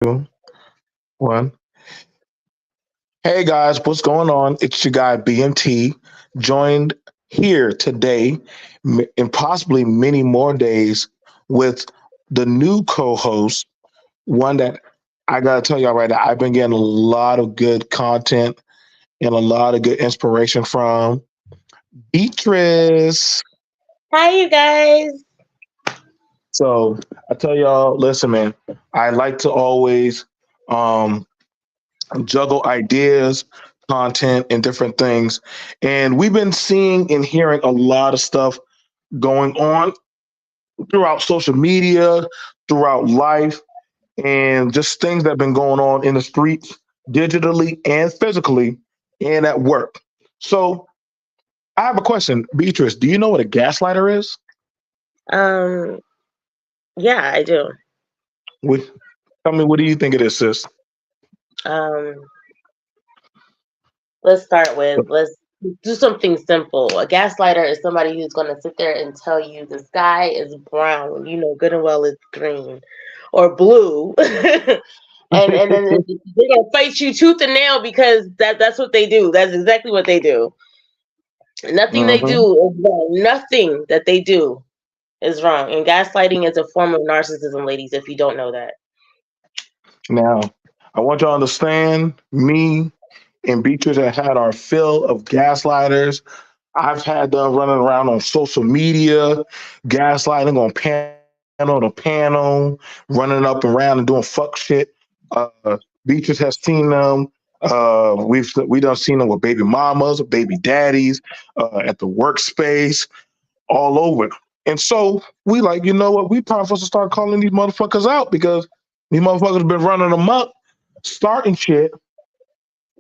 Two, one. Hey guys, what's going on? It's your guy BMT, joined here today and possibly many more days with the new co-host, one that I gotta tell y'all right now, I've been getting a lot of good content and a lot of good inspiration from Beatrice. Hi, you guys. So I tell y'all, listen, man, I like to always um juggle ideas, content, and different things. And we've been seeing and hearing a lot of stuff going on throughout social media, throughout life, and just things that have been going on in the streets, digitally and physically, and at work. So I have a question, Beatrice. Do you know what a gaslighter is? Um, yeah, I do. What, tell me, what do you think it is, sis? Um, let's do something simple. A gaslighter is somebody who's going to sit there and tell you the sky is brown when you know good and well it's green or blue, and then they're going to fight you tooth and nail because that's what they do. That's exactly what they do. Nothing they Mhm. do is wrong. Nothing that they do is wrong. And gaslighting is a form of narcissism, ladies. If you don't know that. Now, I want y'all to understand me and Beatrice have had our fill of gaslighters. I've had them running around on social media, gaslighting on panel to panel, running up and around and doing fuck shit. Beatrice has seen them. We done seen them with baby mamas, baby daddies, at the workspace, all over. And so we like, you know what? We time for us to start calling these motherfuckers out because these motherfuckers been running them up, starting shit,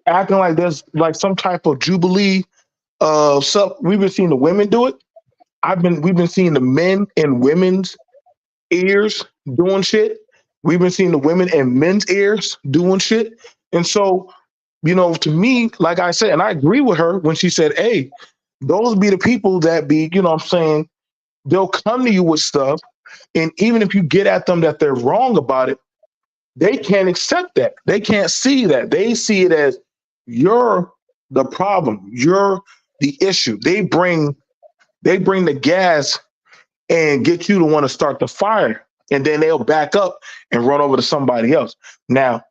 acting like there's like some type of jubilee stuff. We've been seeing the women do it. We've been seeing the men in women's ears doing shit. We've been seeing the women in men's ears doing shit. And so, to me, like I said, and I agree with her when she said, hey, those be the people that be, what I'm saying, they'll come to you with stuff. And even if you get at them that they're wrong about it, they can't accept that. They can't see that. They see it as you're the problem. You're the issue. They bring the gas and get you to want to start the fire. And then they'll back up and run over to somebody else. Now,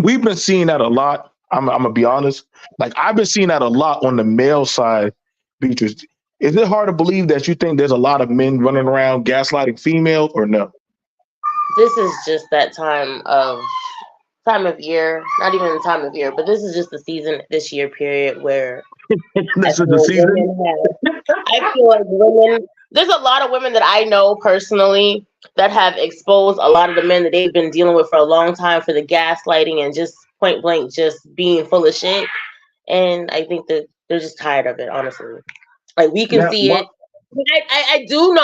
we've been seeing that a lot. I'm gonna be honest. Like I've been seeing that a lot on the male side, Beatrice. Is it hard to believe that you think there's a lot of men running around gaslighting females or no? This is just that time of year, not even the time of year, but this is just the season this year period where I This is the feel season. women I feel like women there's a lot of women that I know personally that have exposed a lot of the men that they've been dealing with for a long time for the gaslighting and just point blank just being full of shit. And I think that they're just tired of it, honestly. Like we can Now, see why, it. I do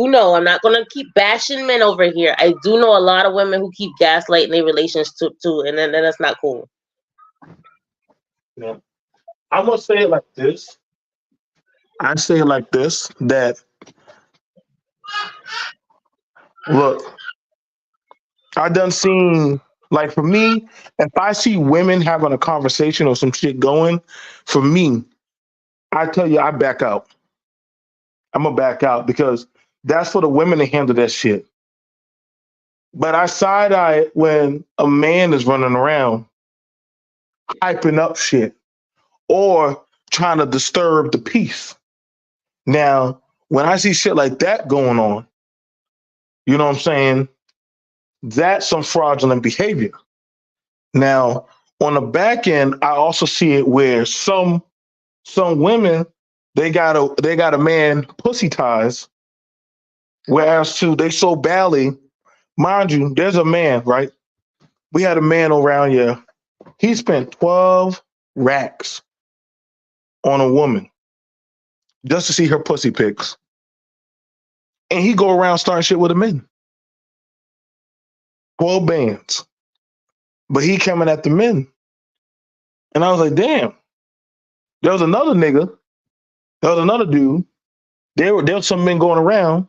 know. I'm not gonna keep bashing men over here. I do know a lot of women who keep gaslighting their relations too, and then that's not cool. now, I'm gonna say it like this. I say it like this that look, I done seen like for me, if I see women having a conversation or some shit going, for me, I tell you I back out. I'm gonna back out because that's for the women to handle that shit. But I side eye it when a man is running around hyping up shit or trying to disturb the peace. Now, when I see shit like that going on, you know what I'm saying? That's some fraudulent behavior. Now, on the back end, I also see it where some women they got a man pussy ties, whereas to they so badly, mind you, there's a man, right? We had a man around here. He spent 12 racks on a woman just to see her pussy pics. And he go around starting shit with the men. 12 bands. But he coming at the men. And I was like, damn. There was another nigga, there was another dude. There was some men going around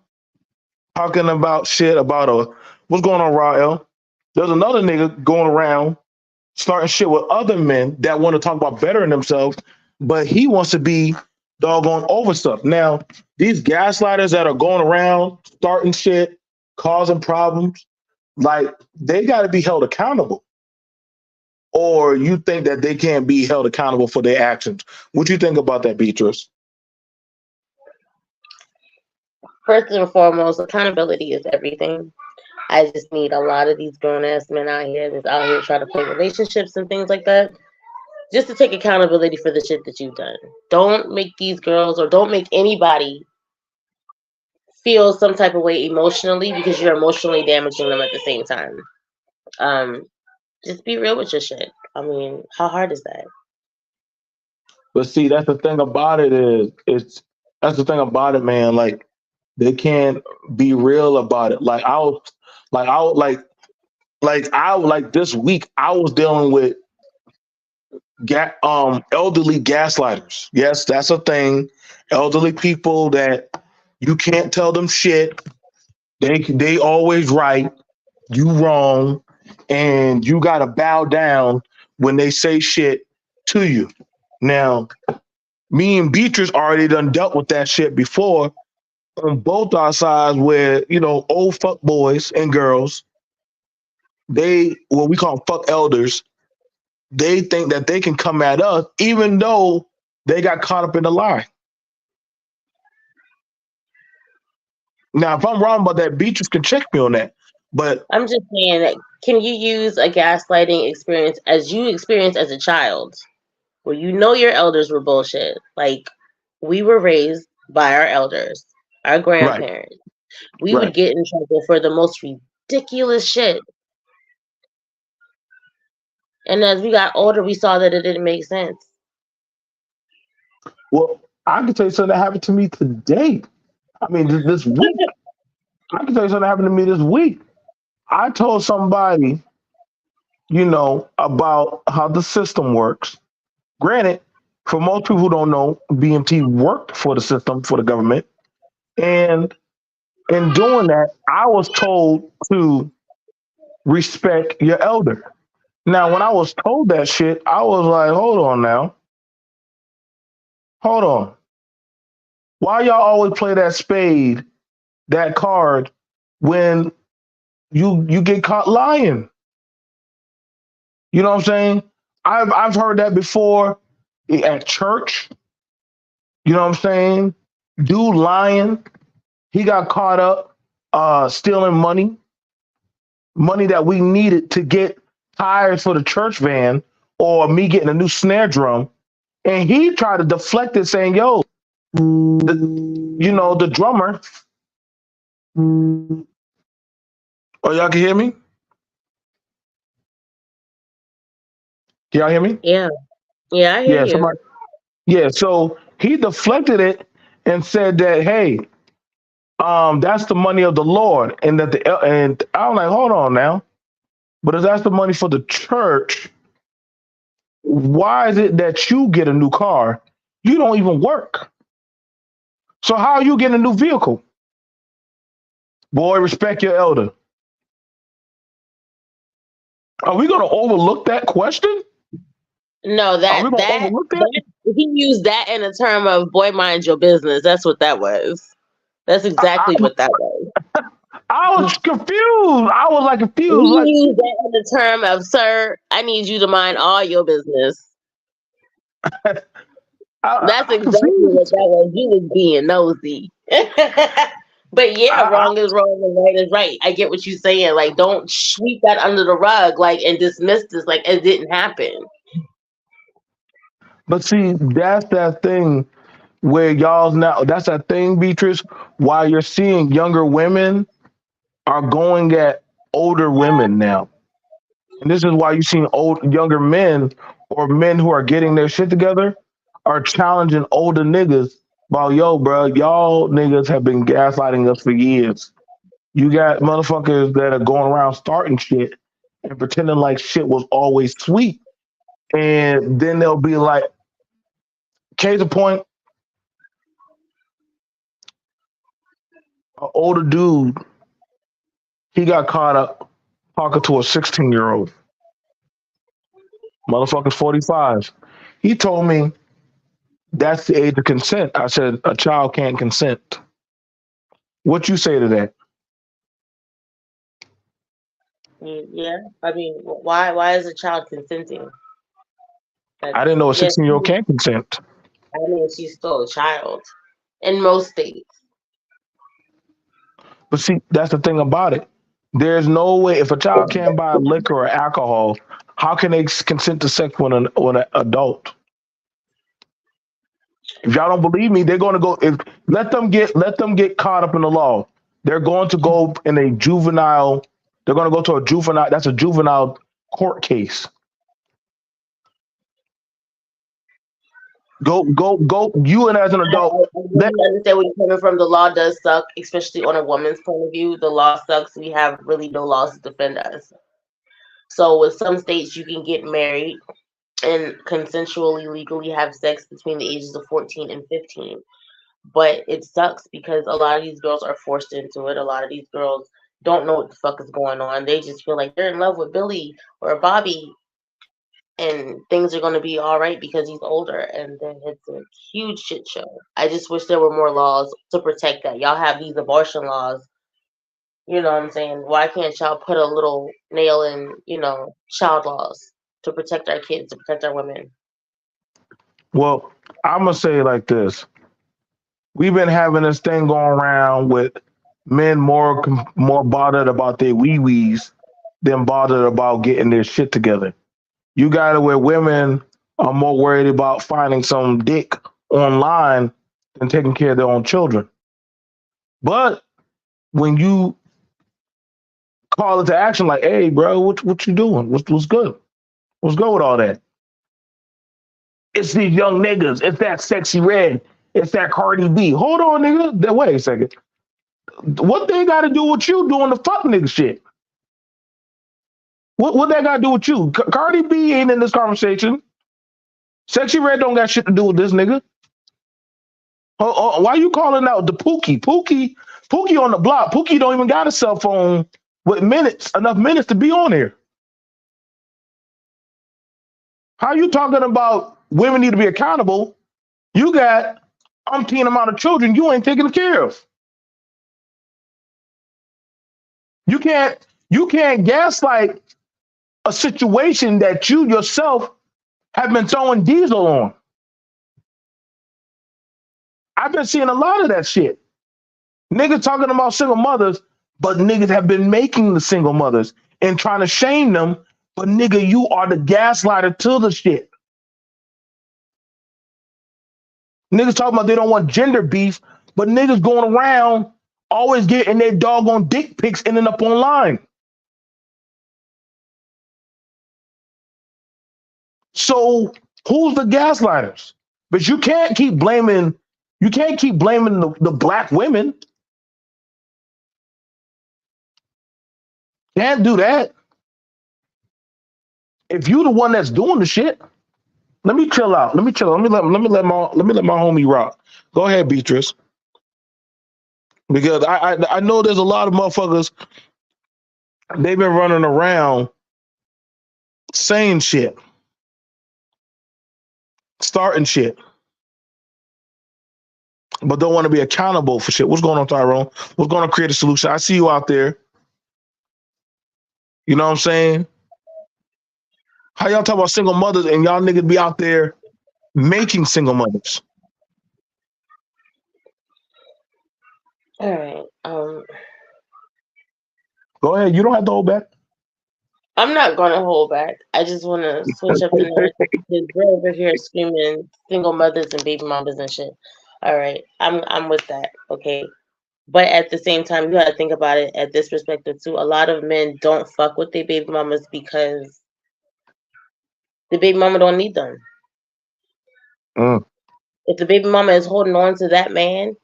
talking about shit about what's going on, Rael? There's another nigga going around starting shit with other men that want to talk about bettering themselves, but he wants to be doggone over stuff. Now, these gaslighters that are going around starting shit, causing problems, like they got to be held accountable. Or you think that they can't be held accountable for their actions? What you think about that, Beatrice? First and foremost, accountability is everything. I just need a lot of these grown ass men out here that's out here trying to play relationships and things like that. Just to take accountability for the shit that you've done. Don't make these girls or don't make anybody feel some type of way emotionally because you're emotionally damaging them at the same time. Um, just be real with your shit. I mean, how hard is that? But see, that's the thing about it is it's that's the thing about it, man. Like they can't be real about it. Like this week I was dealing with elderly gaslighters. Yes, that's a thing. Elderly people that you can't tell them shit. They always right, you wrong, and you gotta bow down when they say shit to you. Now, me and Beatrice already done dealt with that shit before on both our sides where, old fuck boys and girls, they what we call fuck elders, they think that they can come at us even though they got caught up in the lie. Now, if I'm wrong about that, Beatrice can check me on that. But I'm just saying that can you use a gaslighting experience as you experienced as a child, where you know your elders were bullshit? Like we were raised by our elders, our right, grandparents. We right. would get in trouble for the most ridiculous shit. And as we got older, we saw that it didn't make sense. Well, I can tell you something that happened to me today. I mean, this week. I can tell you something that happened to me this week. I told somebody, about how the system works. Granted, for most people who don't know, BMT worked for the system, for the government. And in doing that, I was told to respect your elder. Now, when I was told that shit, I was like, hold on now. Hold on. Why y'all always play that spade, that card, when you get caught lying? You know what I'm saying? I've heard that before at church. You know what I'm saying? Dude lying. He got caught up stealing money that we needed to get tires for the church van or me getting a new snare drum. And he tried to deflect it saying, yo, the drummer. Oh, y'all can hear me? Can y'all hear me? Yeah. Yeah, I hear Yeah, you. somebody. Yeah, so he deflected it and said that, hey, that's the money of the Lord, and and I'm like, hold on now, but if that's the money for the church, why is it that you get a new car? You don't even work, so how are you getting a new vehicle? Boy, respect your elder. Are we gonna overlook that question? No, Are we that gonna that overlook that? that he used that in a term of boy mind your business. That's what that was. That's I, exactly I, what that was. I was confused. I was like confused, He like used that in the term of, sir, I need you to mind all your business. That's I'm exactly what confused. that was. He was being nosy. But yeah, I, wrong is wrong and right is right. I get what you're saying. Like, don't sweep that under the rug, like, and dismiss this like it didn't happen. but see, that's that thing where y'all's now. That's that thing, Beatrice. Why you're seeing younger women are going at older women now. And this is why you see younger men or men who are getting their shit together are challenging older niggas about, yo, bro, y'all niggas have been gaslighting us for years. You got motherfuckers that are going around starting shit and pretending like shit was always sweet. And then they'll be like, case in point, an older dude, he got caught up talking to a 16-year-old. Motherfucker's 45. He told me that's the age of consent. I said a child can't consent. What you say to that? Yeah, I mean, why is a child consenting? I That's didn't know a yes. 16-year-old can't consent. I mean, she's still a child in most states. But see, that's the thing about it. There's no way if a child can't buy liquor or alcohol, how can they consent to sex with an adult? If y'all don't believe me, they're going to go. If let them get caught up in the law. They're going to go in a juvenile. They're going to go to a juvenile. That's a juvenile court case. Go. You and as an adult, I let really understand where you're coming from. The law does suck, especially on a woman's point of view. The law sucks. We have really no laws to defend us. So with some states, you can get married and consensually, legally have sex between the ages of 14 and 15. But it sucks because a lot of these girls are forced into it. A lot of these girls don't know what the fuck is going on. They just feel like they're in love with Billy or Bobby and things are going to be all right because he's older. And then it's a huge shit show. I just wish there were more laws to protect that. Y'all have these abortion laws. You know what I'm saying? Why can't y'all put a little nail in, child laws to protect our kids, to protect our women? well, I'm gonna say it like this. We've been having this thing going around with men more bothered about their wee wees than bothered about getting their shit together. You got it where women are more worried about finding some dick online than taking care of their own children. But when you call it to action, like, "Hey, bro, what you doing? What's good? What's good with all that?" It's these young niggas. It's that sexy red. It's that Cardi B. Hold on, nigga. Wait a second. What they got to do with you doing the fuck nigga shit? What that got to do with you? Cardi B ain't in this conversation. Sexy red don't got shit to do with this nigga. Why you calling out the Pookie? Pookie on the block. Pookie don't even got a cell phone with enough minutes to be on here. How you talking about women need to be accountable? You got umpteen amount of children you ain't taking care of. You can't gaslight a situation that you yourself have been throwing diesel on. I've been seeing a lot of that shit. Niggas talking about single mothers, but niggas have been making the single mothers and trying to shame them. But nigga, you are the gaslighter to the shit. Niggas talking about they don't want gender beef, but niggas going around always getting their doggone dick pics ending up online. So who's the gaslighters? But you can't keep blaming the black women. Can't do that. If you the one that's doing the shit, let me chill out. Let me chill. Let me let my homie rock. Go ahead, Beatrice. Because I know there's a lot of motherfuckers. They've been running around saying shit, starting shit, but don't want to be accountable for shit. What's going on, Tyrone? What's going to create a solution? I see you out there. You know what I'm saying? How y'all talk about single mothers and y'all niggas be out there making single mothers? All right. Go ahead. You don't have to hold back. I'm not gonna hold back. I just want to switch up the narrative. The girl over here screaming single mothers and baby mamas and shit. All right, I'm with that. Okay, but at the same time, you gotta think about it at this perspective too. A lot of men don't fuck with their baby mamas because the baby mama don't need them. Mm. If the baby mama is holding on to that man,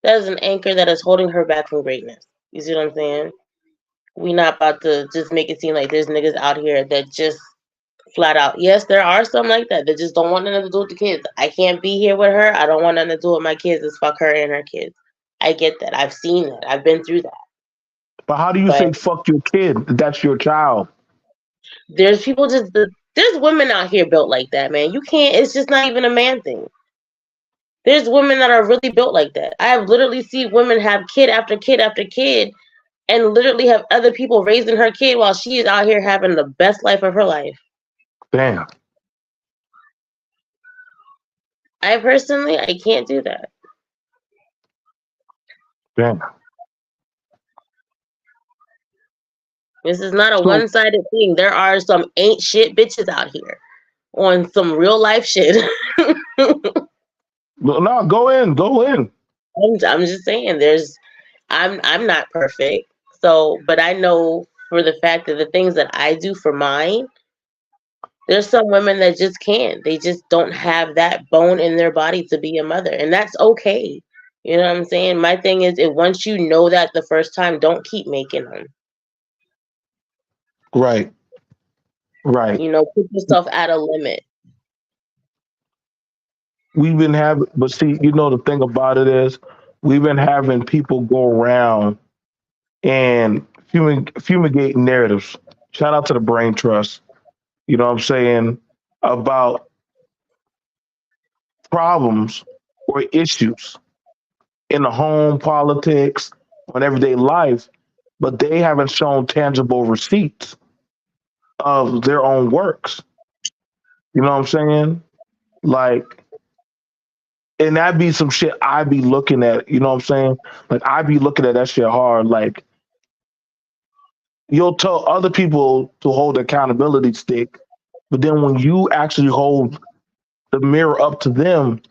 that is an anchor that is holding her back from greatness. You see what I'm saying? We not about to just make it seem like there's niggas out here that just flat out. Yes, there are some like that that just don't want nothing to do with the kids. I can't be here with her. I don't want nothing to do with my kids. It's fuck her and her kids. I get that. I've seen that. I've been through that. But how do you But say fuck your kid? That's your child. there's people there's women out here built like that, man. You can't. It's just not even a man thing. There's women that are really built like that. I have literally seen women have kid after kid after kid, and literally have other people raising her kid while she is out here having the best life of her life. Damn. I can't do that. Damn. This is not a So one-sided thing. There are some ain't shit bitches out here on some real life shit. no, go in, go in. I'm just saying I'm not perfect. So, but I know for the fact that the things that I do for mine, there's some women that just can't. They just don't have that bone in their body to be a mother, and that's okay. You know what I'm saying? My thing is, if once you know that the first time, don't keep making them. Right, right. Put yourself at a limit. We've been having, but see, the thing about it is, we've been having people go around and fumigate narratives. Shout out to the Brain Trust. You know what I'm saying? About problems or issues in the home, politics, on everyday life, but they haven't shown tangible receipts of their own works. You know what I'm saying? Like, and that be some shit I be looking at. You know what I'm saying? Like, I be looking at that shit hard. Like, you'll tell other people to hold the accountability stick, but then when you actually hold the mirror up to them,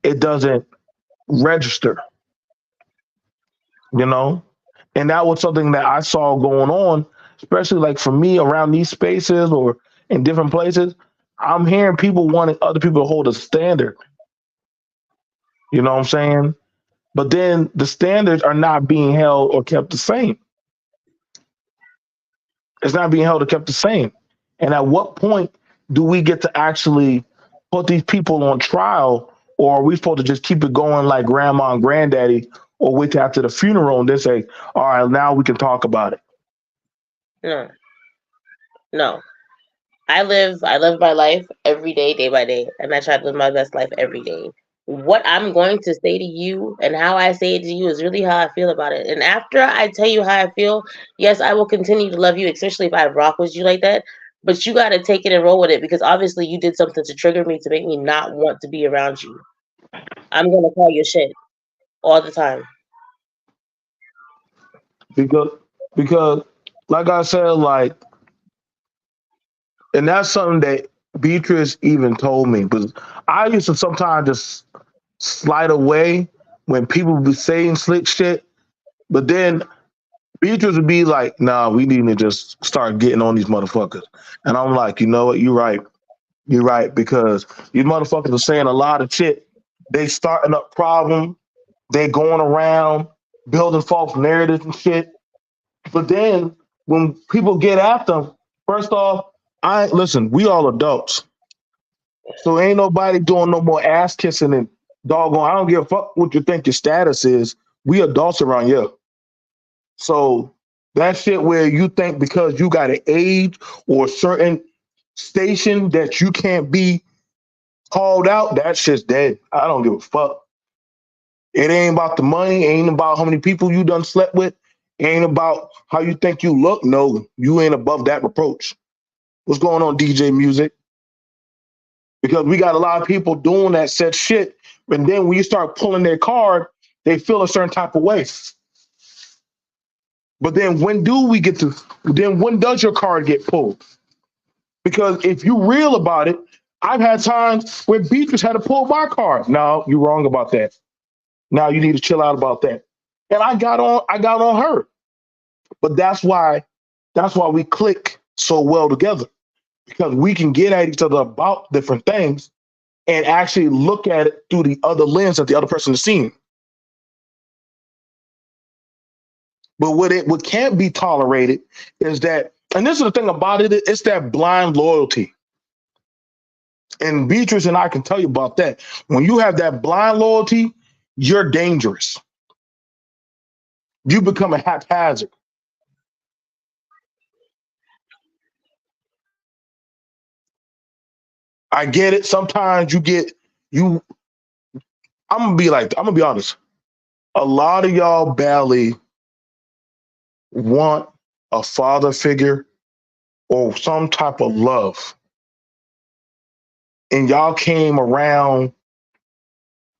it doesn't register. You know, and that was something that I saw going on, especially like for me around these spaces or in different places. I'm hearing people wanting other people to hold a standard. You know what I'm saying? But then the standards are not being held or kept the same. It's not being held or kept the same. And at what point do we get to actually put these people on trial, or are we supposed to just keep it going like grandma and granddaddy, or wait till after the funeral and then say, all right, now we can talk about it? No, no. I live my life every day by day, and I try to live my best life every day. What I'm going to say to you and how I say it to you is really how I feel about it. And after I tell you how I feel, yes, I will continue to love you, especially if I rock with you like that. But you got to take it and roll with it, because obviously you did something to trigger me to make me not want to be around you. I'm gonna call your shit all the time. Because because like I said, like, and that's something that Beatrice even told me. Because I used to sometimes just slide away when people would be saying slick shit, but then Beatrice would be like, "Nah, we need to just start getting on these motherfuckers." And I'm like, you know what? You're right. You're right, because these motherfuckers are saying a lot of shit. They starting up problems. They going around building false narratives and shit. But then when people get after them, first off, I listen. We all adults, so ain't nobody doing no more ass kissing and doggone. I don't give a fuck what you think your status is. We adults around here. So that shit where you think because you got an age or a certain station that you can't be called out, that shit's dead. I don't give a fuck. It ain't about the money. It ain't about how many people you done slept with. It ain't about how you think you look. No, you ain't above that reproach. What's going on, DJ Music? Because we got a lot of people doing that said shit. And then when you start pulling their card, they feel a certain type of way. But then when does your card get pulled? Because if you real about it, I've had times where Beatrice had to pull my card. No, you're wrong about that. Now you need to chill out about that. And I got on her. But that's why we click so well together. Because we can get at each other about different things and actually look at it through the other lens that the other person is seeing. But what can't be tolerated is that, and this is the thing about it, it's that blind loyalty. And Beatrice and I can tell you about that. When you have that blind loyalty, you're dangerous. You become a haphazard. I get it. Sometimes you get you. I'm gonna be honest. A lot of y'all barely want a father figure or some type of love, and y'all came around.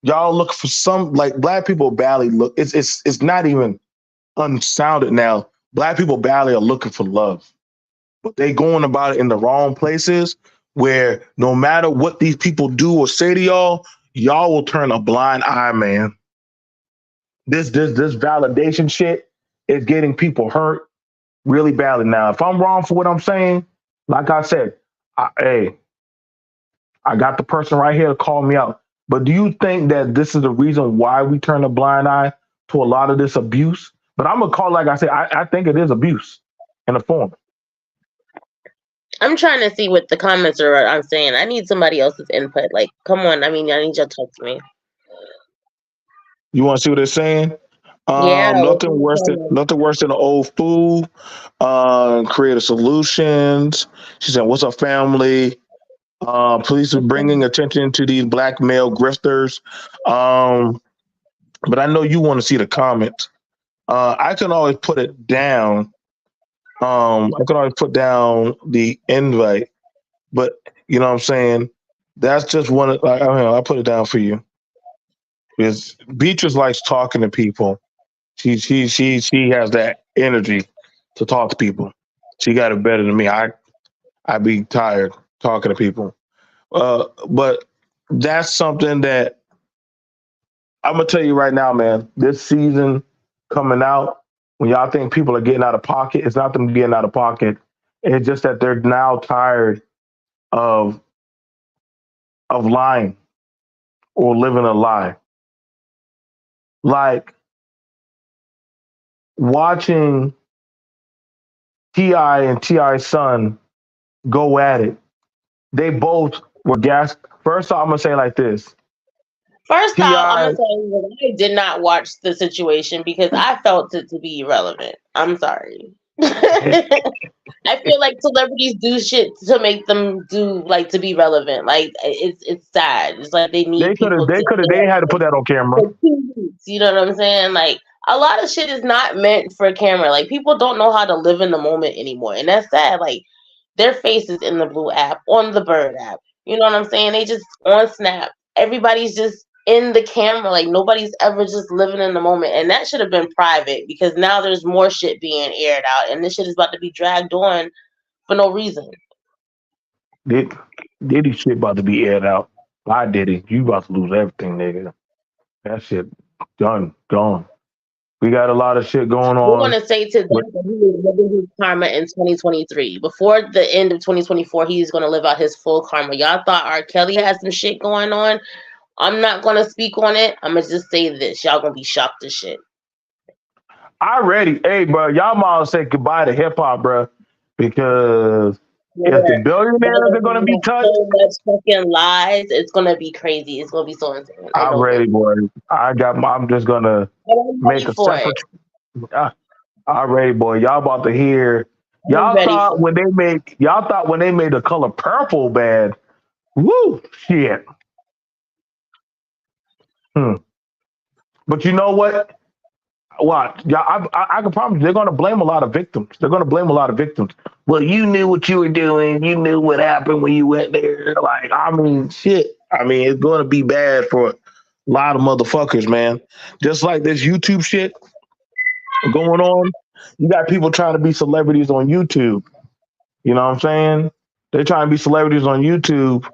Y'all look for some like black people barely look. It's not even unsounded now. Black people barely are looking for love, but they going about it in the wrong places. Where no matter what these people do or say to y'all, y'all will turn a blind eye, man. This validation shit is getting people hurt really badly. Now, if I'm wrong for what I'm saying, like I said, hey, I got the person right here to call me out. But do you think that this is the reason why we turn a blind eye to a lot of this abuse? But I'm gonna call, like I said, I think it is abuse in a form. I'm trying to see what the comments are. I'm saying I need somebody else's input. Like, come on. I mean, I need you to talk to me. You want to see what they're saying? Yeah. Nothing worse than an old fool. Creative solutions. She said, "What's up, family? Police are bringing attention to these black male grifters." Um, but I know you want to see the comments. I can always put it down. I can always put down the invite, but you know what I'm saying. That's just one. I'll put it down for you because Beatrice likes talking to people. She has that energy to talk to people. She got it better than me. I'd be tired talking to people. But that's something that I'm gonna tell you right now, man. This season coming out, when y'all think people are getting out of pocket, it's not them getting out of pocket. It's just that they're now tired of lying or living a lie. Like watching Ti and Ti's son go at it. They both were gas. First off, I'm gonna say it like this: First off, I'm Ti, gonna tell you that I did not watch the situation because I felt it to be irrelevant. I'm sorry. I feel like celebrities do shit to make them do like to be relevant. Like it's sad. It's like they need people to they had to put that on camera. for 2 weeks. You know what I'm saying? Like a lot of shit is not meant for camera. Like people don't know how to live in the moment anymore, and that's sad. Like their faces in the Blue app, on the Bird app. You know what I'm saying? They just on Snap. Everybody's just in the camera. Like nobody's ever just living in the moment, and that should have been private because now there's more shit being aired out, and this shit is about to be dragged on for no reason. Did Diddy shit about to be aired out. I did it. You about to lose everything, nigga. That shit done, gone. We got a lot of shit going We want on. to say to them With, that he is living his karma in 2023. Before the end of 2024, he's going to live out his full karma. Y'all thought R. Kelly has some shit going on. I'm not going to speak on it. I'm going to just say this. Y'all going to be shocked as shit. I ready. Hey, bro, y'all might say goodbye to hip hop, bro, because Yeah. if the billionaires are gonna be touched, So much fucking lies. It's going to be crazy. It's going to be so insane. I I'm know this. ready, boy. I'm just gonna I'm make ready a for it. separate. Uh, I'm ready, boy. Y'all about to hear. I'm ready for it. Y'all thought when they made the color purple bad. Woo, shit. Hmm. But you know what? What? Yeah, I can promise you, they're going to blame a lot of victims. They're going to blame a lot of victims. Well, you knew what you were doing. You knew what happened when you went there. Like, I mean, shit. I mean, it's going to be bad for a lot of motherfuckers, man. Just like this YouTube shit going on. You got people trying to be celebrities on YouTube. You know what I'm saying? They're trying to be celebrities on YouTube,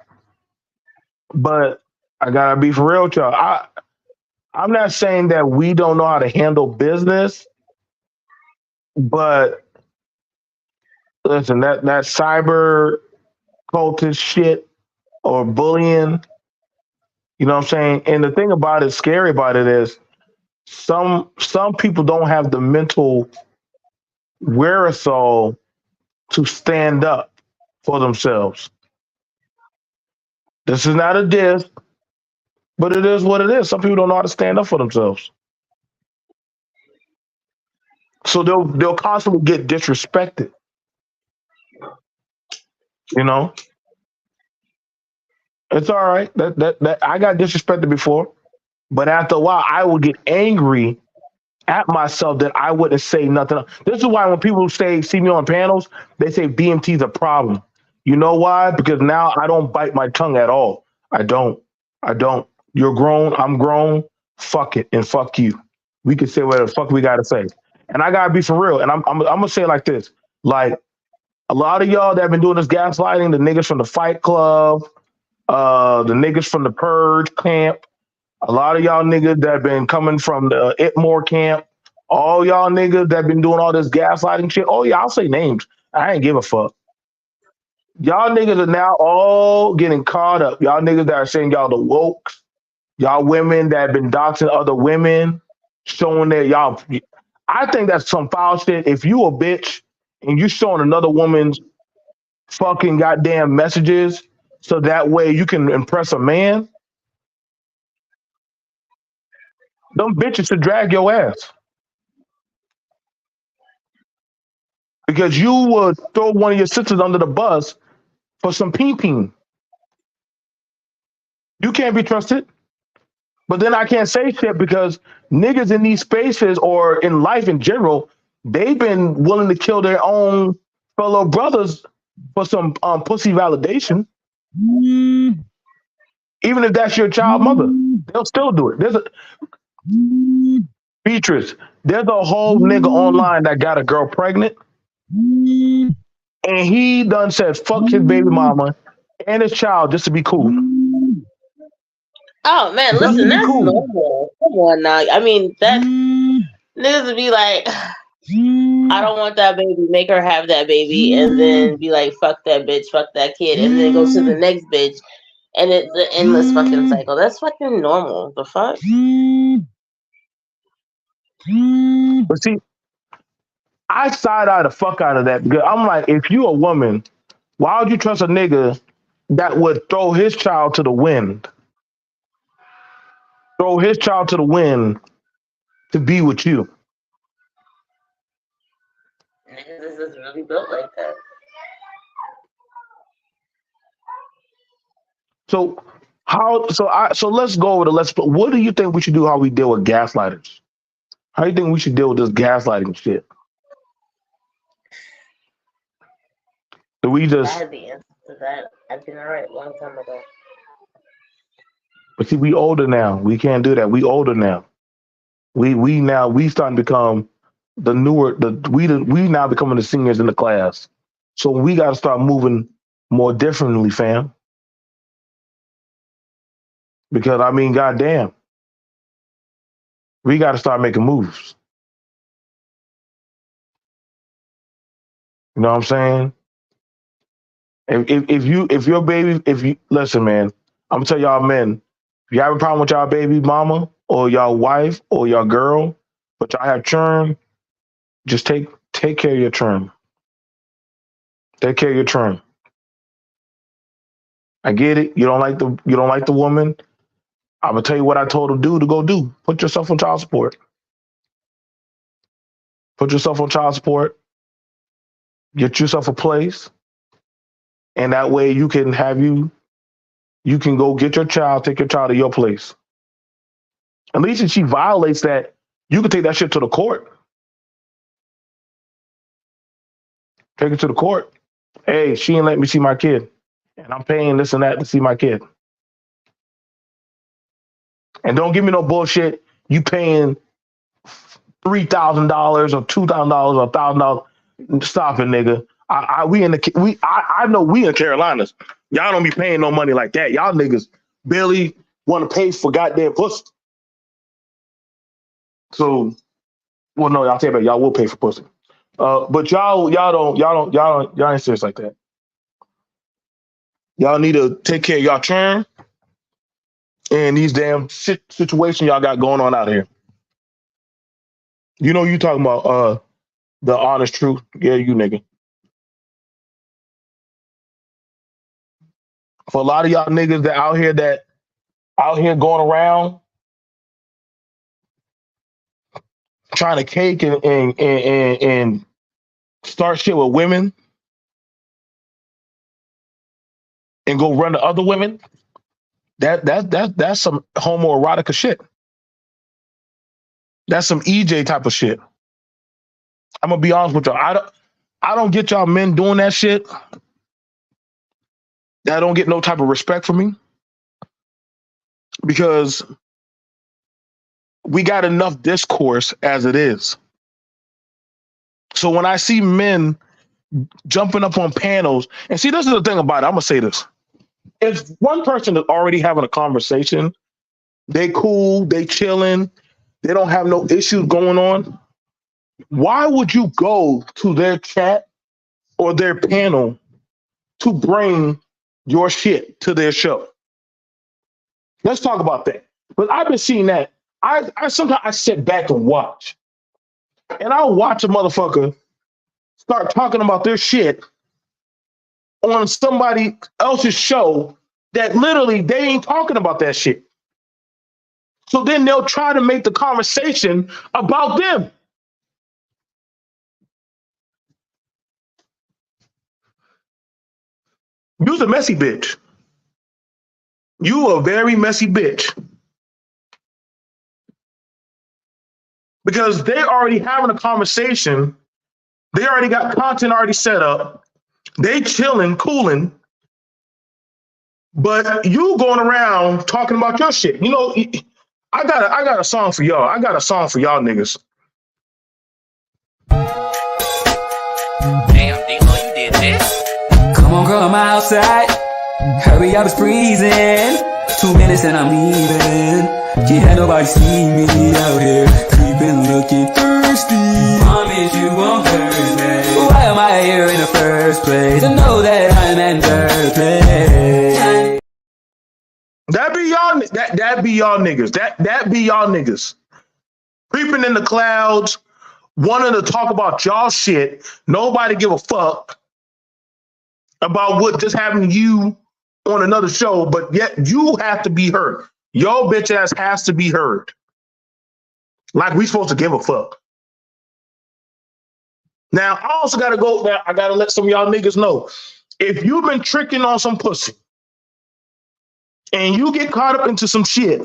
but I gotta be for real with y'all. I'm not saying that we don't know how to handle business, but listen, that cyber cultist shit or bullying, you know what I'm saying? And the thing about it, scary about it is some people don't have the mental wherewithal to stand up for themselves. This is not a diss, but it is what it is. Some people don't know how to stand up for themselves. So they'll constantly get disrespected, you know? It's all right. That I got disrespected before, but after a while, I would get angry at myself that I wouldn't say nothing. This is why when people see me on panels, they say BMT is a problem. You know why? Because now I don't bite my tongue at all. I don't. I don't. You're grown. I'm grown. Fuck it and fuck you. We can say whatever the fuck we gotta say. And I gotta be for real. And I'm gonna say it like this. Like a lot of y'all that have been doing this gaslighting, the niggas from the Fight Club, the niggas from the Purge camp, a lot of y'all niggas that been coming from the Itmore camp, all y'all niggas that been doing all this gaslighting shit. Oh yeah, I'll say names. I ain't give a fuck. Y'all niggas are now all getting caught up. Y'all niggas that are saying y'all the wokes. Y'all women that have been doxing other women, showing that y'all. I think that's some foul shit. If you a bitch and you showing another woman's fucking goddamn messages so that way you can impress a man, them bitches should drag your ass. Because you would throw one of your sisters under the bus for some ping ping. You can't be trusted. But then I can't say shit because niggas in these spaces or in life in general, they've been willing to kill their own fellow brothers for some pussy validation. Even if that's your child mother, they'll still do it. There's a Beatrice. There's a whole nigga online that got a girl pregnant, and he done said fuck his baby mama and his child just to be cool. Oh man, Just to listen, be that's cool. normal. Come on now. I mean, that niggas would be like, I don't want that baby. Make her have that baby, and then be like, fuck that bitch, fuck that kid, and then go to the next bitch, and it's an endless fucking cycle. That's fucking normal. The fuck? But see, I side eye the fuck out of that because I'm like, if you a woman, why would you trust a nigga that would throw his child to the wind? Throw his child to the wind to be with you. Niggas is really built like that. So so let's go over the let's what do you think we should do how we deal with gaslighters? How do you think we should deal with this gaslighting shit? Do we I just had the answer to that. I did all right a long time ago. but see we older now. We can't do that. We older now. We now we starting to become the newer we now becoming the seniors in the class. So we gotta start moving more differently, fam. Because I mean, goddamn, we gotta start making moves. You know what I'm saying? If your baby if you listen, man, I'm gonna tell y'all men, if you have a problem with y'all baby mama or y'all wife or your girl, but y'all have churn, just take care of your churn. Take care of your churn. I get it. You don't like the woman. I'm gonna tell you what I told her to go do. Put yourself on child support. Put yourself on child support. Get yourself a place, and that way you can go get your child, take your child to your place. At least if she violates that, you can take that shit to the court. Take it to the court. Hey, she ain't let me see my kid, and I'm paying this and that to see my kid. And don't give me no bullshit. You paying $3,000 or $2,000 or $1,000. Stop it, nigga. I know we in Carolinas. Y'all don't be paying no money like that. Y'all niggas barely want to pay for goddamn pussy. So, well, no, I'll tell you about y'all will pay for pussy. But y'all ain't serious like that. Y'all need to take care of y'all churn and these damn situations y'all got going on out here. You know you talking about the honest truth. Yeah, you nigga. For a lot of y'all niggas that out here going around trying to cake and start shit with women and go run to other women. That's some homoerotica shit. That's some EJ type of shit. I'm gonna be honest with y'all. I don't get y'all men doing that shit. I don't get no type of respect from me because we got enough discourse as it is. So when I see men jumping up on panels, and see, this is the thing about it. I'm gonna say this: if one person is already having a conversation, they cool, they chilling, they don't have no issues going on. Why would you go to their chat or their panel to bring your shit to their show? Let's talk about that. But I've been seeing that. I sometimes I sit back and watch, and I'll watch a motherfucker start talking about their shit on somebody else's show that literally they ain't talking about that shit. So then they'll try to make the conversation about them. You's a messy bitch. You a very messy bitch. Because they already having a conversation. They already got content already set up. They chilling, cooling. But you going around talking about your shit. You know, I got a song for y'all. I got a song for y'all niggas. Damn, D-Lo, you did this? Come on, girl, I'm outside. Hurry up, it's freezing. 2 minutes and I'm leaving. Can't have nobody see me out here creeping, looking thirsty. Promise you won't hurt me. Why am I here in the first place? I know that I'm in third place. That be y'all. That be y'all niggas. That be y'all niggas. Creeping in the clouds, wanting to talk about y'all shit. Nobody give a fuck about what just happened to you on another show, but yet you have to be heard. Your bitch ass has to be heard. Like we supposed to give a fuck. Now, I also gotta go. Now, I gotta let some of y'all niggas know. If you've been tricking on some pussy and you get caught up into some shit,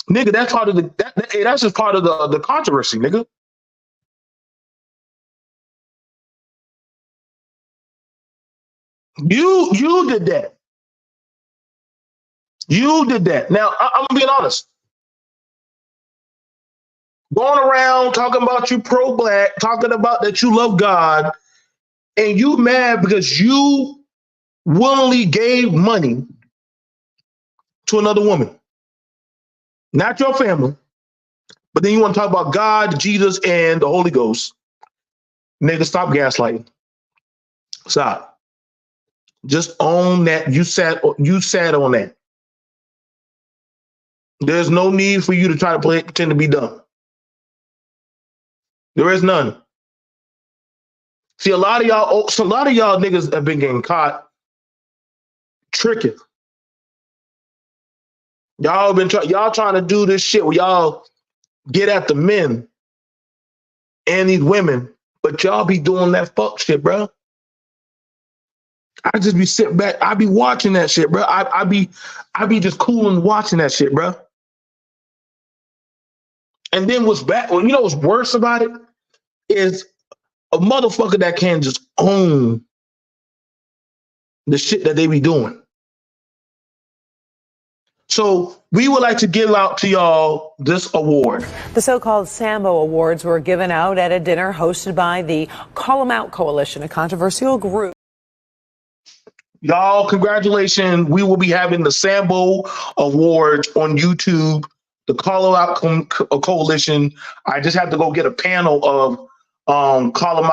nigga, that's part of that's just part of the controversy, nigga. You did that. You did that. Now, I'm being honest. Going around talking about you pro-black, talking about that you love God, and you mad because you willingly gave money to another woman, not your family, but then you want to talk about God, Jesus, and the Holy Ghost. Nigga, stop gaslighting. Stop. Just own that you sat on that. There's no need for you to try to pretend to be dumb. There is none. See, a lot of y'all niggas have been getting caught tricking. Y'all trying to do this shit where y'all get at the men and these women, but y'all be doing that fuck shit, bro. I just be sitting back. I be watching that shit, bro. I be just cool and watching that shit, bro. And then what's bad? Well, you know what's worse about it is a motherfucker that can just own the shit that they be doing. So we would like to give out to y'all this award. The so-called Sambo Awards were given out at a dinner hosted by the Call 'Em Out Coalition, a controversial group. Y'all, congratulations. We will be having the Sambo Awards on YouTube, the Call 'Em Out Coalition. I just have to go get a panel of Call 'Em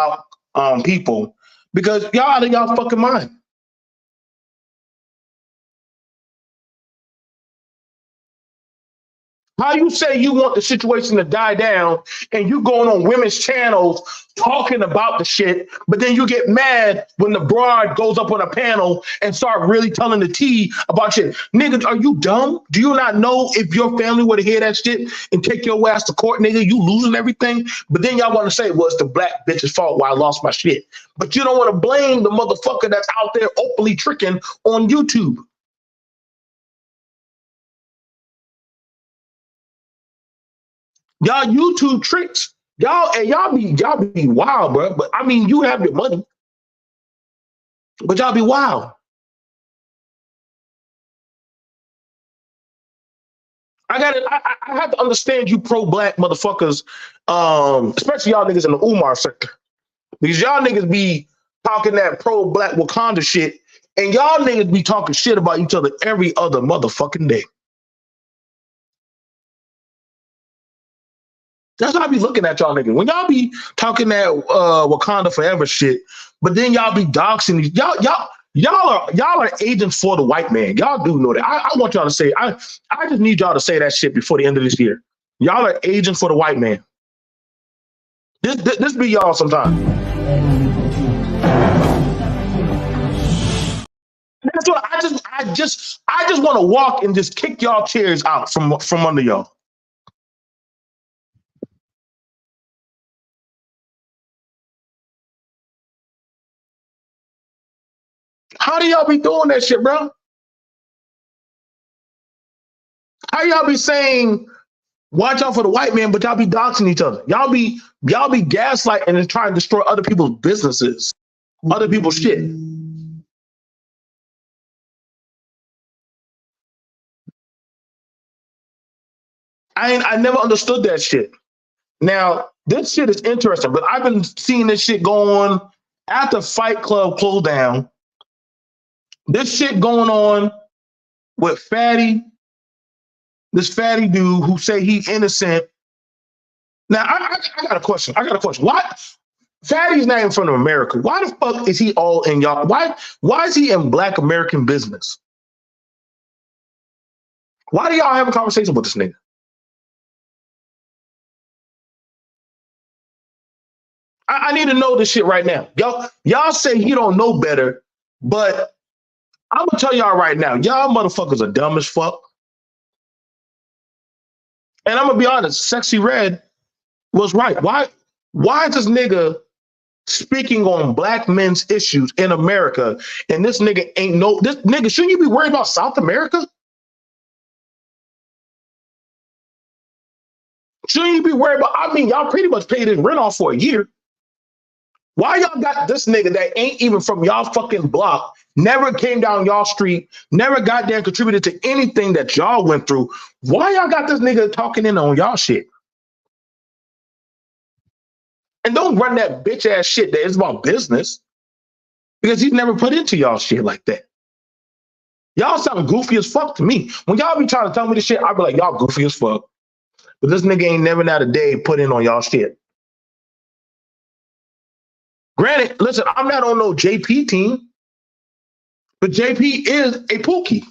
Out people because y'all out of y'all fucking mind. How you say you want the situation to die down and you going on women's channels talking about the shit, but then you get mad when the broad goes up on a panel and start really telling the tea about shit. Nigga, are you dumb? Do you not know if your family were to hear that shit and take your ass to court, nigga, you losing everything? But then y'all want to say, well, it's the black bitch's fault why I lost my shit. But you don't want to blame the motherfucker that's out there openly tricking on YouTube. Y'all YouTube tricks. Y'all be wild, bro. But I mean, you have your money, but y'all be wild. I have to understand you pro-black motherfuckers, especially y'all niggas in the Umar sector. Because y'all niggas be talking that pro-black Wakanda shit, and y'all niggas be talking shit about each other every other motherfucking day. That's how I be looking at y'all niggas. When y'all be talking that Wakanda forever shit, but then y'all be doxing these y'all are agents for the white man. Y'all do know that. I want y'all to say, I just need y'all to say that shit before the end of this year. Y'all are agents for the white man. This be y'all sometime. That's what I just want to walk and just kick y'all chairs out from under y'all. How do y'all be doing that shit, bro? How y'all be saying watch out for the white man, but y'all be doxing each other? Y'all be gaslighting and trying to destroy other people's businesses, other people's shit. I never understood that shit. Now, this shit is interesting, but I've been seeing this shit go on after Fight Club closed down. This shit going on with this fatty dude who say he's innocent. Now, I got a question. Why? Fatty's not even from America. Why the fuck is he all in y'all? Why is he in Black American business? Why do y'all have a conversation with this nigga? I need to know this shit right now. Y'all say he don't know better, but I'm gonna tell y'all right now, y'all motherfuckers are dumb as fuck. And I'm gonna be honest, Sexy Red was right. Why is this nigga speaking on black men's issues in America? And this nigga this nigga, shouldn't you be worried about South America? Shouldn't you be worried about? I mean, y'all pretty much paid his rent off for a year. Why y'all got this nigga that ain't even from y'all fucking block, never came down y'all street, never got there and contributed to anything that y'all went through? Why y'all got this nigga talking in on y'all shit? And don't run that bitch ass shit that is about business, because he's never put into y'all shit like that. Y'all sound goofy as fuck to me. When y'all be trying to tell me this shit, I be like, y'all goofy as fuck. But this nigga ain't never not a day put in on y'all shit. Granted, listen, I'm not on no JP team, but JP is a Pookie.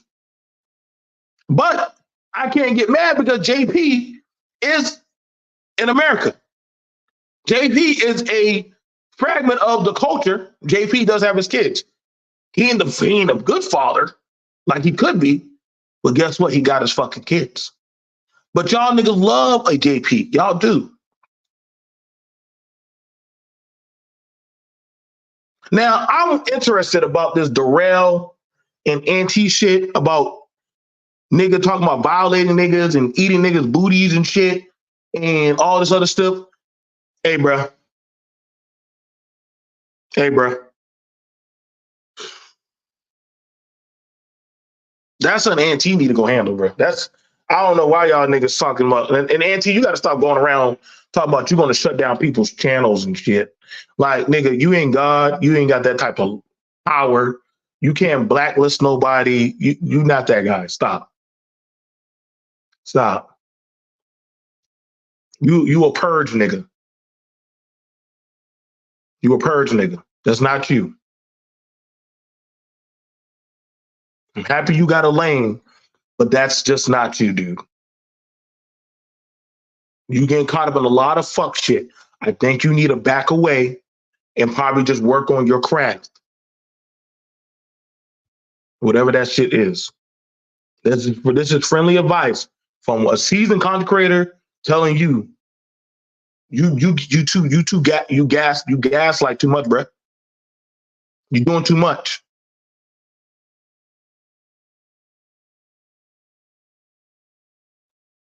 But I can't get mad because JP is in America. JP is a fragment of the culture. JP does have his kids. He ain't a good father like he could be, but guess what? He got his fucking kids. But y'all niggas love a JP. Y'all do. Now, I'm interested about this Darrell and Auntie shit about nigga talking about violating niggas and eating niggas' booties and shit and all this other stuff. Hey, bro. Hey, bro. That's an Auntie need to go handle, bro. I don't know why y'all niggas talking about. And Auntie, you got to stop going around talking about you going to shut down people's channels and shit. Like, nigga, you ain't God. You ain't got that type of power. You can't blacklist nobody. You not that guy. Stop. Stop. You a purge nigga. You a purge nigga. That's not you. I'm happy you got a lane, but that's just not you, dude. You getting caught up in a lot of fuck shit. I think you need to back away and probably just work on your craft. Whatever that shit is. This is friendly advice from a seasoned content creator telling you, you gaslight too much, bro. You're doing too much.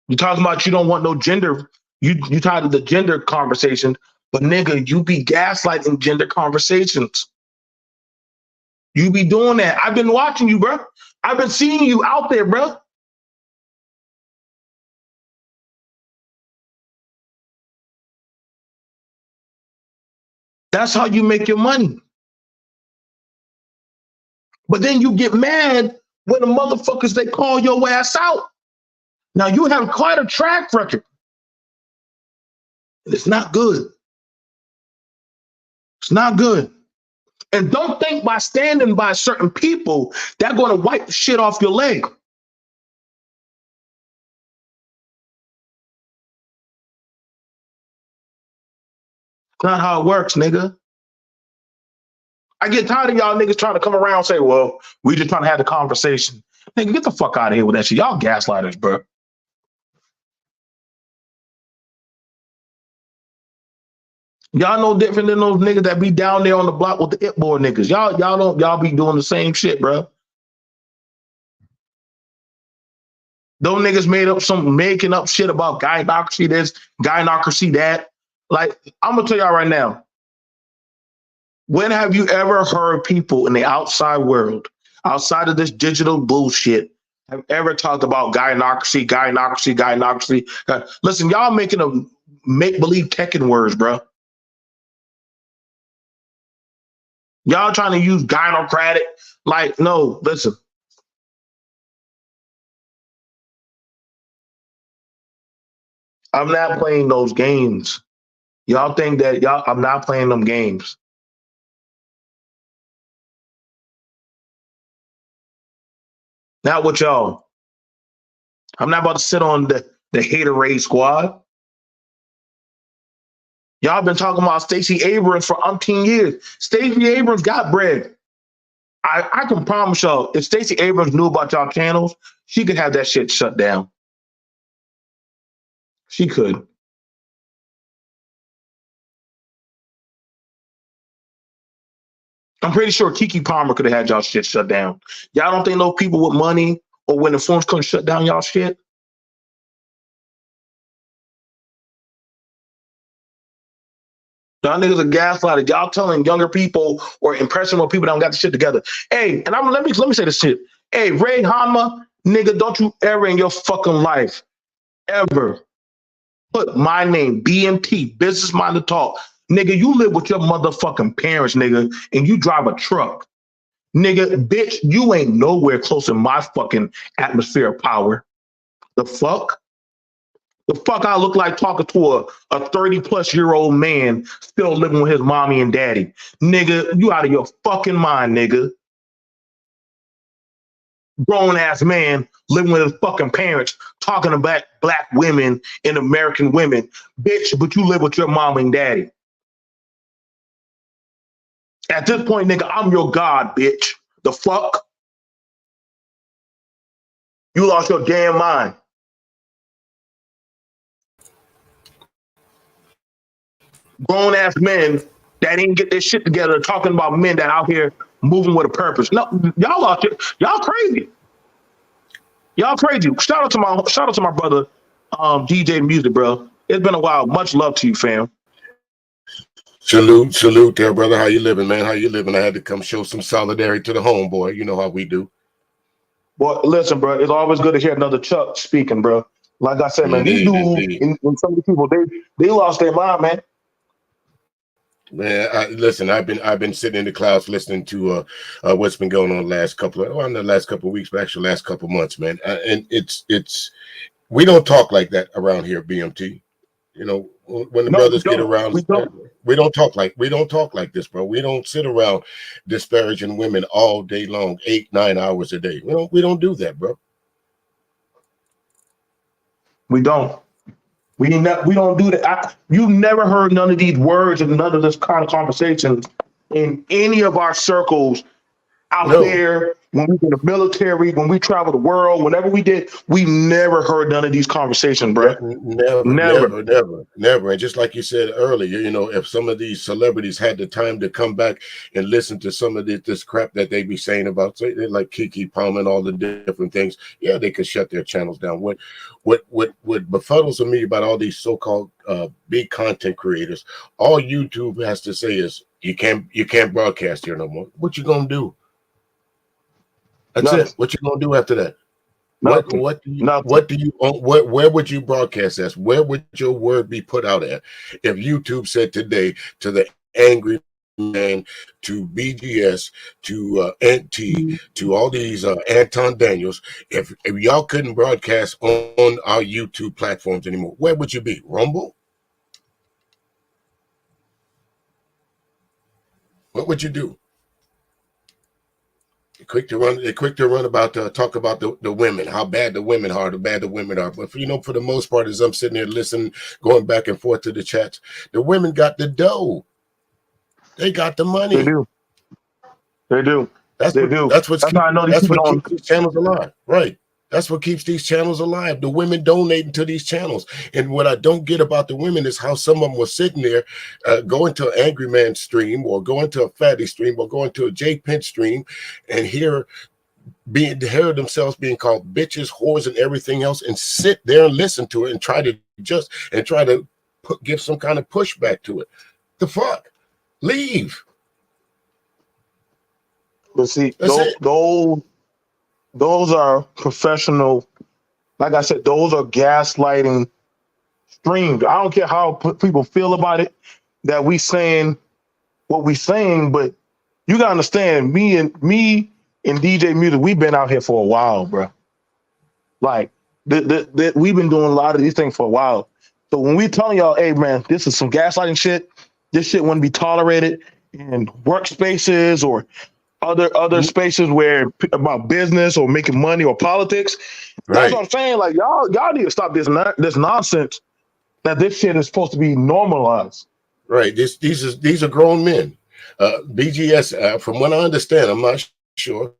You're talking about you don't want no gender. You tired of the gender conversation, but nigga, you be gaslighting gender conversations. You be doing that. I've been watching you, bro. I've been seeing you out there, bro. That's how you make your money. But then you get mad when the motherfuckers they call your ass out. Now you have quite a track record. It's not good. It's not good. And don't think by standing by certain people, they're going to wipe the shit off your leg. It's not how it works, nigga. I get tired of y'all niggas trying to come around and say, well, we just trying to have the conversation. Nigga, get the fuck out of here with that shit. Y'all gaslighters, bro. Y'all no different than those niggas that be down there on the block with the it board niggas. Y'all be doing the same shit, bro. Those niggas making up shit about gynocracy this, gynocracy that. Like, I'm gonna tell y'all right now. When have you ever heard people in the outside world, outside of this digital bullshit, have ever talked about gynocracy? Listen, y'all making a make-believe Tekken words, bro. Y'all trying to use gynocratic. Like, no, listen. I'm not playing those games. Y'all think that I'm not playing them games. Not with y'all. I'm not about to sit on the haterade squad. Y'all been talking about Stacey Abrams for umpteen years. Stacey Abrams got bread. I can promise y'all, if Stacey Abrams knew about y'all channels, she could have that shit shut down. She could. I'm pretty sure Kiki Palmer could have had y'all shit shut down. Y'all don't think no people with money or when the phones couldn't shut down y'all shit? Y'all niggas are gaslighted. Y'all telling younger people or impressionable people that don't got the shit together. Hey, and let me say this shit. Hey, Ray Hanma, nigga, don't you ever in your fucking life ever put my name, BMT, Business Minded Talk. Nigga, you live with your motherfucking parents, nigga, and you drive a truck. Nigga, bitch, you ain't nowhere close to my fucking atmosphere of power. The fuck? The fuck I look like talking to a 30-plus-year-old man still living with his mommy and daddy. Nigga, you out of your fucking mind, nigga. Grown-ass man living with his fucking parents talking about black women and American women. Bitch, but you live with your mom and daddy. At this point, nigga, I'm your God, bitch. The fuck? You lost your damn mind. Grown ass men that ain't get their shit together talking about men that out here moving with a purpose. No, y'all lost it. Y'all crazy. Y'all crazy. Shout out to my brother, DJ Music, bro. It's been a while. Much love to you, fam. Salute there, brother. How you living, man? How you living? I had to come show some solidarity to the homeboy. You know how we do. Boy, listen, bro. It's always good to hear another Chuck speaking, bro. Like I said, man, these dudes and some of the people, they lost their mind, man. Man, listen. I've been sitting in the clouds listening to what's been going on the last couple of weeks, but actually last couple of months, man. And it's we don't talk like that around here, BMT. You know, when the brothers get around, we don't talk like this, bro. We don't sit around disparaging women all day long, 8-9 hours a day. We don't do that, bro. We don't. We don't do that. You've never heard none of these words and none of this kind of conversations in any of our circles out No, there, when we were in the military, when we traveled the world, whenever we did, we never heard none of these conversations, bro. never, Never. never, never, never. And just like you said earlier, you know, if some of these celebrities had the time to come back and listen to some of this crap that they be saying about, say, like Kiki Palmer and all the different things, yeah, they could shut their channels down. What befuddles me about all these so-called big content creators, all YouTube has to say is you can't broadcast here no more. What you gonna do? That's Nothing. it. What you gonna do after that? Nothing. What do you where would you broadcast as? Where would your word be put out at? If YouTube said today to the angry man, to BGS, to NT, to all these Anton Daniels, if y'all couldn't broadcast on our YouTube platforms anymore, where would you be? Rumble? What would you do? Quick to run about talk about the women, how bad the women are, But for the most part, as I'm sitting here listening, going back and forth to the chats, the women got the dough. They got the money. They do. That's That's how I know these that's people what don't. keeps these channels alive. Right. That's what keeps these channels alive. The women donating to these channels. And what I don't get about the women is how some of them were sitting there going to an Angry Man stream or going to a Fatty stream or going to a Jay Pence stream and hear themselves being called bitches, whores, and everything else, and sit there and listen to it and try to give some kind of pushback to it. The fuck? Leave. But see, those are professional. Like I said, those are gaslighting streams. I don't care how people feel about it, that we saying what we saying, but you gotta understand, me and DJ Music, we've been out here for a while, bro. Like we've been doing a lot of these things for a while. So when we telling y'all, hey man, this is some gaslighting shit, this shit wouldn't be tolerated in workspaces or other spaces where about business or making money or politics. That's Right. what I'm saying. Like y'all need to stop this nonsense that this shit is supposed to be normalized. Right. These are grown men. BGS, from what I understand, I'm not sure,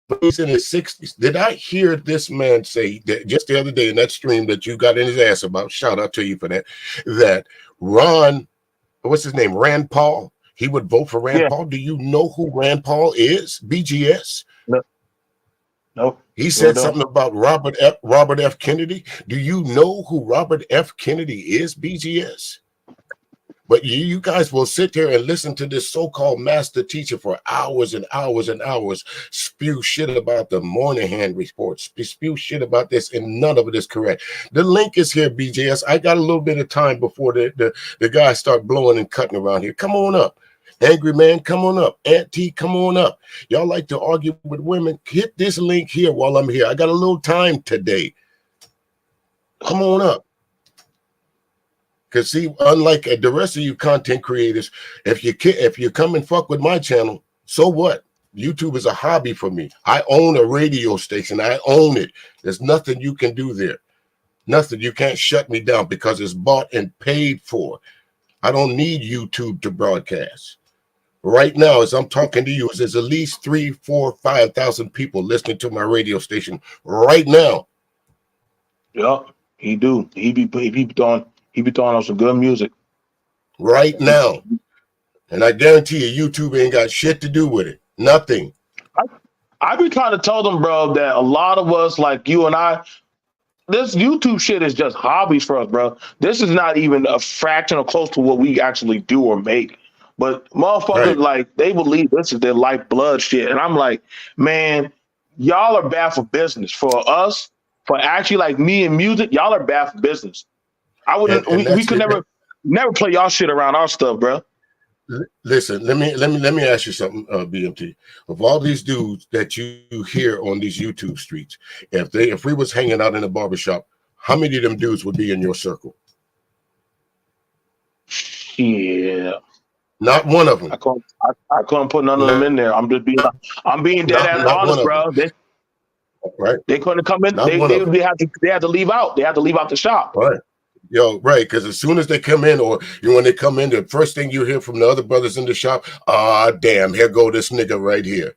but he's in his 60s. Did I hear this man say that just the other day in that stream that you got in his ass about? Shout out to you for that. That what's his name? Rand Paul. He would vote for Rand Paul. Do you know who Rand Paul is? BGS? No. He said something about Robert F. Kennedy. Do you know who Robert F. Kennedy is, BGS? But you guys will sit there and listen to this so-called master teacher for hours and hours and hours, spew shit about the Moynihan report, spew shit about this, and none of it is correct. The link is here, BJS. I got a little bit of time before the guys start blowing and cutting around here. Come on up. Angry Man, come on up. Aunt T, come on up. Y'all like to argue with women? Hit this link here while I'm here. I got a little time today. Come on up. Because see, unlike the rest of you content creators, if you come and fuck with my channel, so what? YouTube is a hobby for me. I own a radio station. I own it. There's nothing you can do there. Nothing. You can't shut me down because it's bought and paid for. I don't need YouTube to broadcast. Right now, as I'm talking to you, there's at least 3,000, 4,000, 5,000 people listening to my radio station right now. Yep, he do. He be throwing on some good music right now, and I guarantee you, YouTube ain't got shit to do with it. Nothing. I be trying to tell them, bro, that a lot of us, like you and I, this YouTube shit is just hobbies for us, bro. This is not even a fraction or close to what we actually do or make. But motherfuckers, like, they believe this is their lifeblood shit. And I'm like, man, y'all are bad for business. For us, for actually like me and music, y'all are bad for business. I wouldn't. We could never play y'all shit around our stuff, bro. Listen, let me ask you something, BMT. Of all these dudes that you hear on these YouTube streets, if we was hanging out in a barbershop, how many of them dudes would be in your circle? Yeah, not one of them. I couldn't put none of them in there. I'm being dead ass honest, bro. They couldn't come in. They had to leave out. They had to leave out the shop. Right. Yo, right, because as soon as they come in, or when they come in, the first thing you hear from the other brothers in the shop, damn, here go this nigga right here.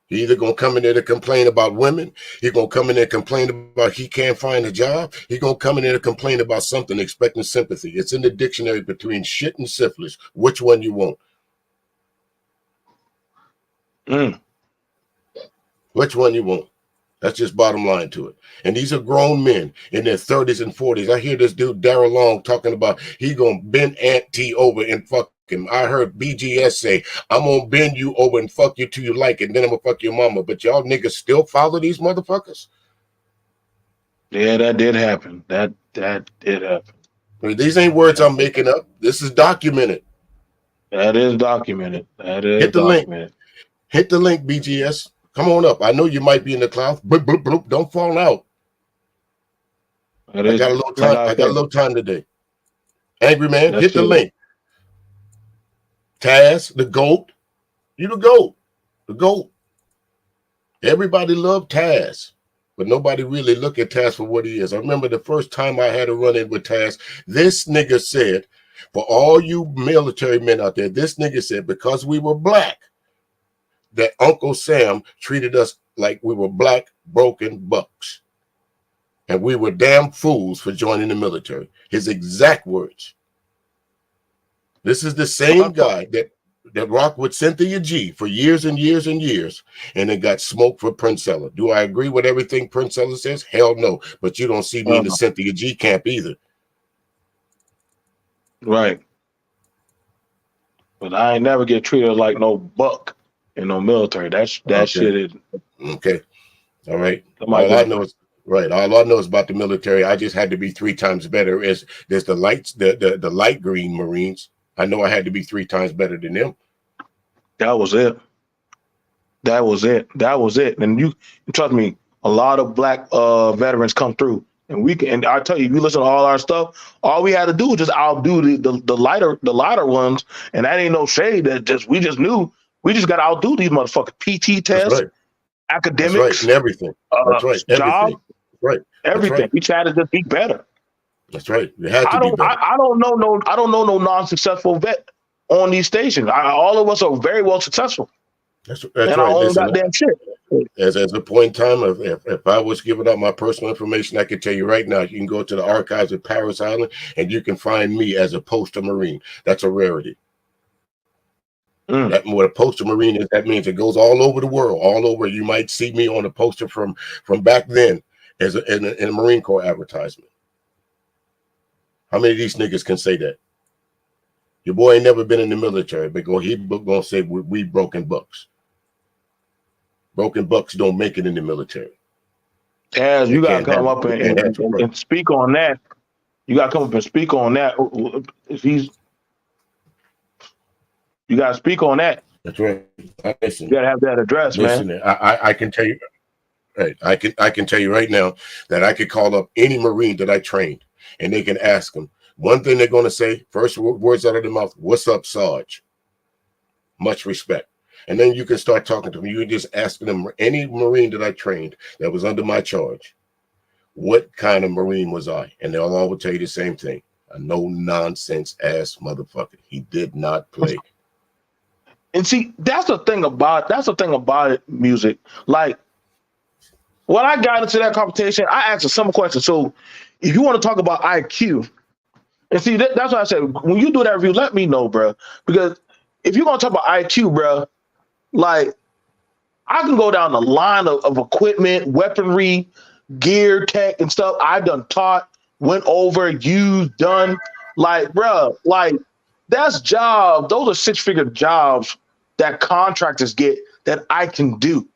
He either gonna come in there to complain about women, he gonna come in there and complain about he can't find a job, he gonna come in there to complain about something expecting sympathy. It's in the dictionary between shit and syphilis. Which one you want? Which one you want? That's just bottom line to it. And these are grown men in their 30s and 40s. I hear this dude, Darrell Long, talking about he gonna bend Aunt T over and fuck him. I heard BGS say, I'm gonna bend you over and fuck you till you like it, and then I'm gonna fuck your mama. But y'all niggas still follow these motherfuckers? Yeah, that did happen. That did happen. I mean, these ain't words I'm making up. This is documented. That is documented. That is Hit the documented. link. Hit the link, BGS. Come on up. I know you might be in the clouds. Bloop, bloop, bloop. Don't fall out. I got a little time. I got a little time today. Angry man, hit the link. Taz, the GOAT. You the GOAT. The GOAT. Everybody loved Taz, but nobody really look at Taz for what he is. I remember the first time I had a run-in with Taz, this nigga said, for all you military men out there, this nigga said, because we were black, that Uncle Sam treated us like we were black, broken bucks. And we were damn fools for joining the military. His exact words. This is the same guy that rocked with Cynthia G for years and years and years, and then got smoked for Princella. Do I agree with everything Princella says? Hell no. But you don't see me in the Cynthia G camp either. Right. But I ain't never get treated like no buck in no military. That shit is okay. All right. All I know is right. All I know is about the military. I just had to be 3 times better. There's the lights, the light green Marines. I know I had to be 3 times better than them. That was it. That was it. That was it. And you trust me, a lot of black veterans come through. And we can, and I tell you, if you listen to all our stuff, all we had to do was just outdo the lighter ones, and that ain't no shade. We just knew we just got to outdo these motherfuckers. PT tests, academics, that's right, and everything. That's right, job, everything. Right, everything. Right. We tried to just be better. That's right. You had to be better. I don't know no non-successful vet on these stations. All of us are very well successful. That's and right. our own goddamn shit. As a point in time, if I was giving out my personal information, I can tell you right now, you can go to the archives at Paris Island and you can find me as a poster Marine. That's a rarity. That what a poster Marine is, that means it goes all over the world, all over. You might see me on a poster from back then as in a Marine Corps advertisement. How many of these niggas can say that? Your boy ain't never been in the military, but he gonna say we broken bucks. Broken bucks don't make it in the military. Taz, you gotta come up and speak on that. You gotta come up and speak on that. You gotta speak on that. That's right. Listen, you gotta have that address, man. I can tell you, right? I can tell you right now that I could call up any Marine that I trained, and they can ask them. One thing they're gonna say, first words out of their mouth: "What's up, Sarge?" Much respect. And then you can start talking to them. You're just asking them, any Marine that I trained that was under my charge, what kind of Marine was I? And they'll all tell you the same thing. A no-nonsense ass motherfucker. He did not play. And see, that's the thing about it, music. Like, when I got into that competition, I asked a simple question. So, if you want to talk about IQ, and see, that's why I said, when you do that review, let me know, bro. Because if you're going to talk about IQ, bro, like, I can go down the line of equipment, weaponry, gear, tech, and stuff I done taught, went over, used, done. Like, bro, like, that's job. Those are 6-figure jobs that contractors get that I can do.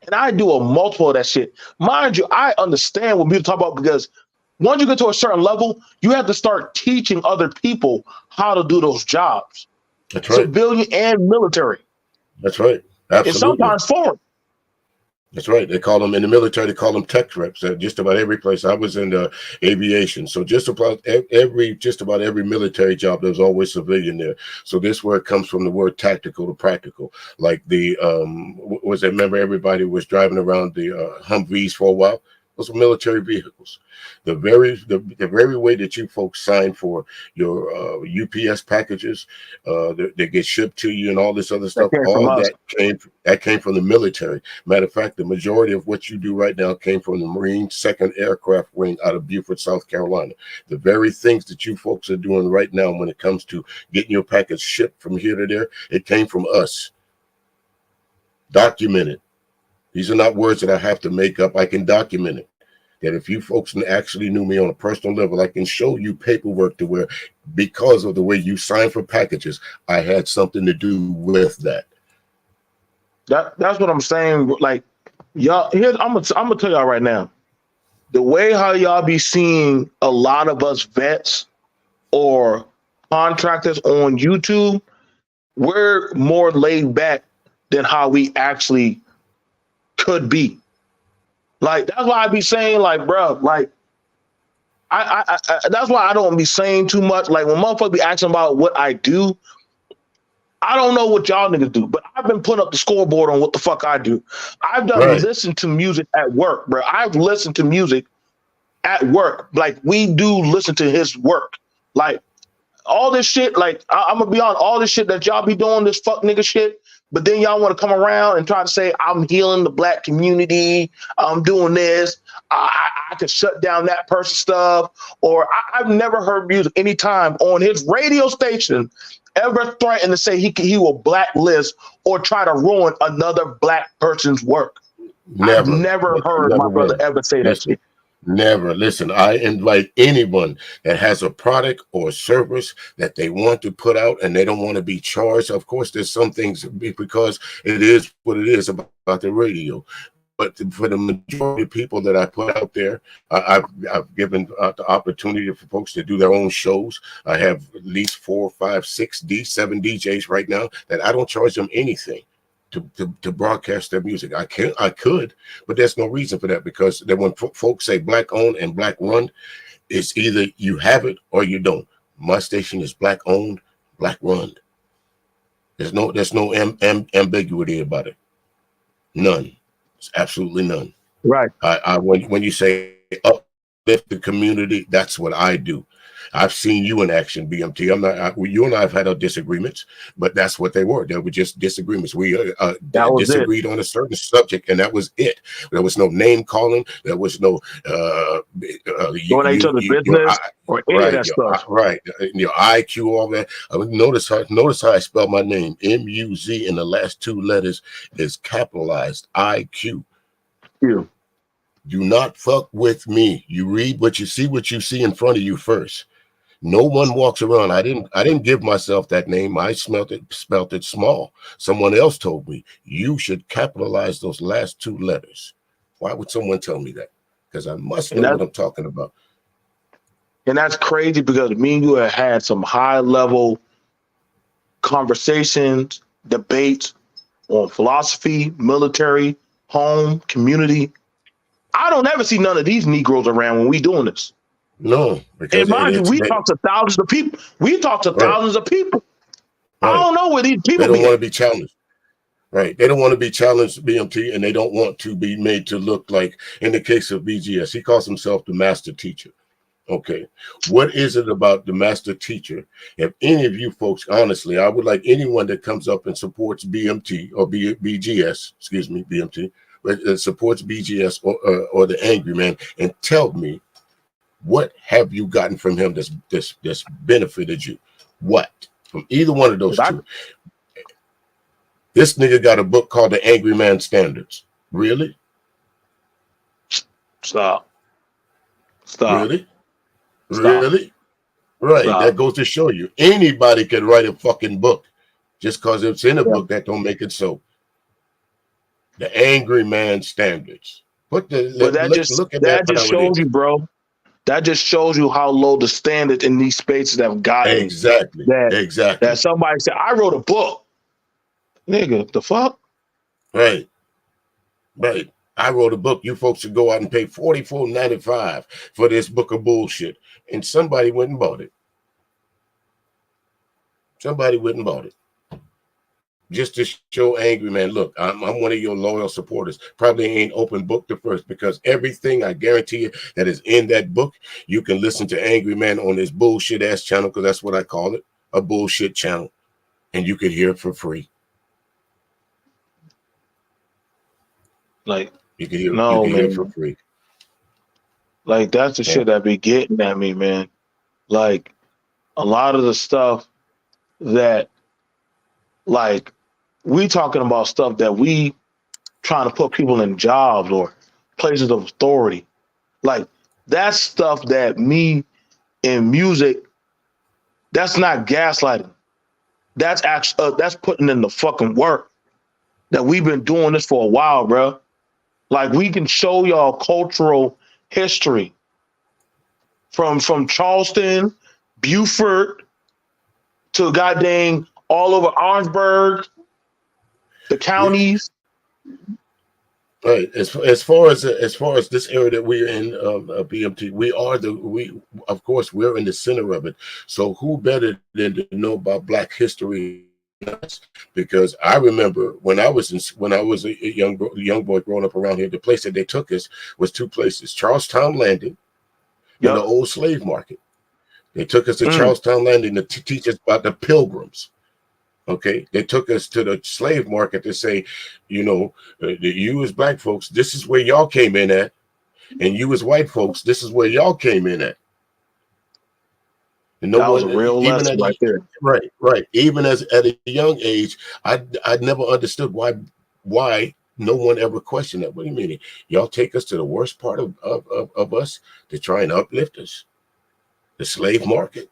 And I do a multiple of that shit. Mind you, I understand what people talk about, because once you get to a certain level, you have to start teaching other people how to do those jobs. That's right. Civilian and military. That's right. Absolutely. And sometimes foreign. That's right. They call them in the military. They call them tech reps. Just about every place. I was in aviation, so just about every military job, there's always civilian there. So this word comes from the word tactical to practical. Like the remember everybody was driving around the Humvees for a while. Those are military vehicles. The very way that you folks sign for your UPS packages that get shipped to you and all this other That stuff, came from all us. that came from the military. Matter of fact, the majority of what you do right now came from the Marine 2nd Aircraft Wing out of Beaufort, South Carolina. The very things that you folks are doing right now when it comes to getting your package shipped from here to there, it came from us. Documented. These are not words that I have to make up. I can document it. That if you folks actually knew me on a personal level, I can show you paperwork to where, because of the way you sign for packages, I had something to do with that. That's what I'm saying. Like, y'all, I'm gonna tell y'all right now. The way how y'all be seeing a lot of us vets or contractors on YouTube, we're more laid back than how we actually could be. Like, that's why I be saying, like, bro, like, I that's why I don't be saying too much. Like, when motherfuckers be asking about what I do, I don't know what y'all niggas do, but I've been putting up the scoreboard on what the fuck I do. I've done Right. listened to music at work, bro. I've listened to music at work. Like, we do listen to his work. Like, all this shit, like, I'm gonna be on all this shit that y'all be doing, this fuck nigga shit. But then y'all want to come around and try to say I'm healing the black community. I'm doing this. I could shut down that person's stuff. Or I've never heard music anytime on his radio station ever threaten to say he will blacklist or try to ruin another black person's work. Never. I've never heard Never my brother will. ever say that Listen. shit. Never. Listen, I invite anyone that has a product or service that they want to put out and they don't want to be charged. Of course, there's some things because it is what it is about the radio. But for the majority of people that I put out there, I've given the opportunity for folks to do their own shows. I have at least 4, 5, 6, 7 DJs right now that I don't charge them anything to broadcast their music. I could, but there's no reason for that, because then when folks say black owned and black run, it's either you have it or you don't. My station is black owned, black run. There's no ambiguity about it. None. It's absolutely none. Right. When you say uplift the community, that's what I do. I've seen you in action, BMT. You and I have had our disagreements, but that's what they were. They were just disagreements. We disagreed on a certain subject, and that was it. There was no name calling. There was no Going each other's business or any of that stuff. Right. Your IQ, all that. Notice how I spell my name. MUZ, and the last 2 letters is capitalized IQ. Yeah. Do not fuck with me. You read what you see in front of you first. No one walks around. I didn't give myself that name. I spelt it small. Someone else told me you should capitalize those last 2 letters. Why would someone tell me that? Because I must know what I'm talking about. And that's crazy, because me and you have had some high level conversations, debates on philosophy, military, home, community. I don't ever see none of these Negroes around when we doing this. No, because and mind you, we talk to thousands of people. Thousands of people. Right. I don't know where these people. They don't want to be challenged. Right. They don't want to be challenged, BMT, and they don't want to be made to look like, in the case of BGS, he calls himself the master teacher. Okay. What is it about the master teacher? If any of you folks, honestly, I would like anyone that comes up and supports BMT or BGS, excuse me, BMT, that supports BGS or the Angry Man, and tell me, what have you gotten from him that's benefited you? What? From either one of those 2. This nigga got a book called The Angry Man Standards. Really? Stop. Really? Stop. Really? Right. Stop. That goes to show you anybody can write a fucking book. Just because it's in a book, that don't make it so. The Angry Man Standards. Look at that. That just shows you, bro. That just shows you how low the standards in these spaces have gotten. Exactly. Exactly. That somebody said, I wrote a book. Nigga, the fuck? Right. Right. I wrote a book. You folks should go out and pay $44.95 for this book of bullshit. And somebody went and bought it. Somebody went and bought it. just to show Angry Man, look, I'm one of your loyal supporters. Probably ain't open book the first, because everything, I guarantee you, that is in that book, you can listen to Angry Man on this bullshit ass channel, because that's what I call it, a bullshit channel, and you could hear it for free. Like, You can hear no, it for man. free. Like, that's the Yeah. shit that be getting at me, man. Like, a lot of the stuff that, like, we talking about stuff that we trying to put people in jobs or places of authority. Like, that's stuff that me in music, that's not gaslighting. That's actually that's putting in the fucking work. That we've been doing this for a while, bro. Like, we can show y'all cultural history from Charleston, Beaufort, to goddamn all over Orangeburg, the counties. Right. As far as this area that we're in, BMT, we of course we're in the center of it. So who better than to know about Black history? Because I remember when I was a young boy growing up around here, the place that they took us was two places: Charlestown Landing and the Yep. old slave market. They took us to Charlestown Landing to teach us about the Pilgrims. Okay, they took us to the slave market to say, you know, you as Black folks, this is where y'all came in at, and you as white folks, this is where y'all came in at. And no That was one, a real even lesson right there. right, even as at a young age, I never understood why no one ever questioned that. What do you mean? Y'all take us to the worst part of us to try and uplift us, the slave market.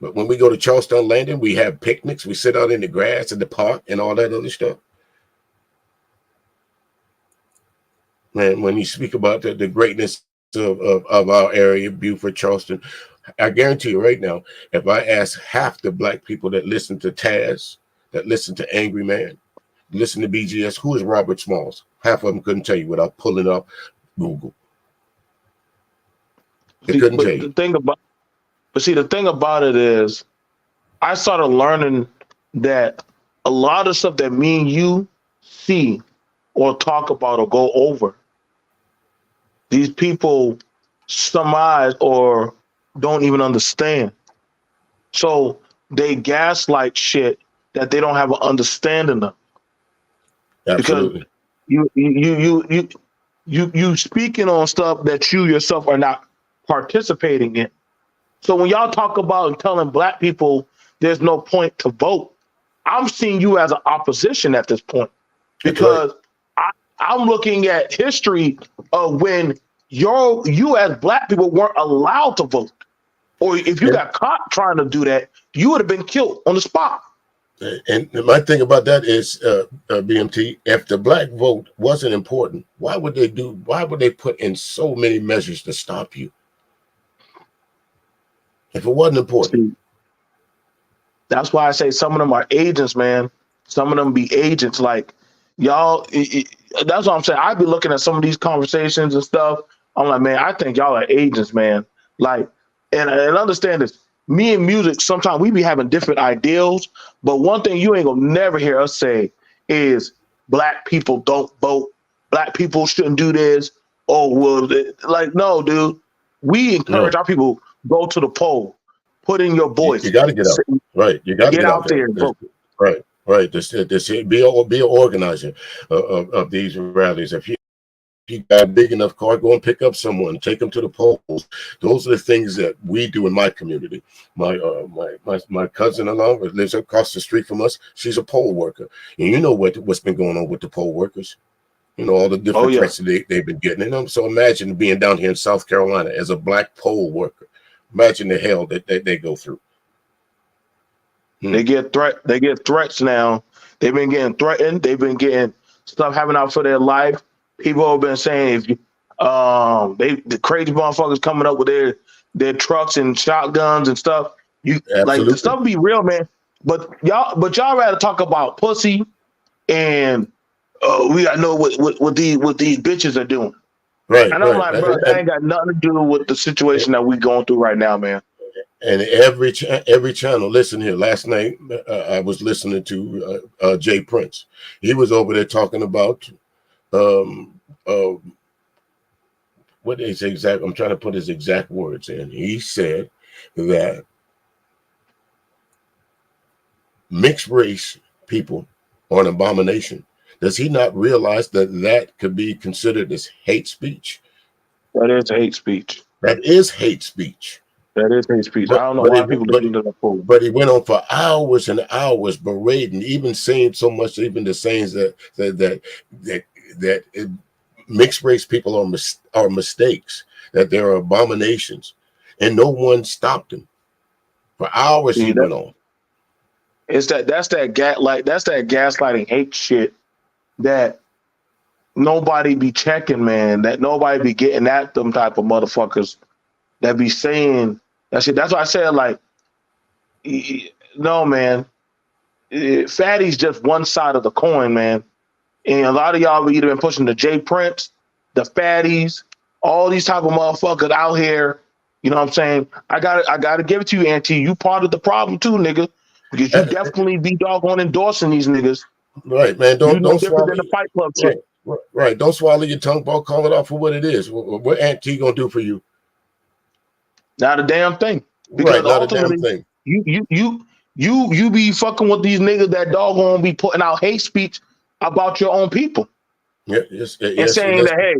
But when we go to Charleston Landing, we have picnics. We sit out in the grass in the park and all that other stuff. Man, when you speak about the greatness of our area, Beaufort, Charleston, I guarantee you right now, if I ask half the Black people that listen to Taz, that listen to Angry Man, listen to BGS, who is Robert Smalls? Half of them couldn't tell you without pulling up Google. They couldn't tell you. The thing about it is, I started learning that a lot of stuff that me and you see or talk about or go over, these people surmise or don't even understand. So they gaslight shit that they don't have an understanding of. Absolutely. Because you speaking on stuff that you yourself are not participating in. So when y'all talk about telling Black people there's no point to vote, I'm seeing you as an opposition at this point, because I'm looking at history of when you as Black people weren't allowed to vote, or if you got caught trying to do that, you would have been killed on the spot. And my thing about that is, BMT, if the Black vote wasn't important, why would they put in so many measures to stop you? If it wasn't important. That's why I say some of them are agents, man. Some of them be agents. Like, y'all, that's what I'm saying. I be looking at some of these conversations and stuff. I'm like, man, I think y'all are agents, man. Like, and understand this. Me and music, sometimes we be having different ideals, but one thing you ain't gonna never hear us say is Black people don't vote. Black people shouldn't do this. Oh, well, like, no, dude. We encourage our people, go to the poll, put in your voice. You got to get out. Right. You got to get out there and vote. Right. Be an organizer of these rallies. If you got a big enough car, go and pick up someone, take them to the polls. Those are the things that we do in my community. My cousin-in-law lives across the street from us. She's a poll worker, and you know what's been going on with the poll workers. You know, all the different threats that they've been getting. And so imagine being down here in South Carolina as a Black poll worker. Imagine the hell that they go through. They get threats now. They've been getting threatened. They've been getting stuff happening out for their life. People have been saying, if the crazy motherfuckers coming up with their trucks and shotguns and stuff. Like, the stuff be real, man. But y'all rather talk about pussy and we gotta know what these bitches are doing. Right. And I'm like, bro, that ain't got nothing to do with the situation that we going through right now, man. And every channel. Listen here. Last night I was listening to Jay Prince. He was over there talking about um, uh, what is exact. I'm trying to put his exact words in. He said that mixed race people are an abomination. Does he not realize that that could be considered as hate speech? That is hate speech. That is hate speech. That is hate speech. I But don't know but why it, people but listen to that fool. but he went on for hours and hours berating, even saying so much, even the sayings that mixed race people are mistakes, that they are abominations, and no one stopped him. For hours See, he went on. that's that gaslighting hate shit that nobody be checking, man. That nobody be getting at them type of motherfuckers that be saying that shit. That's why I said, like, no, man. Fatty's just one side of the coin, man. And a lot of y'all be either been pushing the J Prince, the fatties, all these type of motherfuckers out here. You know what I'm saying? I gotta give it to you, Auntie. You part of the problem too, nigga. Because you definitely be doggone endorsing these niggas. Right, man. You no Don't different swallow. than the Fight Club Right, shit. right. Don't swallow your tongue, ball. Call it out for what it is. What Aunt T gonna do for you? Not a damn thing. Right, Because not a damn ultimately, thing. you be fucking with these niggas that doggone be putting out hate speech about your own people Yeah, and yes, saying that, hey,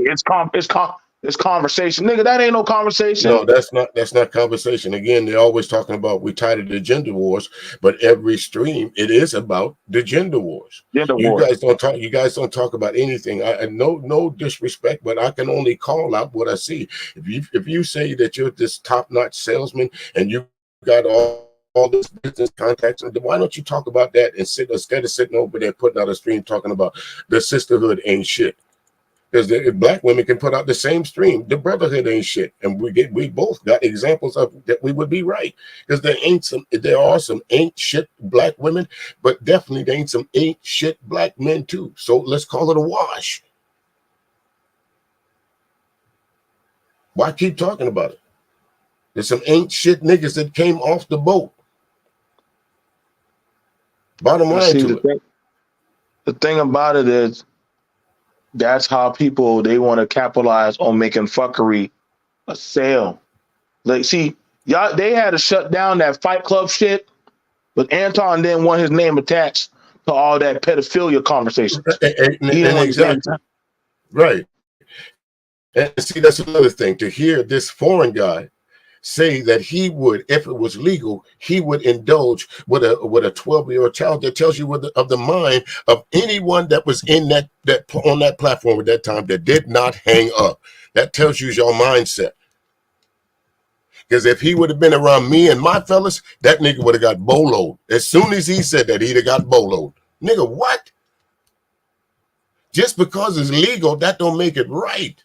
it's conversation, nigga. That ain't no conversation. no, that's not conversation. Again, they're always talking about we tied to the gender wars, but every stream it is about the gender wars. Gender wars. You guys don't talk about anything. I no disrespect, but I can only call out what I see. If you say that you're this top-notch salesman and you got all this business contacts, then why don't you talk about that and sit instead of sitting over there putting out a stream talking about the sisterhood ain't shit? Because black women can put out the same stream. The brotherhood ain't shit, and we both got examples of that. We would be right because there are some ain't shit black women, but definitely there ain't some ain't shit black men too. So let's call it a wash. Why keep talking about it? There's some ain't shit niggas that came off the boat. Bottom But line see, to it. the thing about it is that's how people they want to capitalize on making fuckery a sale. Like, see, y'all they had to shut down that Fight Club shit, but Anton didn't want his name attached to all that pedophilia conversations. He didn't And want his name exactly right. And see, that's another thing to hear this foreign guy say that he would, if it was legal, he would indulge with a 12-year-old child. That tells you of the mind of anyone that was in that on that platform at that time that did not hang up. That tells you your mindset. Because if he would have been around me and my fellas, that nigga would have got boloed. As soon as he said that, he'd have got boloed. Nigga, what? Just because it's legal, that don't make it right.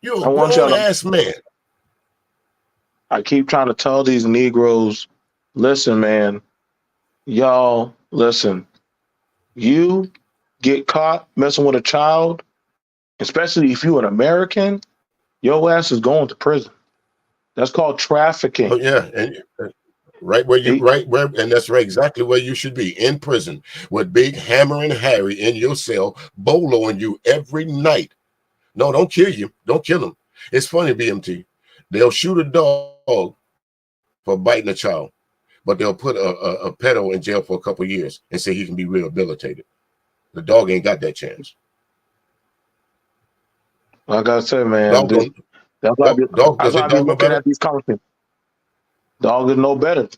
You're I a want y'all grown to ass man. I keep trying to tell these Negroes, listen, man, y'all, listen, you get caught messing with a child, especially if you're an American, your ass is going to prison. That's called Oh trafficking. yeah, and right where you They, right where, and that's right exactly where you should be, in prison with Big Hammer and Harry in your cell, boloing you every night. No, don't kill you. Don't kill him. It's funny, BMT. They'll shoot a dog for biting a child, but they'll put a pedo in jail for a couple of years and say he can be rehabilitated. The dog ain't got that chance. like I said, man, Dog don't. that's why Dog that's does why a I be dog know looking better? at these conversations. Dog is no better. At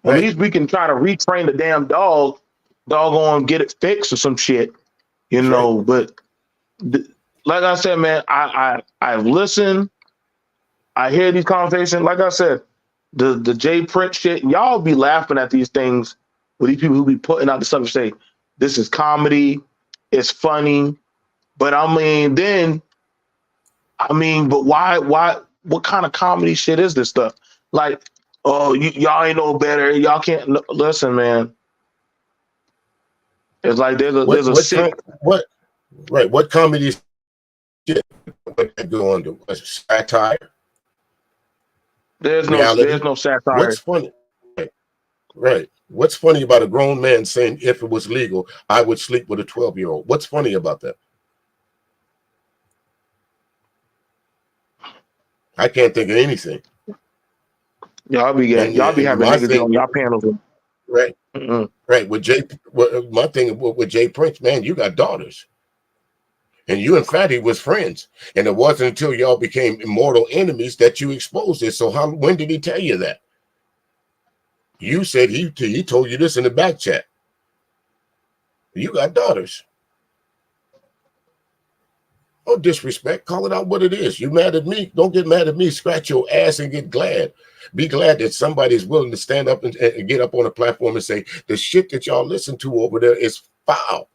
Right. least we can try to retrain the damn dog, doggone get it fixed or some shit, you That's right. know. But like I said, man, I've listened. I hear these conversations. Like I said, the Jay Prince shit, y'all be laughing at these things with these people who be putting out the stuff and say, this is comedy, it's funny. But but why, what kind of comedy shit is this stuff? Like, oh, y'all ain't no better. Y'all can't listen, man. It's like there's a What sick. kind? What? Right. What comedy shit would that go under? A satire? reality. there's no What's satire. funny? Right. What's funny about a grown man saying if it was legal, I would sleep with a 12-year-old? What's funny about that? I can't think of anything. Y'all be And having my niggas get on thing, y'all panels. right, Mm-mm. right, my thing with Jay Prince, man, you got daughters. And you and Fatty was friends. And it wasn't until y'all became mortal enemies that you exposed it. So when did he tell you that? You said he told you this in the back chat. You got daughters. Oh, disrespect. Call it out what it is. You mad at me? Don't get mad at me. Scratch your ass and get glad. Be glad that somebody's willing to stand up and get up on a platform and say the shit that y'all listen to over there is foul.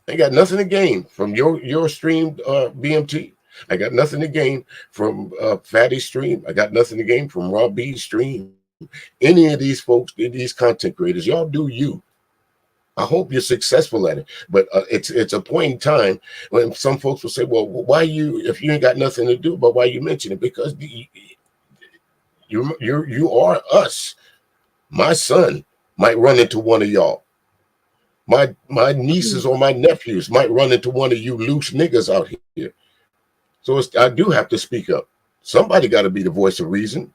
I got nothing to gain from your stream, BMT. I got nothing to gain from Fatty's stream. I got nothing to gain from Rob B's stream. Any of these folks, these content creators, y'all do you. I hope you're successful at it. But it's a point in time when some folks will say, well, why if you ain't got nothing to do, but why you mention it? Because you are us. My son might run into one of y'all. My nieces or my nephews might run into one of you loose niggas out here. So I do have to speak up. Somebody got to be the voice of reason.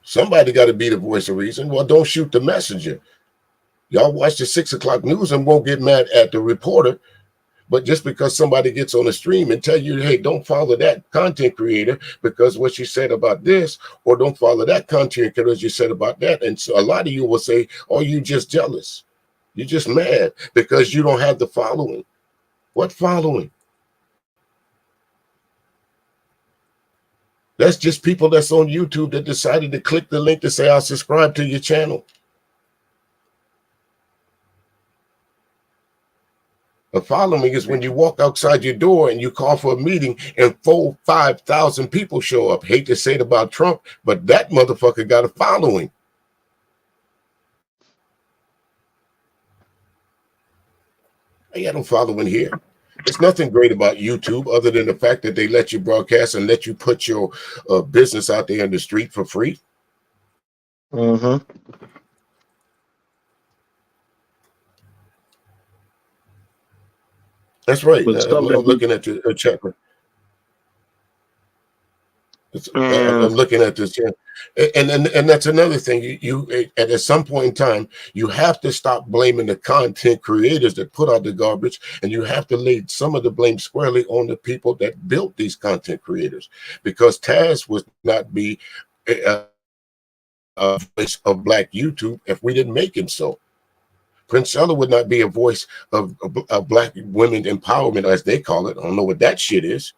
Somebody got to be the voice of reason. Well, don't shoot the messenger. Y'all watch the 6 o'clock news and won't get mad at the reporter. But just because somebody gets on the stream and tell you, hey, don't follow that content creator because what she said about this, or don't follow that content creator you said about that. And so a lot of you will say, oh, you just jealous. You're just mad because you don't have the following. What following? That's just people that's on YouTube that decided to click the link to say, I'll subscribe to your channel. A following is when you walk outside your door and you call for a meeting and 5,000 people show up. Hate to say it about Trump, but that motherfucker got a following. I got no following here. There's nothing great about YouTube other than the fact that they let you broadcast and let you put your business out there in the street for free. Mm-hmm. That's right. But I'm looking at the chat. I'm looking at this, and that's another thing. You at some point in time, you have to stop blaming the content creators that put out the garbage, and you have to lay some of the blame squarely on the people that built these content creators, because Taz would not be a voice of Black YouTube if we didn't make him so. Princella would not be a voice of Black women empowerment, as they call it. I don't know what that shit is.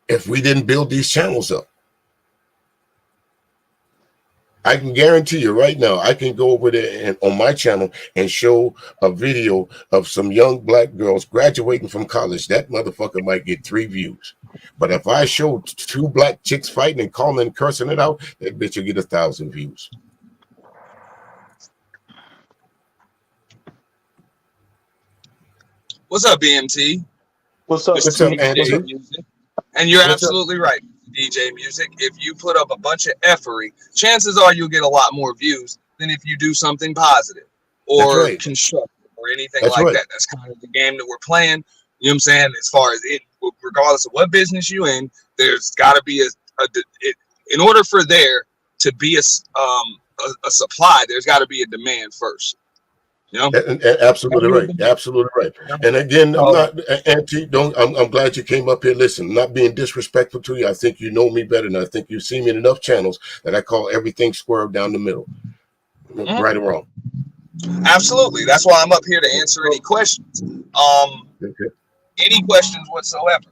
If we didn't build these channels up, I can guarantee you right now, I can go over there and on my channel and show a video of some young Black girls graduating from college. That motherfucker might get 3 views. But if I show 2 Black chicks fighting and calling and cursing it out, that bitch will get 1,000 views. What's up, BMT? What's up, Andy? And you're absolutely right, DJ Music. If you put up a bunch of effery, chances are you'll get a lot more views than if you do something positive or constructive or anything that. That's kind of the game that we're playing. You know what I'm saying? As far as it, regardless of what business you in, there's got to be in order for there to be a supply, there's got to be a demand first. You know? Absolutely right. Absolutely right. And again, I'm not anti. I'm glad you came up here. Listen, not being disrespectful to you. I think you know me better, and I think you've seen me in enough channels that I call everything square down the middle, right or wrong. Absolutely. That's why I'm up here to answer any questions. Any questions whatsoever.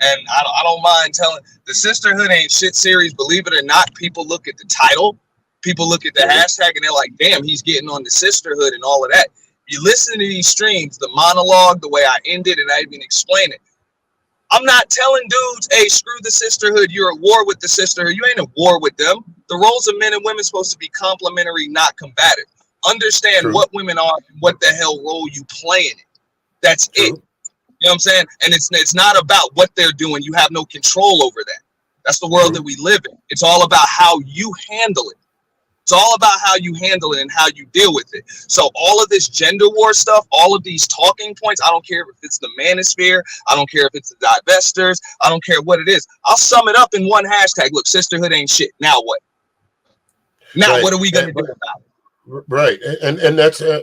And I don't mind telling. The Sisterhood Ain't Shit series. Believe it or not, people look at the title. People look at the hashtag and they're like, damn, he's getting on the sisterhood and all of that. You listen to these streams, the monologue, the way I ended and I even explain it. I'm not telling dudes, hey, screw the sisterhood. You're at war with the sisterhood. You ain't at war with them. The roles of men and women are supposed to be complementary, not combative. Understand what women are and what the hell role you play in it. That's it. You know what I'm saying? And it's not about what they're doing. You have no control over that. That's the world that we live in. It's all about how you handle it. It's all about how you handle it and how you deal with it. So all of this gender war stuff, all of these talking points, I don't care if it's the manosphere, I don't care if it's the divestors, I don't care what it is. I'll sum it up in one hashtag. Look, sisterhood ain't shit. Now what? Now what are we going to do about it? Right, and that's the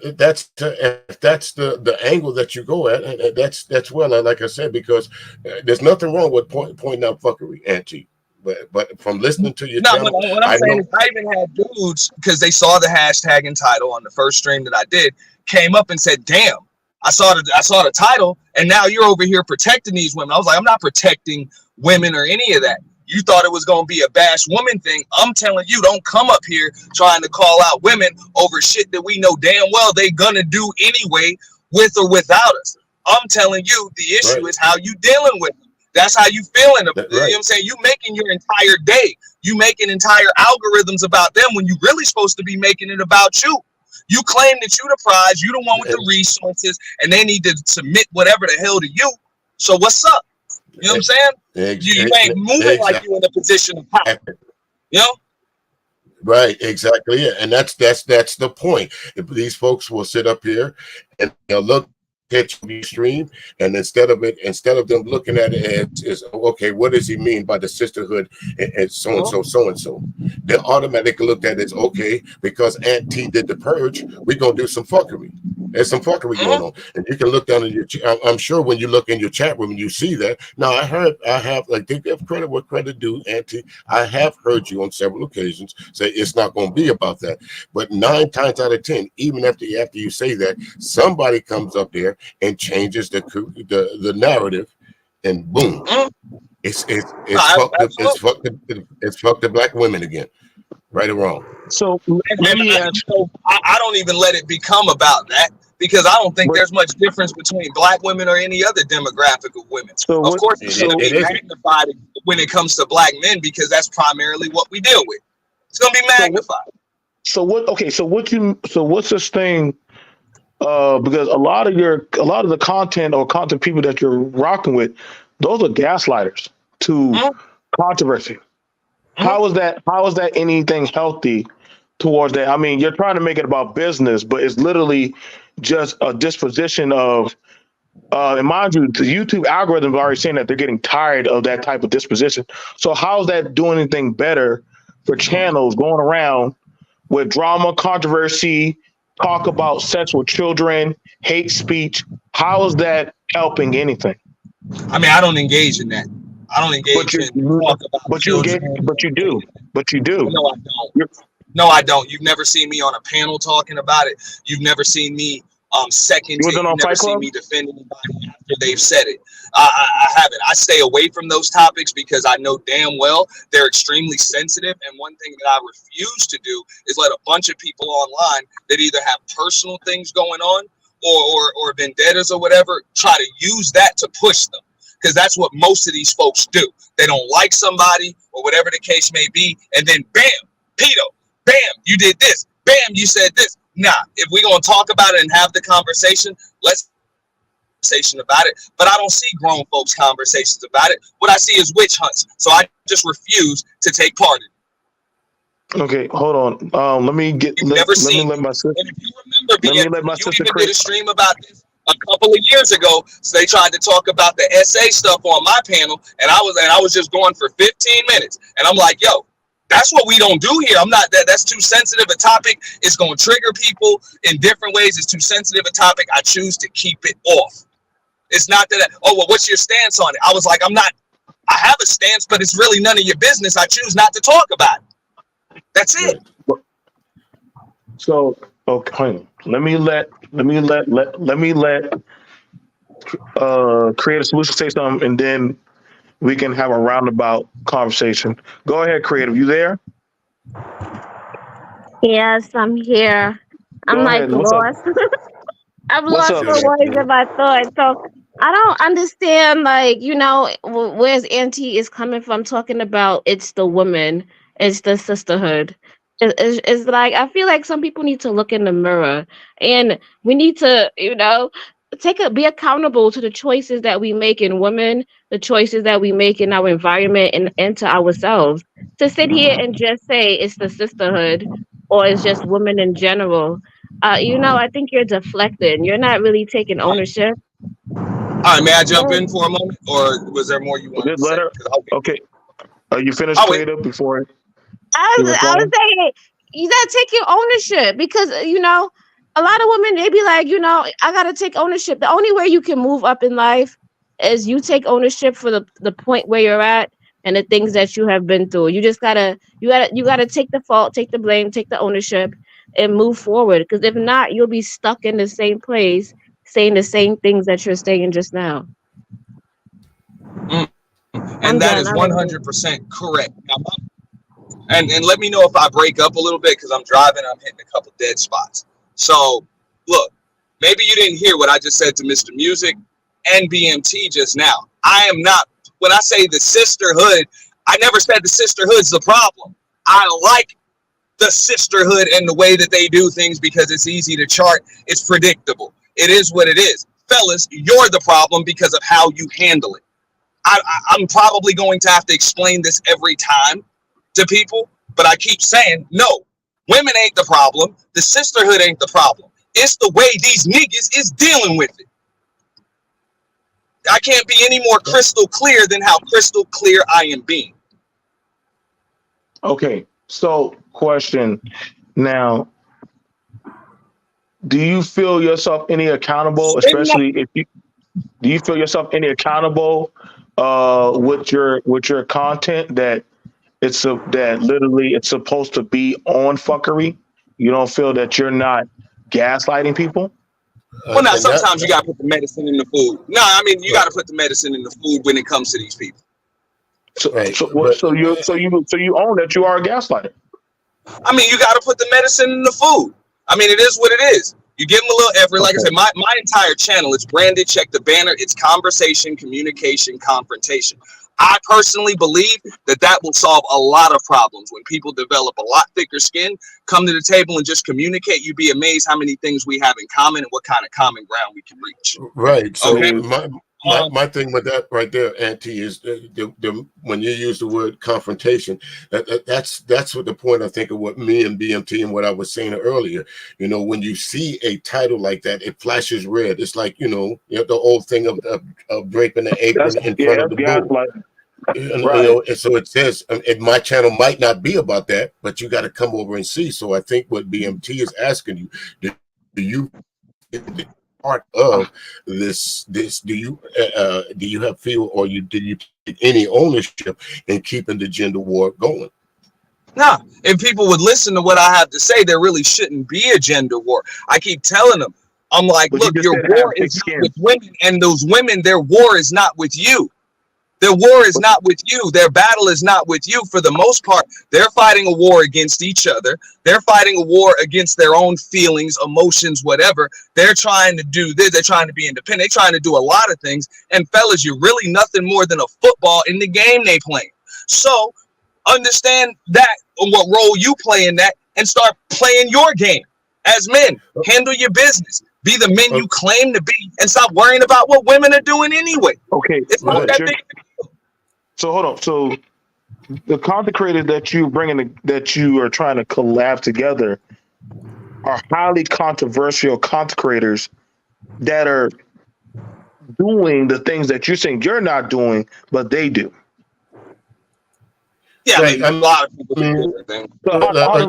angle that you go at, and that's well, like I said, because there's nothing wrong with pointing out fuckery, Auntie. But from listening to your channel, what I'm saying is I even had dudes, because they saw the hashtag and title on the first stream that I did, came up and said, "Damn, I saw the title, and now you're over here protecting these women." I was like, I'm not protecting women or any of that. You thought it was going to be a bash woman thing. I'm telling you, don't come up here trying to call out women over shit that we know damn well they gonna do anyway, with or without us. I'm telling you, the issue is how you dealing with them. That's how you feeling. You know what I'm saying? You making your entire day, you making entire algorithms about them when you really supposed to be making it about you. You claim that you the prize, you the one with the resources, and they need to submit whatever the hell to you. So what's up? You know what I'm saying? You ain't moving like you in a position of power. You know? Right, exactly. Yeah. And that's the point. If these folks will sit up here and they'll look at your stream, and instead of them looking at it as okay, what does he mean by the sisterhood and so and so, they automatically look at it as okay, because Aunt T did the purge, we're gonna do some fuckery. There's some fuckery going on, and you can look down in your. I'm sure when you look in your chat room and you see that. Now I have like they give credit where credit due, Auntie. I have heard you on several occasions say it's not going to be about that, but 9 times out of 10, even after you say that, somebody comes up there and changes the narrative, and boom, it's fucked the black women again, right or wrong. So let me ask. I don't even let it become about that, because I don't think there's much difference between black women or any other demographic of women. Of course, it's going to be magnified when it comes to black men, because that's primarily what we deal with. It's going to be magnified. So what's this thing? Because a lot of the content people that you're rocking with, those are gaslighters to controversy. How is that anything healthy towards that? I mean, you're trying to make it about business, but it's literally just a disposition of, and mind you, the YouTube algorithm is already saying that they're getting tired of that type of disposition. So how is that doing anything better for channels going around with drama, controversy, talk about sex with children, hate speech? How is that helping anything? I mean, I don't engage in that. I don't engage in talk about children. But you do. No, I don't. No, I don't. You've never seen me on a panel talking about it. You've never seen me you've never seen me defend anybody after they've said it. I haven't. I stay away from those topics because I know damn well they're extremely sensitive. And one thing that I refuse to do is let a bunch of people online that either have personal things going on or vendettas or whatever try to use that to push them. Because that's what most of these folks do. They don't like somebody or whatever the case may be, and then bam, pedo, bam, you did this, bam, you said this. Nah, if we're gonna talk about it and have the conversation, let's conversation about it. But I don't see grown folks conversations about it. What I see is witch hunts. So I just refuse to take part in it. Okay, hold on. Let me let my sister. And if you remember, you even did a stream about this a couple of years ago. So they tried to talk about the SA stuff on my panel, and I was just going for 15 minutes, and I'm like, yo, that's what we don't do here. I'm not that's too sensitive a topic. It's going to trigger people in different ways. It's too sensitive a topic. I choose to keep it off. It's not that, oh, well, what's your stance on it? I was like, I have a stance, but it's really none of your business. I choose not to talk about it. That's it. So, okay, let me let Creative Solution say something, and then we can have a roundabout conversation. Go ahead, Creative. You there? Yes, I'm here. I'm like lost. I'm lost for words in my thoughts. So I don't understand, like, where's Auntie is coming from talking about it's the woman, it's the sisterhood. It's like, I feel like some people need to look in the mirror, and we need to, be accountable to the choices that we make in women, the choices that we make in our environment and to ourselves. To sit here and just say it's the sisterhood or it's just women in general, I think you're deflecting. You're not really taking ownership. All right, may I jump Yes. in for a moment, or was there more you wanted to Let say? her. Okay. You finished, I'll wait. Creative, before you I reply? was saying you gotta take your ownership because a lot of women they be like, I gotta take ownership. The only way you can move up in life is you take ownership for the point where you're at and the things that you have been through. You gotta take the fault, take the blame, take the ownership, and move forward. Because if not, you'll be stuck in the same place, saying the same things that you're saying just now. And that is 100% correct. Now, and let me know if I break up a little bit because I'm driving. I'm hitting a couple dead spots. So, look, maybe you didn't hear what I just said to Mr. Music and BMT just now. I am not, when I say the sisterhood, I never said the sisterhood's the problem. I like the sisterhood and the way that they do things because it's easy to chart. It's predictable. It is what it is. Fellas, you're the problem because of how you handle it. I'm probably going to have to explain this every time to people, but I keep saying, no, women ain't the problem. The sisterhood ain't the problem. It's the way these niggas is dealing with it. I can't be any more crystal clear than how crystal clear I am being. Okay. So, question now. Do you feel yourself any accountable, especially if you do you feel yourself any accountable with your content that that literally it's supposed to be on fuckery? You don't feel that you're not gaslighting people? Well, now sometimes you gotta put the medicine in the food. No, I mean you gotta put the medicine in the food when it comes to these people. So you own that you are a gaslighter. I mean, you gotta put the medicine in the food. I mean, it is what it is. You give them a little effort. Like I said, my entire channel, it's branded, check the banner. It's conversation, communication, confrontation. I personally believe that will solve a lot of problems. When people develop a lot thicker skin, come to the table and just communicate, you'd be amazed how many things we have in common and what kind of common ground we can reach. Right. So okay? my thing with that right there, Auntie, is when you use the word confrontation, that's what the point I think of what me and BMT and what I was saying earlier. When you see a title like that, it flashes red. It's like the old thing of draping the apron in front of the boat. And so it says, and my channel might not be about that, but you got to come over and see. So I think what BMT is asking you, do you part of this do you have feel or do you take any ownership in keeping the gender war going? Nah, if people would listen to what I have to say, there really shouldn't be a gender war. I keep telling them, I'm like, look, your war is not with women, and those women, their war is not with you. Their war is not with you. Their battle is not with you. For the most part, they're fighting a war against each other. They're fighting a war against their own feelings, emotions, whatever. They're trying to do this. They're trying to be independent. They're trying to do a lot of things. And fellas, you're really nothing more than a football in the game they playing. So understand that, what role you play in that, and start playing your game. As men, handle your business. Be the men you claim to be, and stop worrying about what women are doing anyway. Okay. It's not that big. So hold on. So the content creators that you that you are trying to collab together are highly controversial content creators that are doing the things that you're saying you're not doing, but they do. Yeah, right. I mean, a lot of people do different things. So how does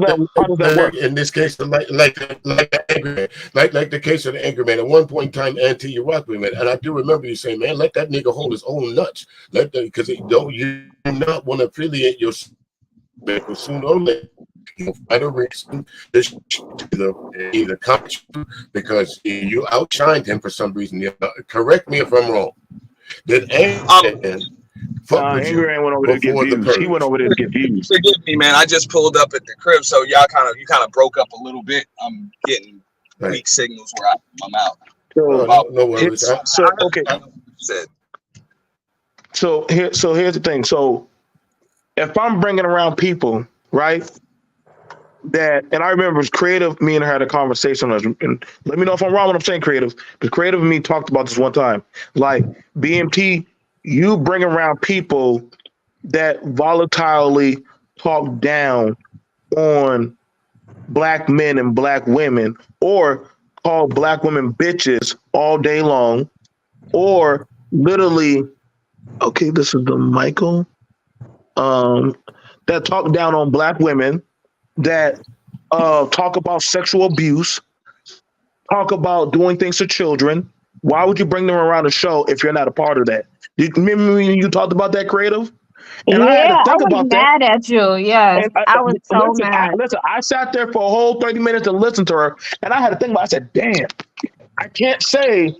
that work? In this case, like the case of the angry man. At one point in time, Auntie, you rock with me, and I do remember you saying, "Man, let that nigga hold his own nuts." Because you do not want to affiliate yourself. Because sooner or later, you'll find a reason to either come because you outshined him for some reason. Correct me if I'm wrong. Did Angry Man went over there to get views. He went over there to get views. Forgive me, man. I just pulled up at the crib, so you kind of broke up a little bit. I'm getting weak signals where I'm out. No worries. Okay. So here's the thing. So if I'm bringing around people, right, that, and I remember it was Creative, me and her had a conversation, and let me know if I'm wrong when I'm saying Creative, but Creative and me talked about this one time. Like, BMT, you bring around people that volatilely talk down on black men and black women, or call black women bitches all day long, or literally, okay, this is the Michael, that talk down on black women, that talk about sexual abuse, talk about doing things to children. Why would you bring them around the show if you're not a part of that? Do you remember when you talked about that, Creative? And I had Yeah, to I think was about that. mad at you. Yes, And I was so listen, mad. I sat there for a whole 30 minutes to listen to her, and I had to think about it. I said, damn, I can't say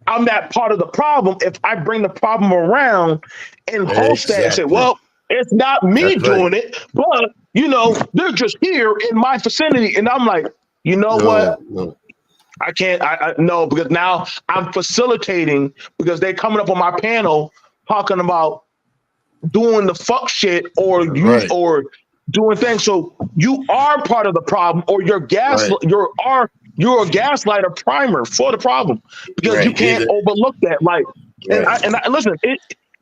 I'm not part of the problem if I bring the problem around and host that and say, Exactly. well, it's not me That's right. doing it, but, they're just here in my vicinity. And I'm like, you know what? No. I can't, no, because now I'm facilitating because they're coming up on my panel talking about doing the fuck shit or Right. doing things. So you are part of the problem, or you're a gaslighter primer for the problem, because you Right. can't overlook that. Like, Right. and I listen,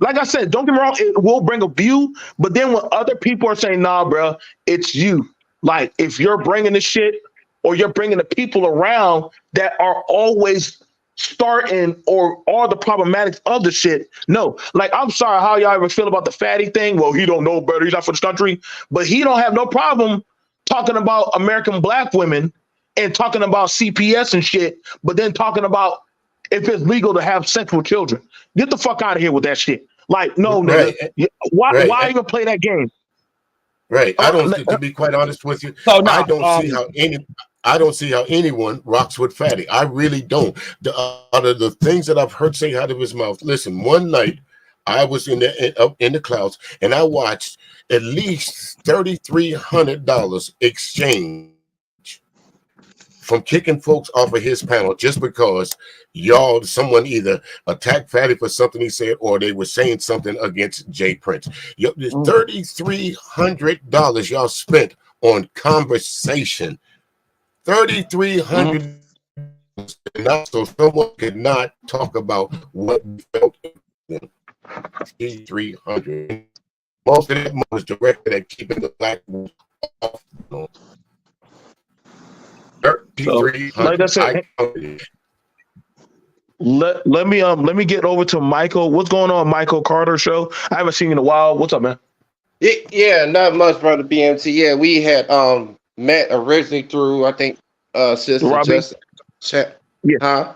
like I said, don't get me wrong, it will bring a view, but then when other people are saying, nah, bro, it's you. Like, if you're bringing the shit, or you're bringing the people around that are always starting or are the problematics of the shit. No, like, I'm sorry, how y'all ever feel about the fatty thing? Well, he don't know better. He's not for this country, but he don't have no problem talking about American black women and talking about CPS and shit, but then talking about if it's legal to have sex with children. Get the fuck out of here with that shit. Like, no, nigga, why even play that game? Right. I don't, to be quite honest with you, So now, I don't see how anyone rocks with Fatty. I really don't. Out of the things that I've heard say out of his mouth, listen, one night I was in the clouds and I watched at least $3,300 exchange from kicking folks off of his panel just because someone either attacked Fatty for something he said, or they were saying something against Jay Prince. $3,300 y'all spent on conversation. $3,300, so someone could not talk about what we felt. $3,300. Most of that money was directed at keeping the black off. So, like I said, let me get over to Michael. What's going on, Michael Carter show? I haven't seen you in a while. What's up, man? Yeah, not much, brother BMT. Yeah, we had met originally through, I think, Sister Robbie? Justin. Yeah. Huh?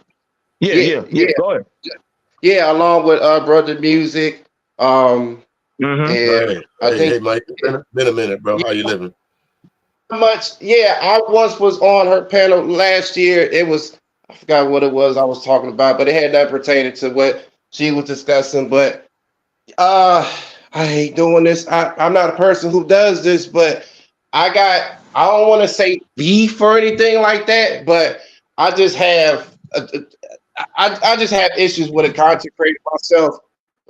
Yeah. Go ahead. Yeah, along with Brother Music. And hey, I think, hey, Mike, been a minute, bro. How you living? Much. Yeah, I once was on her panel last year. It was, I forgot what it was I was talking about, but it had not pertaining to what she was discussing. But I hate doing this. I'm not a person who does this, but I don't want to say beef or anything like that, but I just have I just have issues with a content creator myself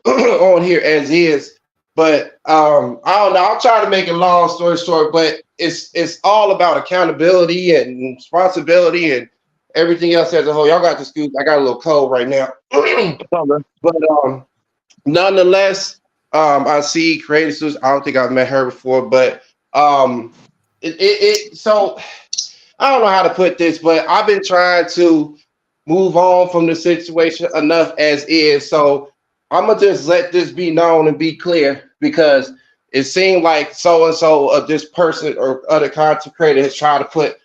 on here as is. But I don't know. I'll try to make a long story short, but it's all about accountability and responsibility and everything else as a whole. Y'all got the scoop. I got a little cold right now. But nonetheless, I see Creative Suits. I don't think I've met her before, but so I don't know how to put this, but I've been trying to move on from the situation enough as is. So I'm gonna just let this be known and be clear, because it seemed like so-and-so of this person or other content creator has tried to put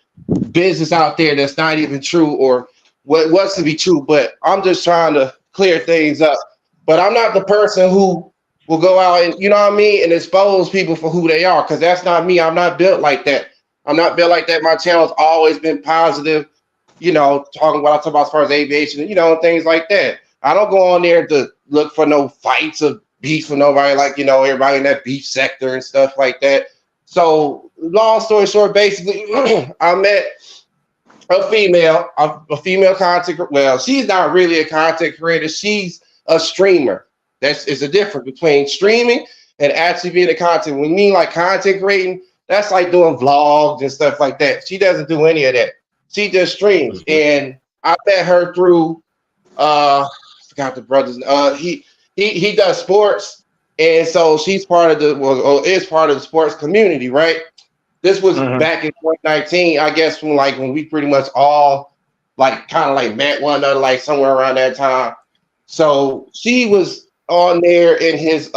business out there that's not even true, or what was to be true. But I'm just trying to clear things up. But I'm not the person who will go out and, you know what I mean, and expose people for who they are, because that's not me. I'm not built like that. I'm not built like that. My channel's always been positive, talking what I talk about as far as aviation, and things like that. I don't go on there to look for no fights or beef with nobody, like, everybody in that beef sector and stuff like that. So long story short, basically, I met a female content. Well, she's not really a content creator. She's a streamer. It's a difference between streaming and actually being a content. We mean like content creating. that's like doing vlogs and stuff like that. She doesn't do any of that. She just streams. And I met her through I forgot the brother's he does sports, and so she's part of is part of the sports community, right? This was back in 2019, I guess, when we pretty much all like kind of like met one another, like somewhere around that time. So she was on there in his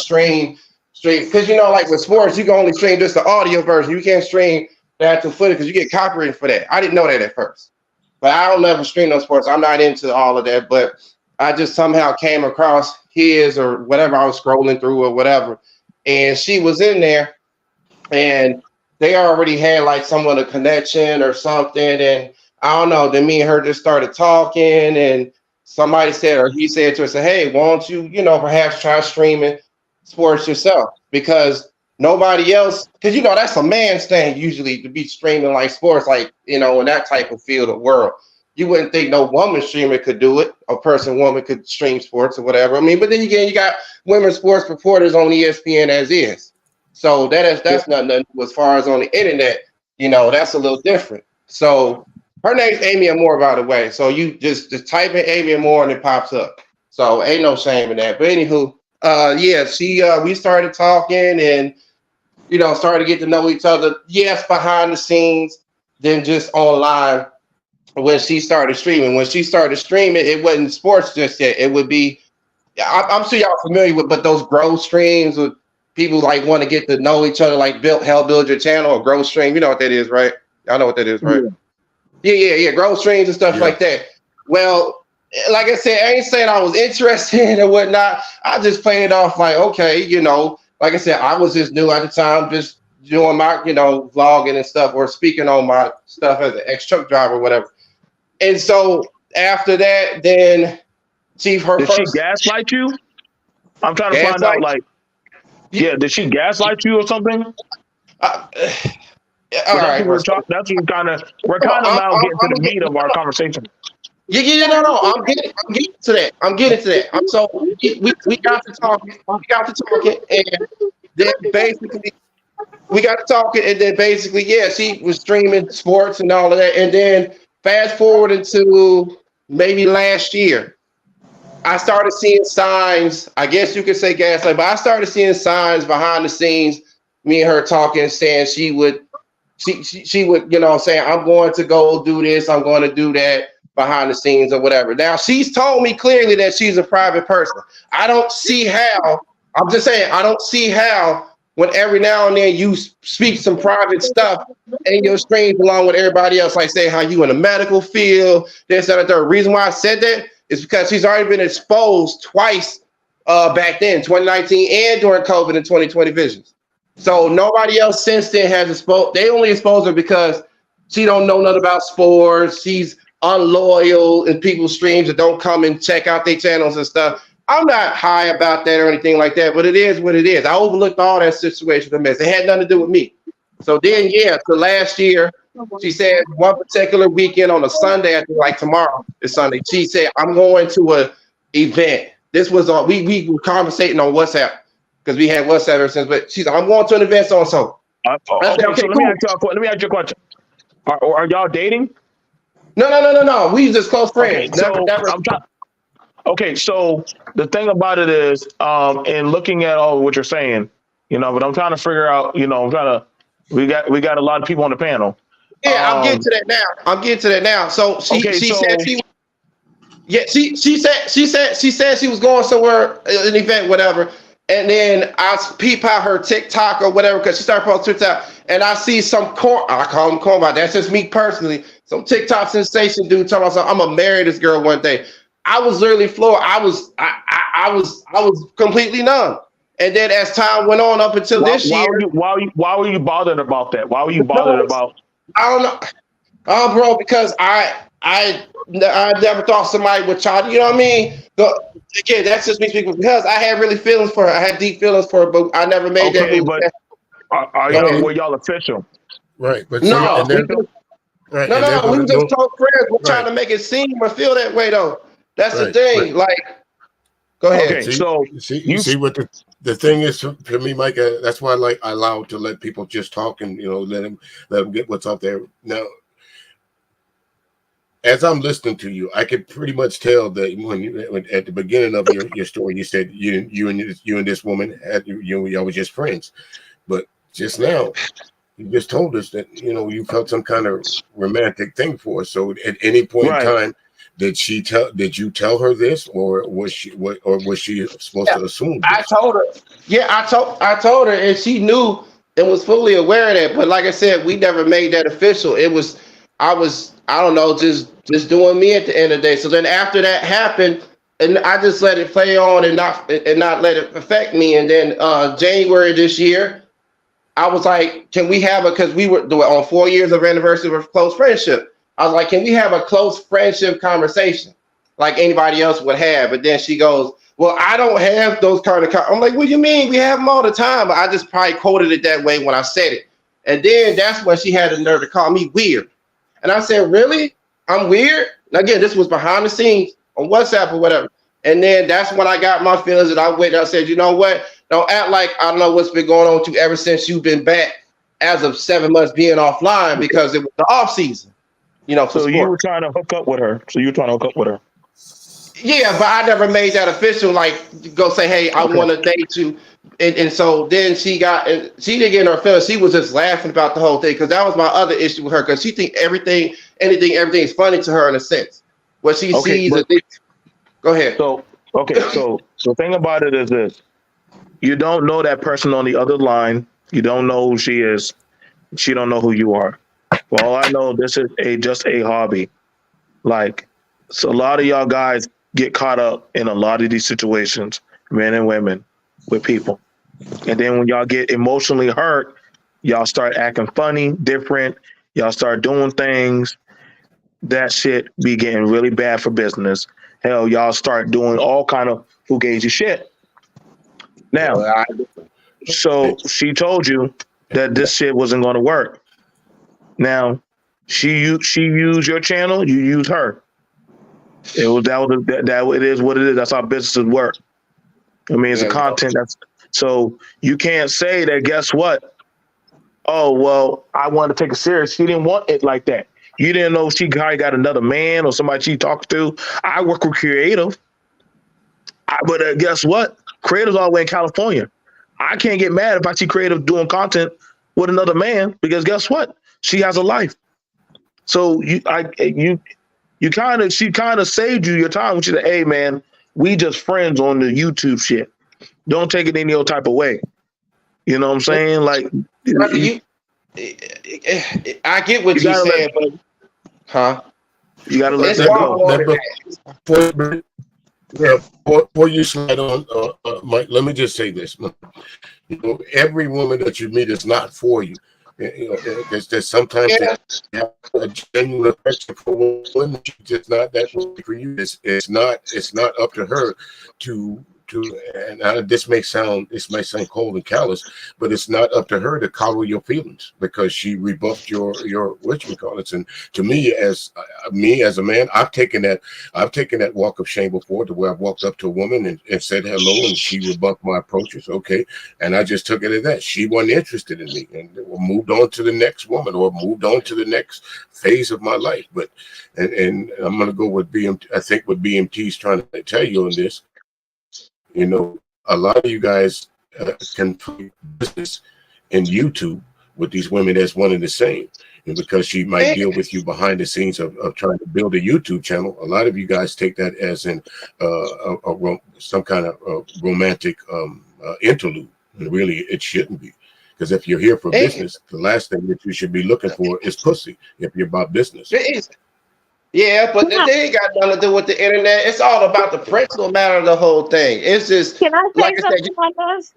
stream, because like with sports, you can only stream just the audio version. You can't stream the actual footage because you get copyrighted for that. I didn't know that at first, but I don't ever stream no sports. I'm not into all of that, but I just somehow came across his or whatever I was scrolling through or whatever, and she was in there. And they already had like somewhat a connection or something. And I don't know, then me and her just started talking, and somebody said, or he said to her, hey, why don't you, perhaps try streaming sports yourself? Because nobody else, because that's a man's thing usually to be streaming like sports, like, in that type of field of world. You wouldn't think no woman streamer could do it. Woman could stream sports or whatever. I mean, but then again, you got women sports reporters on ESPN as is. So that's not nothing as far as on the internet, that's a little different. So her name's Amy Moore, by the way. So you just type in Amy Moore and it pops up. So ain't no shame in that. But anywho, we started talking and started to get to know each other. Yes, behind the scenes, then just online when she started streaming. When she started streaming, it wasn't sports just yet. It would be, I'm sure y'all familiar with, but those growth streams with people like want to get to know each other, like build your channel or growth stream. You know what that is, right? Y'all know what that is, right? Yeah. Growth streams and stuff like that. Well, like I said, I ain't saying I was interested in it or whatnot. I just played it off like, okay, like I said, I was just new at the time, just doing my, vlogging and stuff or speaking on my stuff as an ex-truck driver or whatever. And so after that, then Did she gaslight you? I'm trying to find out, like, did she gaslight you or something? All right. We're kind of now getting to the meat of our conversation. No. I'm getting to that. So we got to talking. And then basically she was streaming sports and all of that. And then fast forward into maybe last year, I started seeing signs, I guess you could say gaslight, but I started seeing signs behind the scenes, me and her talking, saying she would, saying, I'm going to go do this, I'm going to do that behind the scenes or whatever. Now, she's told me clearly that she's a private person. I don't see how when every now and then you speak some private stuff in your streams along with everybody else, like say how you in the medical field, this, that, and third. Reason why I said that is because she's already been exposed twice back then, 2019 and during COVID and 2020 visions. So nobody else since then has exposed. They only exposed her because she don't know nothing about sports. She's unloyal in people's streams that don't come and check out their channels and stuff. I'm not high about that or anything like that, but it is what it is. I overlooked all that situation a mess. It had nothing to do with me. So then, so last year, she said one particular weekend on a Sunday, I think like tomorrow is Sunday, she said, I'm going to an event. This was on, we were conversating on WhatsApp because we had WhatsApp ever since, but she's like, I'm going to an event so and so. Let me ask you a question. Are y'all dating? No. We just close friends. Okay, so the thing about it is, in looking at all what you're saying, but I'm trying to figure out, we got a lot of people on the panel. Yeah, I'm getting to that now. So she said she was going somewhere, an event, whatever. And then I peep out her TikTok or whatever, because she started posting TikTok, and I see some I call him corn, that's just me personally. Some TikTok sensation dude talking about something. I'm gonna marry this girl one day. I was literally floored. I was completely numb. And then as time went on up until this year, why were you bothered about that? Why were you bothered about? I don't know. Oh, bro, because I never thought somebody would try. You know what I mean? Again, that's just me speaking because I had really feelings for her. I had deep feelings for her, but I never made that move. But were y'all official? Right, but no, we were just close friends. We're trying to make it seem or feel that way though. That's the thing. Like, Go ahead. Okay, so you see what the thing is for me, Mike. That's why I allow to let people just talk and let them get what's out there. Now, as I'm listening to you, I could pretty much tell that when at the beginning of your story, you said you and this woman y'all were just friends, but just now you just told us that you felt some kind of romantic thing for her. So at any point in time, did you tell her this, or was she supposed to assume this? I told her. Yeah, I told her, and she knew and was fully aware of that. But like I said, we never made that official. I don't know, just doing me at the end of the day. So then after that happened, and I just let it play on and not let it affect me. And then January this year, I was like, can we have because we were on 4 years of anniversary of close friendship. I was like, can we have a close friendship conversation like anybody else would have? But then she goes, well, I don't have those kind of I'm like, what do you mean? We have them all the time. But I just probably quoted it that way when I said it. And then that's when she had the nerve to call me weird. And I said, really? I'm weird? And again, this was behind the scenes on WhatsApp or whatever. And then that's when I got my feelings and I went and I said, you know what? Don't act like I don't know what's been going on with you ever since you've been back as of 7 months being offline because it was the off season. So you were trying to hook up with her. Yeah, but I never made that official, like go say, hey, I want to date you. And so then she didn't get in her feelings. She was just laughing about the whole thing because that was my other issue with her because she think everything is funny to her in a sense. What she sees. Go ahead. So the thing about it is this. You don't know that person on the other line. You don't know who she is. She don't know who you are. For all I know, this is just a hobby. So a lot of y'all guys get caught up in a lot of these situations, men and women, with people. And then when y'all get emotionally hurt, y'all start acting funny, different. Y'all start doing things. That shit be getting really bad for business. Hell, y'all start doing all kind of fugazi shit. Now, so she told you that this shit wasn't going to work. Now, she used your channel, you use her. It is what it is. That's how businesses work. I mean, it's a content so you can't say that. Guess what? Oh well, I wanted to take it serious. She didn't want it like that. You didn't know she probably got another man or somebody she talks to. I work with creative, but guess what? Creative's all the way in California. I can't get mad if I see creative doing content with another man because guess what? She has a life. So she kind of saved you your time when she said, hey man, we just friends on the YouTube shit. Don't take it any old type of way. You know what I'm saying? Like I get what you said, but you gotta let that go. Before you slide on, Mike, let me just say this. Every woman that you meet is not for you. There's sometimes you have a genuine affection for women. She's just not that way for you. It's not up to her to and this may sound cold and callous, but it's not up to her to coddle your feelings because she rebuffed your whatchamacallits. And to me as a man, I've taken that walk of shame before, to where I've walked up to a woman and said hello, and she rebuffed my approaches. Okay, and I just took it as that she wasn't interested in me, and moved on to the next woman or moved on to the next phase of my life. But and I'm gonna go with BMT. I think what BMT is trying to tell you on this. A lot of you guys can do business in YouTube with these women that's one and the same. And because she might deal with you behind the scenes of trying to build a YouTube channel, a lot of you guys take that as in some kind of romantic interlude. And really, it shouldn't be. Because if you're here for business, the last thing that you should be looking for is pussy if you're about business. Yeah, but they ain't got nothing to do with the internet. It's all about the principal matter of the whole thing. It's just Can I say something on this?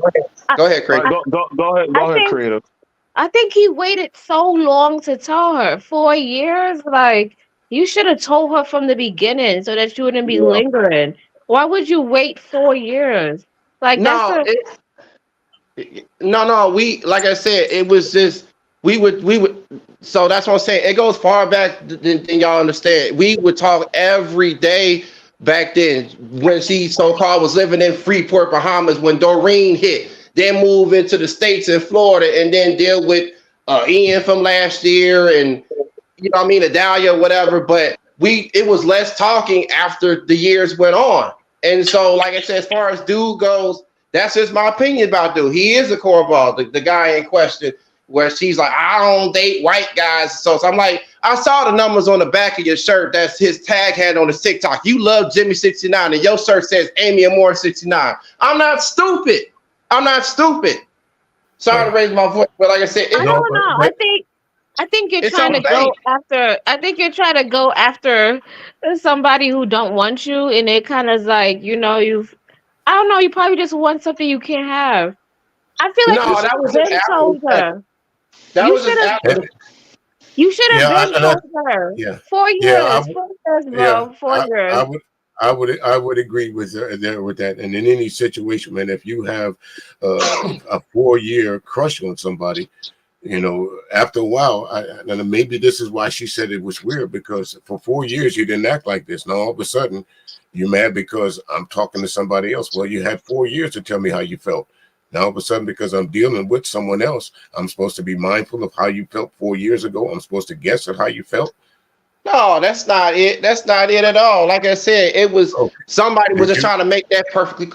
Go ahead, Creative. Go ahead, Creative. I think he waited so long to tell her. 4 years? Like, you should have told her from the beginning so that you wouldn't be lingering. Why would you wait 4 years? Like, no, we, like I said, it was just we would. So that's what I'm saying. It goes far back than y'all understand. We would talk every day back then when she so-called was living in Freeport, Bahamas when Doreen hit, then move into the States in Florida and then deal with Ian from last year and you know what I mean, Adalia, whatever, but it was less talking after the years went on. And so, like I said, as far as dude goes, that's just my opinion about dude. He is a cornball, the guy in question, where she's like, I don't date white guys. So I'm like, I saw the numbers on the back of your shirt. That's his tag had on the TikTok. You love Jimmy 69, and your shirt says Amy Amore 69. I'm not stupid. Sorry to raise my voice, but like I said, I don't know. I think you're trying to go after. I think you're trying to go after somebody who don't want you, and it kind of like I don't know. You probably just want something you can't have. I feel like no, that was just told her. That was just after. You should have been told her. Yeah. 4 years. 4 years, bro. 4 years. I would agree with that. And in any situation, man, if you have a 4-year crush on somebody, after a while, and maybe this is why she said it was weird, because for 4 years you didn't act like this. Now all of a sudden you're mad because I'm talking to somebody else. Well, you had 4 years to tell me how you felt. Now all of a sudden, because I'm dealing with someone else, I'm supposed to be mindful of how you felt 4 years ago. I'm supposed to guess at how you felt. No, that's not it. That's not it at all. Like I said, it was somebody was just trying to make that perfectly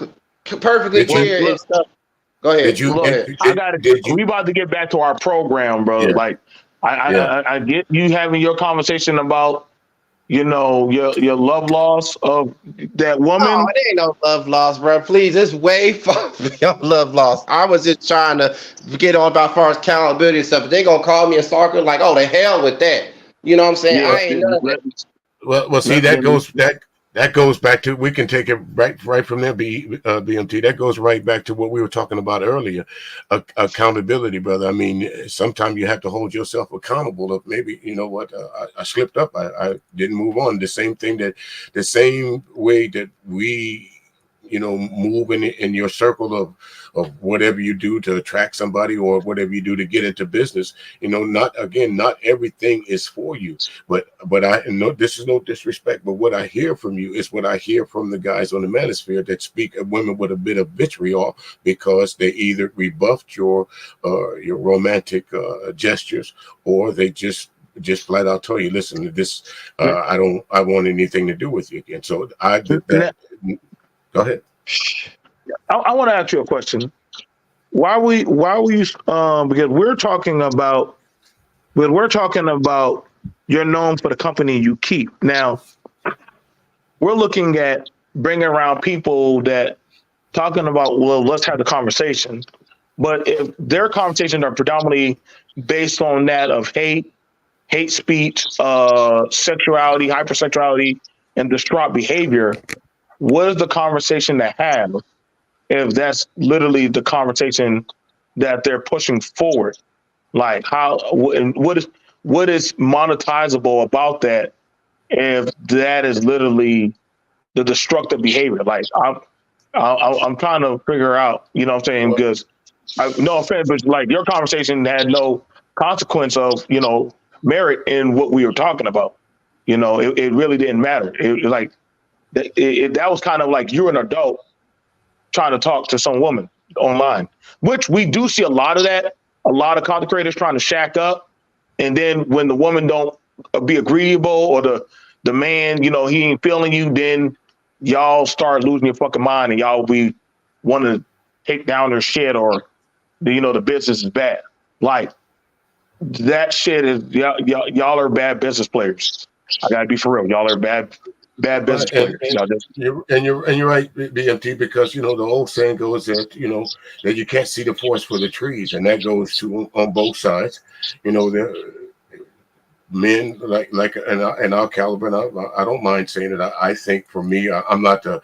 clear and stuff. Go ahead. We about to get back to our program, bro. Yeah. Like I get you having your conversation about your love loss of that woman. Oh, it ain't no love loss, bro. Please, it's way far beyond love loss. I was just trying to get on about far as accountability and stuff. But they gonna call me a stalker, like, oh, the hell with that. You know what I'm saying? Yeah, I ain't none of that. Well, see, that goes back to, we can take it right from there, BMT. That goes right back to what we were talking about earlier, accountability, brother. I mean, sometimes you have to hold yourself accountable. Of maybe, you know what, I slipped up. I didn't move on. The same way that we, move in your circle of whatever you do to attract somebody or whatever you do to get into business, not everything is for you, but I know this is no disrespect, but what I hear from you is what I hear from the guys on the manosphere that speak of women with a bit of vitriol because they either rebuffed your romantic gestures, or they just flat out tell you, listen, this I want anything to do with you again. So I get that. Go ahead. I want to ask you a question. Why were you because we're talking about you're known for the company you keep. Now we're looking at bringing around people that talking about, well, let's have the conversation. But if their conversations are predominantly based on that of hate speech, sexuality, hypersexuality, and distraught behavior, what is the conversation to have if that's literally the conversation that they're pushing forward? Like what is monetizable about that if that is literally the destructive behavior? Like I'm trying to figure out, you know what I'm saying? Because no offense, but like your conversation had no consequence of, merit in what we were talking about. It really didn't matter. That was kind of like you're an adult trying to talk to some woman online, which we do see a lot of that. A lot of content creators trying to shack up, and then when the woman don't be agreeable or the man, he ain't feeling you, then y'all start losing your fucking mind and y'all be wanting to take down their shit, or the business is bad. Like that shit is y'all are bad business players. I gotta be for real. Y'all are bad business players. You're right, BMT, because the old saying goes that that you can't see the forest for the trees, and that goes to on both sides. The men like in our caliber, and I don't mind saying it. I think for me, I'm not to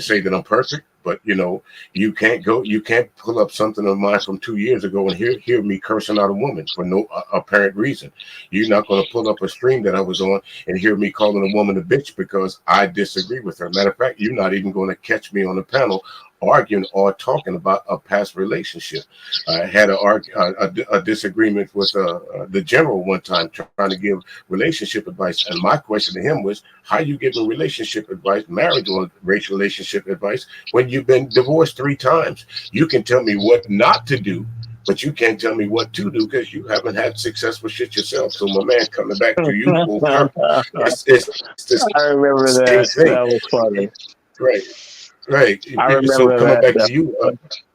say that I'm perfect, but you can't pull up something of mine from 2 years ago and hear me cursing out a woman for no apparent reason. You're not going to pull up a stream that I was on and hear me calling a woman a bitch because I disagree with her. Matter of fact, you're not even going to catch me on a panel arguing or talking about a past relationship. I had a disagreement with the general one time trying to give relationship advice, and my question to him was, "How you giving relationship advice, marriage or racial relationship advice, when you've been divorced 3 times? You can tell me what not to do, but you can't tell me what to do because you haven't had successful shit yourself." So my man, coming back to you full circle, it's the I remember same that. thing. That was funny. Right. Right. I So remember coming that. back to you,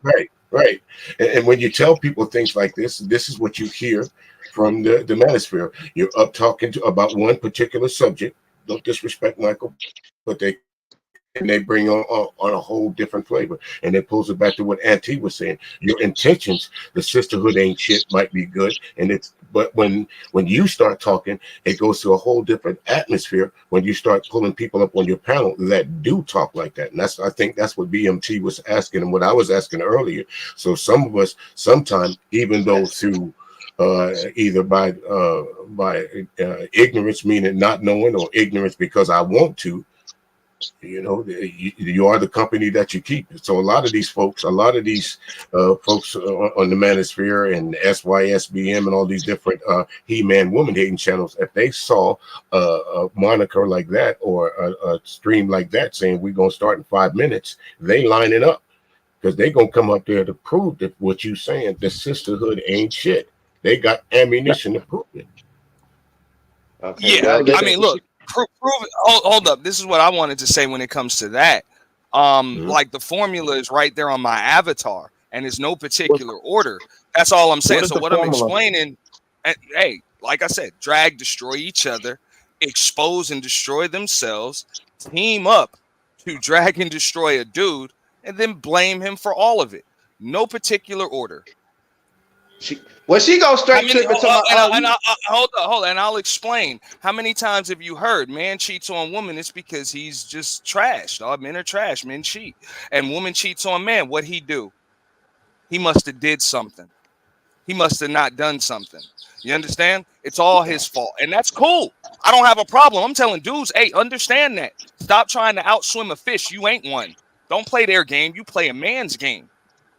right, right. And when you tell people things like this is what you hear from the manosphere. You're up talking about one particular subject. Don't disrespect Michael, but they bring on a whole different flavor, and it pulls it back to what Auntie was saying. Your intentions, the sisterhood ain't shit, might be good, but when you start talking, it goes to a whole different atmosphere when you start pulling people up on your panel that do talk like that. And I think that's what BMT was asking and what I was asking earlier. So some of us sometimes, even though through either by ignorance, meaning not knowing, or ignorance because I want to, you are the company that you keep. So a lot of these folks on the manosphere and SYSBM and all these different He-Man woman hating channels, if they saw a moniker like that or a stream like that saying we're gonna start in 5 minutes, they line it up because they gonna come up there to prove that what you saying, the sisterhood ain't shit. They got ammunition to prove it. Okay, Yeah, well, I mean, look, prove it. Hold up. This is what I wanted to say when it comes to that. Like the formula is right there on my avatar, and it's no particular order. That's all I'm saying. So what I'm explaining, hey, like I said, drag, destroy each other, expose and destroy themselves, team up to drag and destroy a dude, and then blame him for all of it. No particular order. She goes straight to my. Hold on, and I'll explain. How many times have you heard man cheats on woman? It's because he's just trash. Dog. Men are trash. Men cheat, and woman cheats on man. What he do? He must have did something. He must have not done something. You understand? It's all his fault, and that's cool. I don't have a problem. I'm telling dudes, hey, understand that. Stop trying to outswim a fish. You ain't one. Don't play their game. You play a man's game.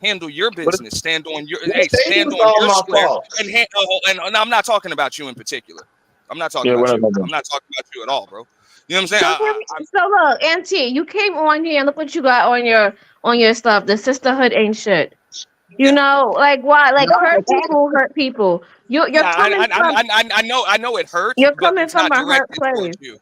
Handle your business. Stand on your square. And I'm not talking about you in particular. I'm not talking about you. I'm not talking about you at all, bro. You know what I'm saying? So look, Auntie, you came on here and look what you got on your stuff. The sisterhood ain't shit. You know, like why? Like hurt people. You're coming from. I know it hurts. You're but coming it's from not a hurt directed place. towards you.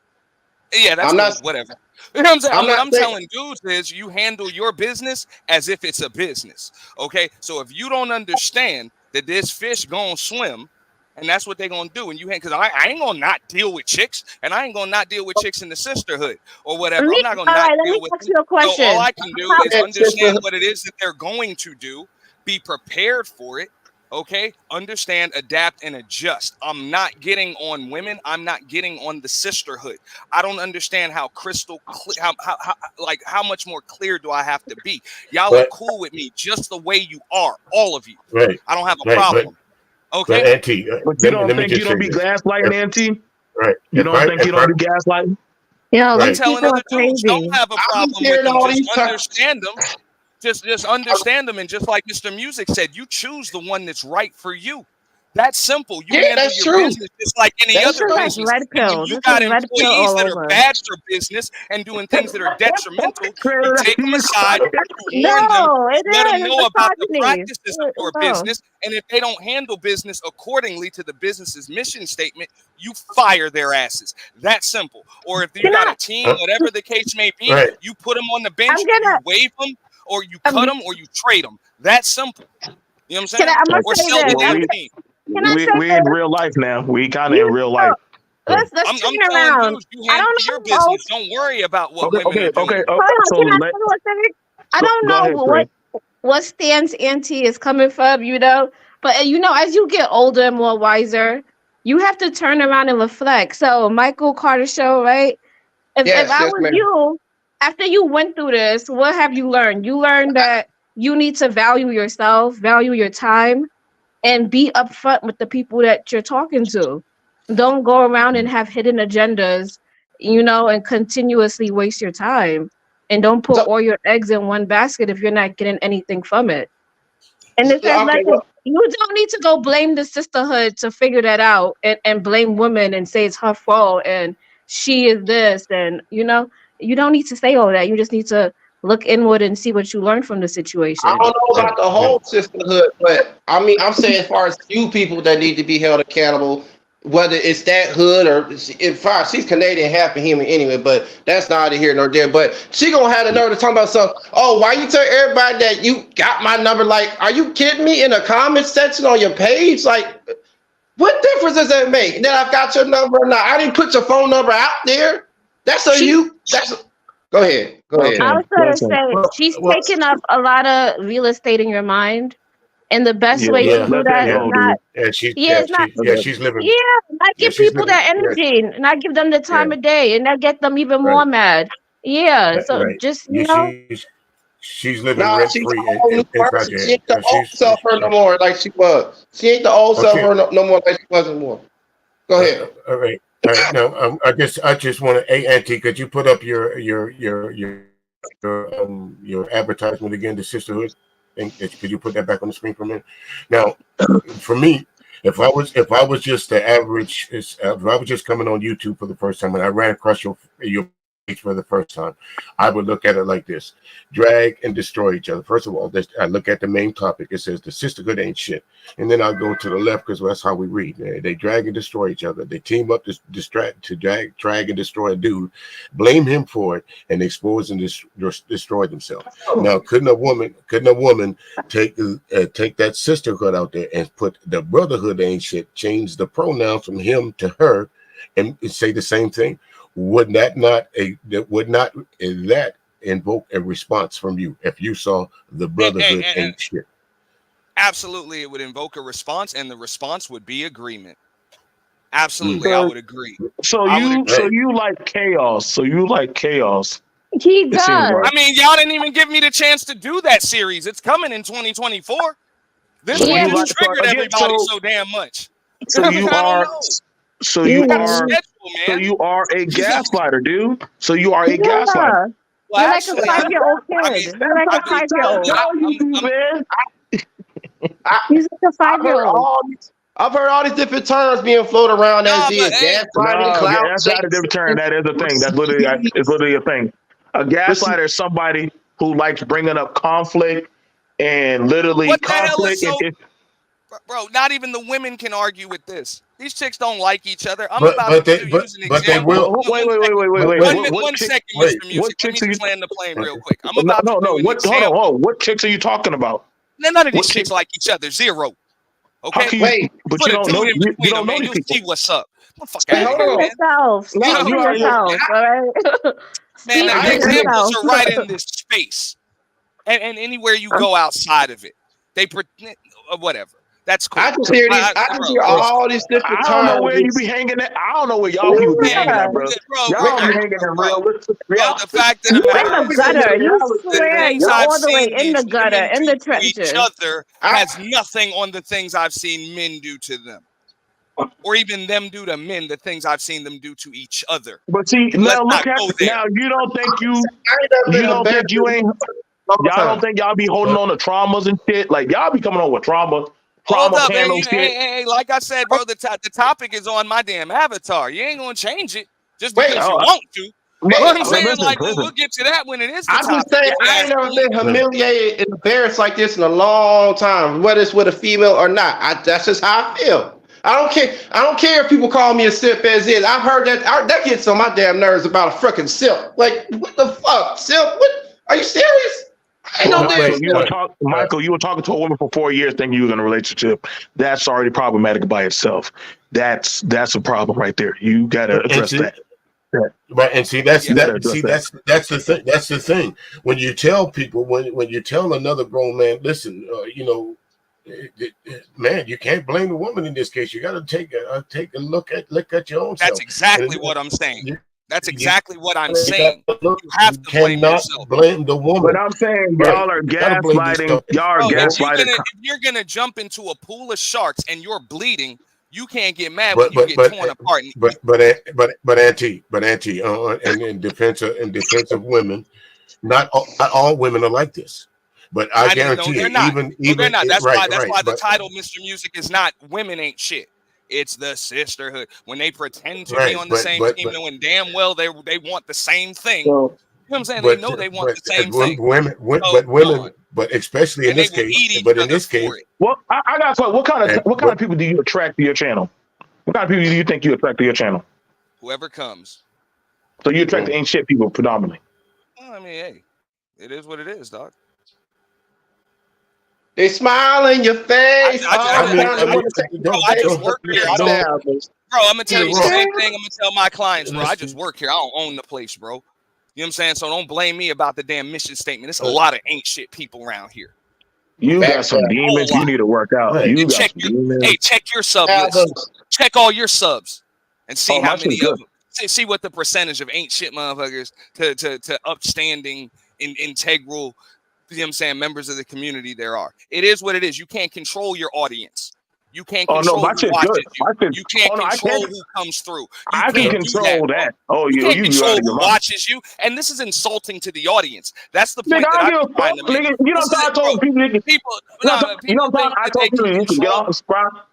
Yeah, that's cool. Whatever. You know what I'm saying? What I'm telling dudes is you handle your business as if it's a business. Okay? So if you don't understand that this fish gonna swim, and that's what they're gonna do, and because I ain't gonna not deal with chicks, and I ain't gonna not deal with chicks in the sisterhood or whatever. I'm not gonna not deal with them. So all I can do is understand what it is that they're going to do, be prepared for it. Okay, understand, adapt, and adjust. I'm not getting on women. I'm not getting on the sisterhood. I don't understand how crystal clear, how much more clear do I have to be? Y'all are cool with me just the way you are, all of you. Right. I don't have a problem. Okay. But Auntie, but you don't think you don't be gaslighting, Auntie? Right. You don't think you don't do gaslighting? Yo, I'm telling other dudes, don't have a problem with them. Just understand them. Just understand them, and just like Mr. Music said, you choose the one that's right for you. That's simple. You handle your business just like any other business. And when you got employees that are bad for business and doing things that are detrimental, you take them aside, you warn them, let them know about the practices of your business, and if they don't handle business accordingly to the business's mission statement, you fire their asses. That simple. Or if you got a team, whatever the case may be, you put them on the bench, you waive them, or you cut them, or you trade them. That's simple. You know what I'm saying? Or sell the damn team. We in real life now. We kind of in real life. Let's I'm turn telling around. dudes, you handle your business. Don't worry about what women are doing. I don't know what stance Auntie is coming from, you know. But you know, as you get older and more wiser, you have to turn around and reflect. So Michael Carter show, right? If I was you, after you went through this, what have you learned? You learned that you need to value yourself, value your time, and be upfront with the people that you're talking to. Don't go around and have hidden agendas, you know, and continuously waste your time. and don't put So, all your eggs in one basket if you're not getting anything from it. And it says okay, like well, you don't need to go blame the sisterhood to figure that out and blame women and say it's her fault and she is this and you don't need to say all that. You just need to look inward and see what you learn from the I situation. don't know about the whole sisterhood, but I mean, I'm saying as far as few people that need to be held accountable, whether it's that hood or if she's Canadian, half a human anyway, but that's neither here nor there. But she gonna have the nerve to talk about something. Oh, why you tell everybody that you got my number? Like, are you kidding me? In a comment section on your page, like, what difference does that make? That I've got your number or not? I didn't put your phone number out there. That's a you. Go ahead. Go ahead. I was going to say Well, she's taking up a lot of real estate in your mind, and the best way to do let that that is go, not. dude. And she's Yeah, it's not. she's living. Yeah, not Yeah, give she's people living. that Yeah, energy, and not give them the yeah, time of day, and that get them even right, more mad. Yeah, so right. just Yeah, she's living Nah, rent she's free a whole new inside person. your She head. ain't the old self her no more like she was. She ain't the old self Okay. her no more like she was anymore. Go ahead. All right. All right. Now, I just want to, hey, Auntie, could you put up your advertisement again, the sisterhood? And could you put that back on the screen for a minute? Now, for me, if I was just the average, if I was just coming on YouTube for the first time and I ran across your page for the first time, I would look at it like this: drag and destroy each other. First of all, I look at the main topic. It says the sisterhood ain't shit, and then I'll go to the left because that's how we read. They drag and destroy each other. They team up to drag and destroy a dude, blame him for it, and expose and destroy themselves. Now, couldn't a woman take that sisterhood out there and put the brotherhood ain't shit, change the pronouns from him to her, and say the same thing? Would that invoke a response from you if you saw the brotherhood ain't shit? Absolutely, it would invoke a response, and the response would be agreement. Absolutely, I would agree. So you like chaos. So you like chaos. He does. I mean, y'all didn't even give me the chance to do that series. It's coming in 2024. This So one you just like triggered everybody so damn much. So you are. So you are. So you are a gaslighter, dude. So you are a gaslighter. You're like a 5-year-old kid. You're like a 5-year-old. He's like a 5-year-old. I've heard all these different terms being floated around as gaslighting, cloud that's not a different term. That is a thing. That's literally a thing. A gaslighter is somebody who likes bringing up conflict and literally what the conflict. hell is bro, not even the women can argue with this. These chicks don't like each other. I'm But- about but to they- use an but they example. will- Wait. One second, Mr. Music. Let me just land the plane real quick. I'm about to do an example. Hold on. What chicks are you talking about? None of these chicks like each other. Zero. Okay. But Put you a don't dude know. in between You don't them, know man. these You'll people. see what's up. Fuck Speak out for here, man. yourself. Speak for yourself. All right. Man, Speak the for examples yourself. are right in this space, and anywhere you go outside of it, they whatever. That's cool. I just hear all these different I don't know where you terms. be hanging at. I don't know where y'all people be hanging at, bro. Y'all be hanging in realistic reality. The fact of the You in matter the is, gutter. You the swear things you're I've all the way seen in the these gutter, women in do the to each trenches. other has nothing on the things I've seen men do to them, or even them do to men. The things I've seen them do to each other. But see, now look at now. You don't think you don't think you ain't. Y'all don't think y'all be holding on to traumas and shit? Like y'all be coming on with trauma Hold up, man. panel shit. Hey, like I said, bro, the topic is on my damn avatar. You ain't gonna change it just because you want to. But I'm saying, we'll get to that when it is the topic. I just say I ain't never been humiliated and embarrassed like this in a long time, whether it's with a female or not. That's just how I feel. I don't care if people call me a simp as is. I've heard that gets on my damn nerves about a freaking simp. Like, what the fuck, simp? What? Are you serious? Michael, you were talking to a woman for 4 years thinking you was in a relationship. That's already problematic by itself. That's a problem right there. You gotta address that. Right, and see that's the thing. That's the thing. When you tell people, when you tell another grown man, listen, man, you can't blame the woman in this case. You got to take a look at your own self. That's exactly what I'm saying. That's exactly what I'm saying. You have to blame yourself. Blame the woman. But I'm saying y'all are gaslighting. Y'all are gaslighting. If you're gonna jump into a pool of sharks and you're bleeding, you can't get mad when you get torn apart. But auntie, and in defense of women, not all women are like this, but I guarantee they're you, not. They're not. That's right, why the title Mr. Music is not women ain't shit. It's the sisterhood. When they pretend to be on the same team, knowing damn well they want the same thing. You know what I'm saying? They know they want the same thing. But especially in this case, but in this case, well, I got to. What kind of people do you attract to your channel? What kind of people do you think you attract to your channel? Whoever comes. So you attract the ain't shit people predominantly. Well, I mean, hey, it is what it is, dog. They smile in your face. I just work here. Bro, I'm gonna tell you the same thing. I'm gonna tell my clients, bro. I just work here. I don't own the place, bro. You know what I'm saying? So don't blame me about the damn mission statement. There's a lot of ain't shit people around here. You got some demons you need to work out. Right. You check your sub list. Check all your subs and see how many of them. See what the percentage of ain't shit motherfuckers to upstanding, integral, you know what I'm saying, members of the community there are. It is what it is. You can't control your audience. You can't control who watches you. You can't control who comes through. I can control that. Oh, you can't control who watches you. And this is insulting to the audience. That's the point that I'm trying to make. You know what I told people? You know what I told people you can get off the spot.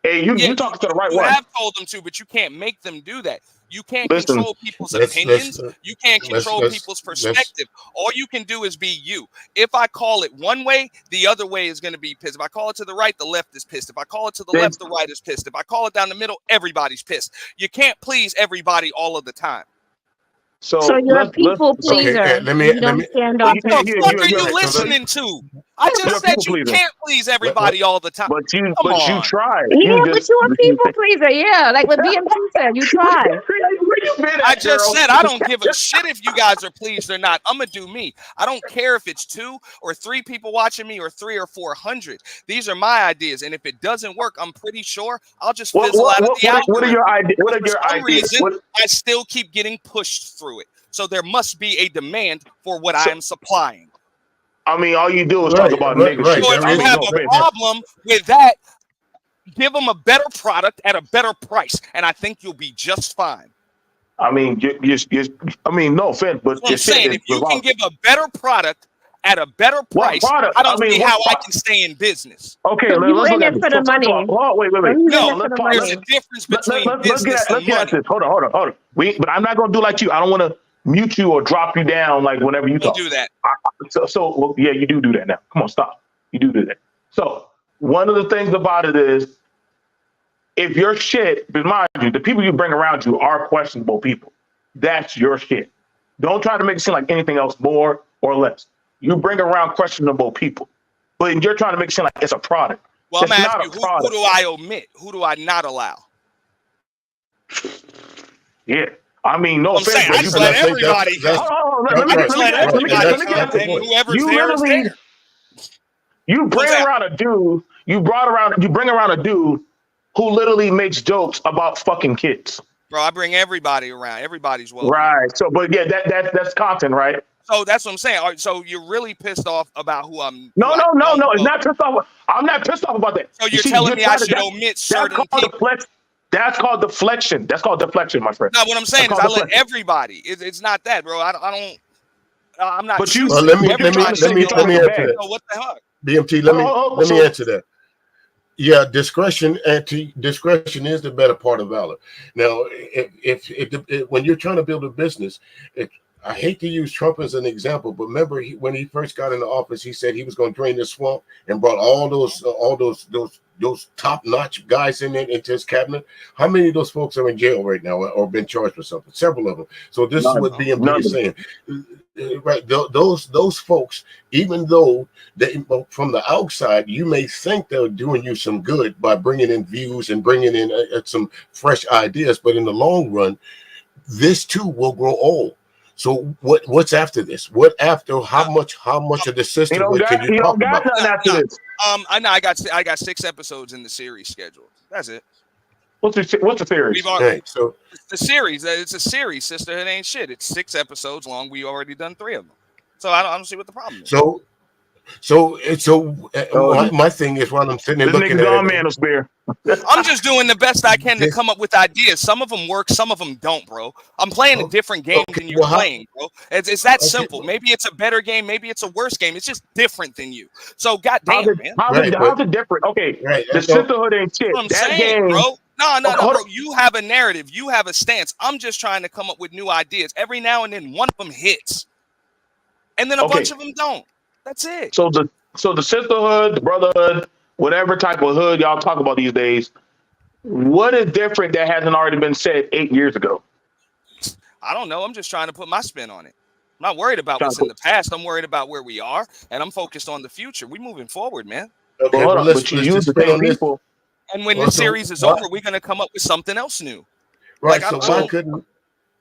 Hey, you talking to the right one. You have told them to, but you can't make them do that. You can't control people's opinions. You can't control people's perspective. All you can do is be you. If I call it one way, the other way is going to be pissed. If I call it to the right, the left is pissed. If I call it to the left, the right is pissed. If I call it down the middle, everybody's pissed. You can't please everybody all of the time. So you're a people pleaser. Okay, let me stand off. What the fuck are you listening to? I just said you can't please everybody all the time. But you try. Yeah, but you're a people pleaser. Yeah, like what BMT said, you try. I just said I don't give a shit if you guys are pleased or not. I'm gonna do me. I don't care if it's 2 or 3 people watching me or 300 or 400. These are my ideas, and if it doesn't work, I'm pretty sure I'll just fizzle out of the algorithm. What are your ideas? What are your ideas? I still keep getting pushed through it. So there must be a demand for what I am supplying. I mean, all you do is talk about niggas. So if you have a problem with that, give them a better product at a better price, and I think you'll be just fine. I mean, I mean, no offense, but I'm saying if you can give a better product at a better price, I don't see how I can stay in business. Okay, so let's look at this. For the money. Wait. No, there's a difference between business and money. Let's get at this. Hold on. But I'm not gonna do like you. I don't want to mute you or drop you down like whenever you talk. Do that. So yeah, you do that now. Come on, stop. You do that. So one of the things about it is, if your shit, mind you, the people you bring around you are questionable people. That's your shit. Don't try to make it seem like anything else more or less. You bring around questionable people, but you're trying to make it seem like it's a product. Well, I'm asking you, who do I omit? Who do I not allow? Yeah. I mean, no offense. I just let everybody go. Whoever's there is there. You bring around a dude. You bring around a dude who literally makes jokes about fucking kids. Bro, I bring everybody around. Everybody's welcome. Right. So, but yeah, that's content, right? So that's what I'm saying. All right, so you're really pissed off about who I'm. No. It's not pissed off. I'm not pissed off about that. So you're telling me I should omit certain people. That's called deflection. That's called deflection, my friend. No, what I'm saying is I let everybody. It's not that, bro. I don't. I'm not. But you. Let me answer that. What the heck? BMT. Let me answer that. Yeah, discretion is the better part of valor. Now, if when you're trying to build a business, I hate to use Trump as an example, but remember when he first got into office, he said he was going to drain the swamp and brought all those top-notch guys into his cabinet. How many of those folks are in jail right now or been charged with something? Several of them. So this is what BMT is saying. Right, those folks, even though they from the outside, you may think they're doing you some good by bringing in views and bringing in some fresh ideas, but in the long run, this too will grow old. So what's after this? What after? How much of the system can you talk about? I got 6 episodes in the series scheduled. That's it. What's the series? So the series. It's a series. Sisterhood ain't shit. It's 6 episodes long. We already done 3 of them. So I don't see what the problem is. So my thing is, while I'm sitting there This looking nigga at gone it, man beer. I'm just doing the best I can to come up with ideas. Some of them work, some of them don't, bro. I'm playing a different game than you're playing, bro. It's that simple. Maybe it's a better game, maybe it's a worse game. It's just different than you. So goddamn, man. How's it different? Okay, the sisterhood ain't shit. That's what I'm That saying, game, bro. No, hold bro. on. You have a narrative. You have a stance. I'm just trying to come up with new ideas. Every now and then, one of them hits, and then a bunch of them don't. That's it. So the sisterhood, the brotherhood, whatever type of hood y'all talk about these days, what is different that hasn't already been said 8 years ago? I don't know. I'm just trying to put my spin on it. I'm not worried about what's in the past. I'm worried about where we are, and I'm focused on the future. We moving forward, man. Okay, well, but you use the same people. And when this series is over, we're gonna come up with something else new. Right. So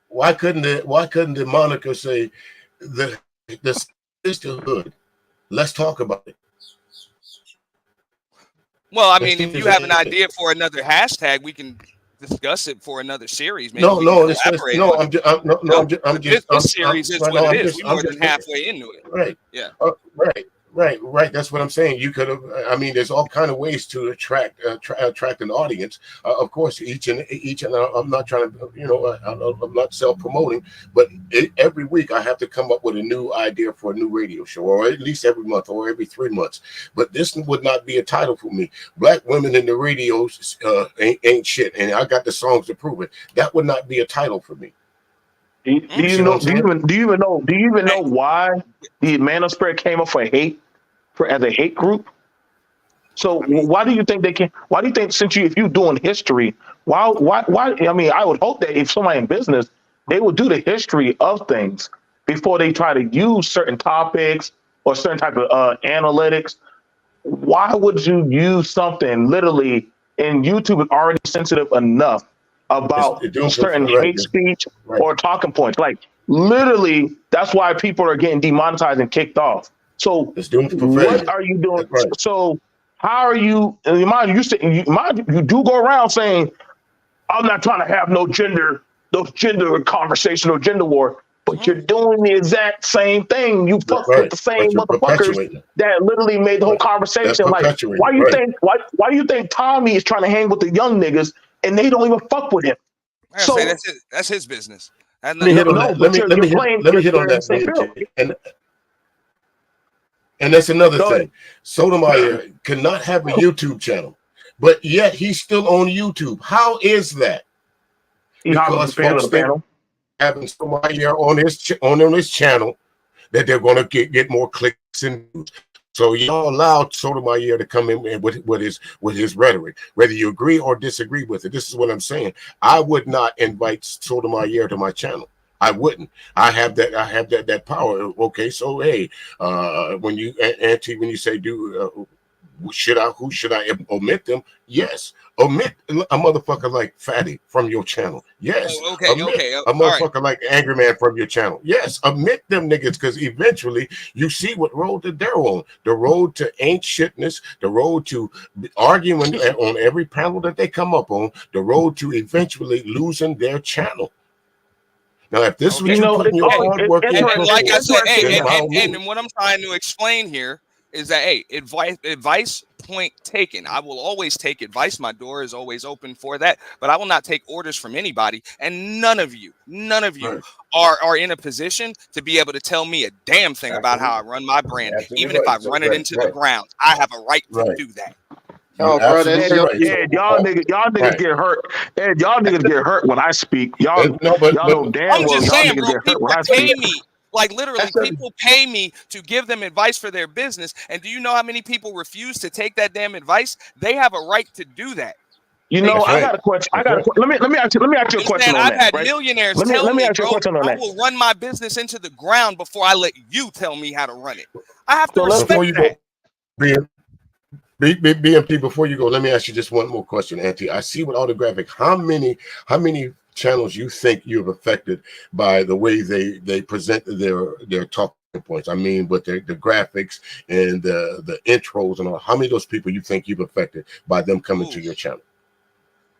why couldn't the moniker say the sisterhood? Let's talk about it. Well, I mean, if you have an idea for another hashtag, we can discuss it for another series. Maybe I'm just this series is what it is. We're more than halfway into it. Right. Yeah. Right. That's what I'm saying. You could have. I mean, there's all kind of ways to attract an audience. Of course, each and I'm not trying to, I'm not self-promoting, but every week I have to come up with a new idea for a new radio show, or at least every month, or every 3 months. But this would not be a title for me. Black women in the radio ain't shit, and I got the songs to prove it. That would not be a title for me. Do you even know why the manosphere came up as a hate group? So why do you think they can? Why do you think, if you're doing history, why? I mean, I would hope that if somebody in business, they would do the history of things before they try to use certain topics or certain type of analytics. Why would you use something literally? And YouTube is already sensitive enough about certain hate speech or talking points. Like literally, that's why people are getting demonetized and kicked off. So what are you doing? So how are you? And you do go around saying, "I'm not trying to have no gender conversation or gender war," but you're doing the exact same thing. You fuck with the same motherfuckers that literally made the whole conversation. Like, why do you think Tommy is trying to hang with the young niggas and they don't even fuck with him? So that's his business. Let me hit on that. And that's another thing. Sotomayor cannot have a YouTube channel, but yet he's still on YouTube. How is that? Because folks think having Sotomayor on his channel that they're going to get more clicks and views. So y'all allowed Sotomayor to come in with his rhetoric, whether you agree or disagree with it. This is what I'm saying. I would not invite Sotomayor to my channel. I wouldn't. I have that power. Okay, so hey, when you say who should I omit them? Yes, omit a motherfucker like Fatty from your channel. Yes, a motherfucker like Angry Man from your channel. Yes, omit them niggas, because eventually you see what road that they're on. The road to ain't shitness, the road to arguing on every panel that they come up on, the road to eventually losing their channel. Now, if this was putting your hard work in, like I said, and what I'm trying to explain here is that, hey, advice point taken. I will always take advice. My door is always open for that, but I will not take orders from anybody. And none of you are in a position to be able to tell me a damn thing about how I run my brand. Even if I run it into the ground, I have a right to do that. Oh, bro, y'all niggas get hurt. And y'all niggas get hurt when I speak. Y'all know damn well y'all niggas get hurt when I speak. Like literally, people pay me to give them advice for their business. And do you know how many people refuse to take that damn advice? They have a right to do that. You know, I got a question. Let me ask you a question on I've that. had millionaires tell me, bro, I will run my business into the ground before I let you tell me how to run it. I have to respect that. BMP, before you go, let me ask you just one more question, Auntie. I see with Autographic, how many channels you think you've affected by the way they present their talking points? I mean, with the graphics and the intros and all. How many of those people you think you've affected by them coming to your channel?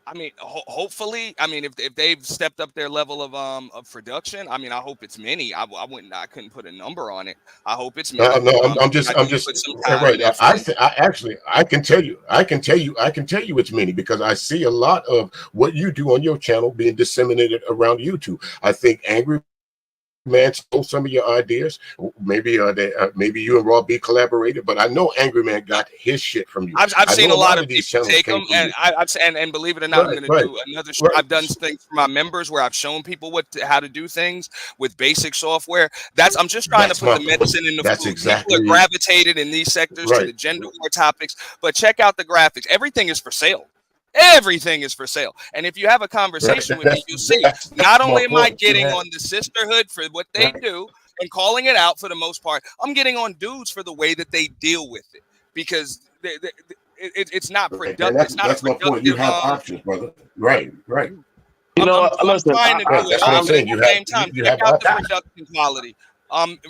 I mean, hopefully, I mean, if they've stepped up their level of production, I mean, I hope it's many. I couldn't put a number on it. I hope it's many. No, I'm I do just put some time right. and effort in. I actually, I can tell you it's many because I see a lot of what you do on your channel being disseminated around YouTube. I think Angry Man stole some of your ideas. Maybe maybe you and Rob B collaborated, but I know Angry Man got his shit from you. I've seen a lot of these people channels take them, and and believe it or not, I'm going to do another. I've done things for my members where I've shown people how to do things with basic software. I'm just trying to put the medicine in the food. Exactly. People are gravitated in these sectors to the gender war topics, but check out the graphics. Everything is for sale. Everything is for sale. And if you have a conversation with me, you'll see not only am I getting on the sisterhood for what they do and calling it out for the most part, I'm getting on dudes for the way that they deal with it because it's not productive. It's not that's my point. You have options, brother. Right. You know, I'm trying to do it all at the same time. Check out the production quality.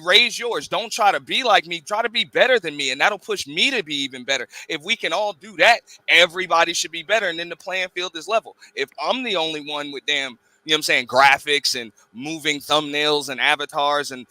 Raise yours. Don't try to be like me. Try to be better than me, and that'll push me to be even better. If we can all do that, everybody should be better, and then the playing field is level. If I'm the only one with damn, you know what I'm saying, graphics and moving thumbnails and avatars and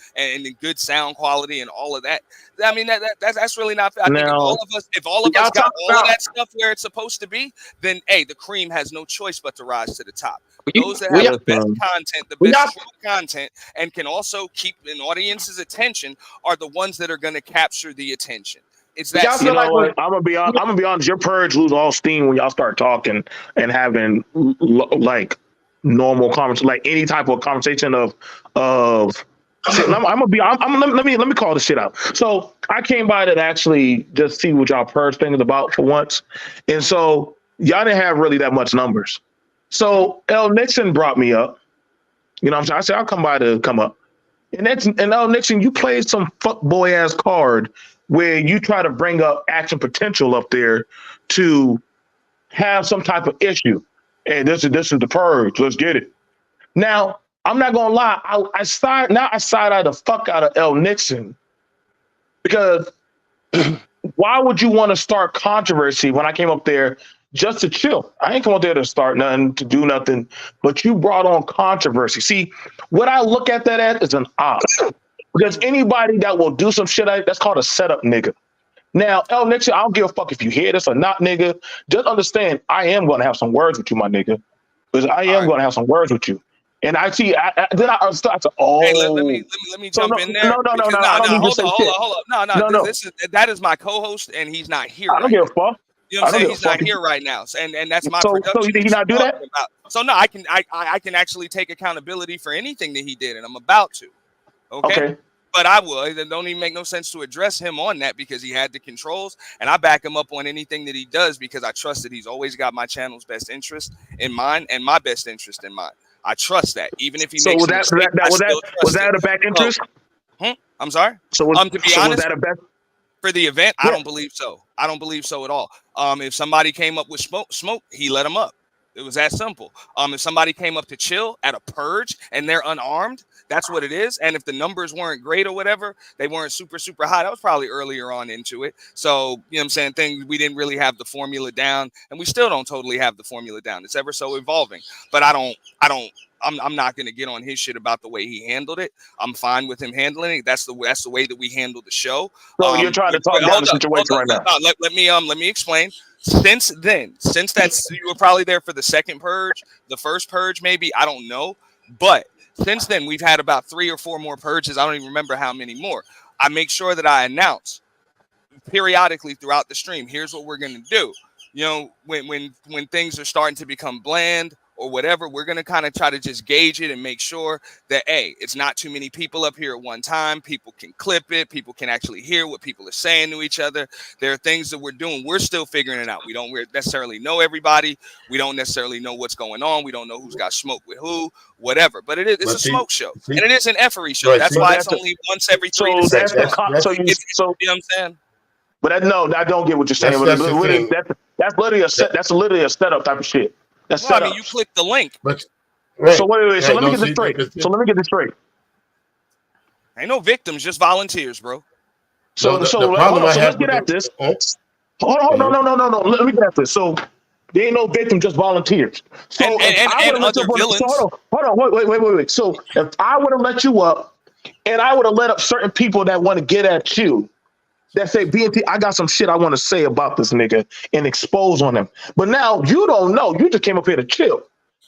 good sound quality and all of that, I mean that's really not fair. I think if all of us got all of that stuff where it's supposed to be, then the cream has no choice but to rise to the top. Those that have the best content, the best content, and can also keep an audience's attention are the ones that are going to capture the attention. It's that. You know what? I'm gonna be honest. Your purge lose all steam when y'all start talking and having like normal conversation, like any type of conversation of. Let me call this shit out. So I came by to actually just see what y'all purge thing is about for once, and so y'all didn't have really that much numbers. So L Nixon brought me up. You know what I'm saying? I said, I'll come by to come up. And L Nixon, you played some fuckboy ass card where you try to bring up action potential up there to have some type of issue. Hey, this is the purge. Let's get it. Now, I'm not gonna lie, I side eye the fuck out of L Nixon because why would you want to start controversy when I came up there just to chill? I ain't come up there to start nothing, to do nothing, but you brought on controversy. See, what I look at that as is an op. Because anybody that will do some shit, that's called a setup nigga. Now, L Nixon, I don't give a fuck if you hear this or not, nigga. Just understand, I am going to have some words with you, my nigga. Because I am going to have some words with you. And I see, then I said, oh. Hey, let me jump in there. No, hold on. That is my co-host, and he's not here. I don't give a fuck. You know what I'm saying? He's not here right now, and that's my production. So did he not do that? So no, I can actually take accountability for anything that he did, and I'm about to. Okay. But I would. It don't even make no sense to address him on that because he had the controls, and I back him up on anything that he does because I trust that he's always got my channel's best interest in mind and my best interest in mind. I trust that, even if he makes was that a back interest? I'm sorry. To be honest, was that a best for the event? Yeah. I don't believe so. I don't believe so at all. If somebody came up with smoke, he let them up. It was that simple. If somebody came up to chill at a purge and they're unarmed, that's what it is. And if the numbers weren't great or whatever, they weren't super, super high. That was probably earlier on into it. So, you know what I'm saying? We didn't really have the formula down, and we still don't totally have the formula down. It's ever so evolving. But I'm not going to get on his shit about the way he handled it. I'm fine with him handling it. That's the way that we handle the show. So you're trying to talk down the situation right now. Let me explain. Since that's you were probably there for the second purge, the first purge, maybe, I don't know. But since then, we've had about 3 or 4 more purges. I don't even remember how many more. I make sure that I announce periodically throughout the stream, here's what we're going to do. You know, when things are starting to become bland or whatever, we're going to kind of try to just gauge it and make sure that, hey, it's not too many people up here at one time. People can clip it. People can actually hear what people are saying to each other. There are things that we're doing. We're still figuring it out. We don't necessarily know everybody. We don't necessarily know what's going on. We don't know who's got smoke with who, whatever. But it's a smoke show. And it is an effery show. Right, that's why it's only once every 3 to 6 months. You know what I'm saying? But I don't get what you're saying. That's literally a setup type of shit. That's I mean, you click the link. But right, so wait. So let me get this straight. Ain't no victims, just volunteers, bro. So let's get at this. Hold on, no. Let me get at this. So There ain't no victim, just volunteers. So if I would have let you up, so hold on, wait. So if I would have let you up, and I would have let up certain people that want to get at you, that say, BNT, I got some shit I want to say about this nigga and expose on him. But now you don't know. You just came up here to chill.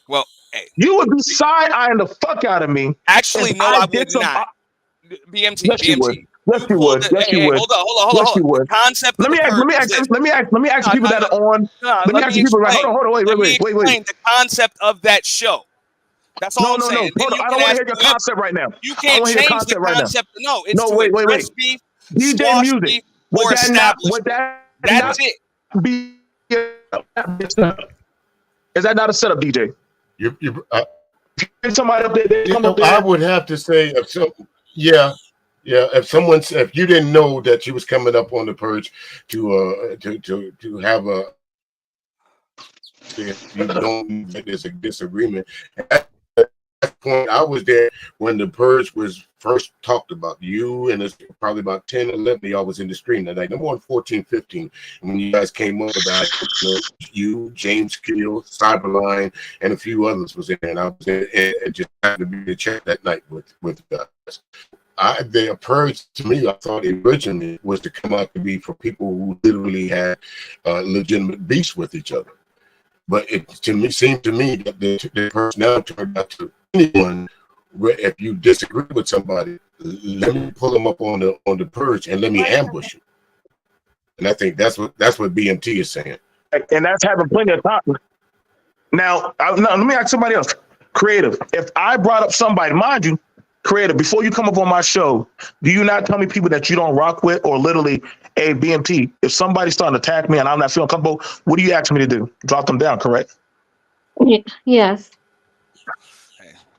Well, hey. You would be side-eyeing the fuck out of me. Actually, no, I would not. BMT, yes, BMT. You would. Yes, you would. Yes, you would. Hold on. You would. Concept. Let me ask people that are on. Let me ask people. Hold on. Wait. The concept of that show. That's all I'm saying. No. I don't want to hear your concept right now. You can't change the concept. No, it's to address beef, DJ squash music. beef, or establish. That's it. Is that not a setup, DJ? Somebody up there. I would have to say, yeah. If you didn't know that you was coming up on the purge to have a, if you don't, there's a disagreement. At that point, I was there when the purge was first talked about. You and it's probably about 10, 11 of y'all was in the stream that night. Number 1, 14, 15. And when you guys came up about it, you, James Keel, Cyberline, and a few others was in there. And I was there and just happened to be in chat that night with guys. The purge to me, I thought originally was to come out to be for people who literally had legitimate beefs with each other. But it seemed to me that the purge now turned out to anyone. If you disagree with somebody, let me pull them up on the purge and let me ambush you. And I think that's what BMT is saying. And that's having plenty of time. Now, let me ask somebody else. Creative. If I brought up somebody, mind you, Creative, before you come up on my show, do you not tell me people that you don't rock with, or literally, hey, BMT, if somebody's starting to attack me and I'm not feeling comfortable, what do you ask me to do? Drop them down, correct? Yes.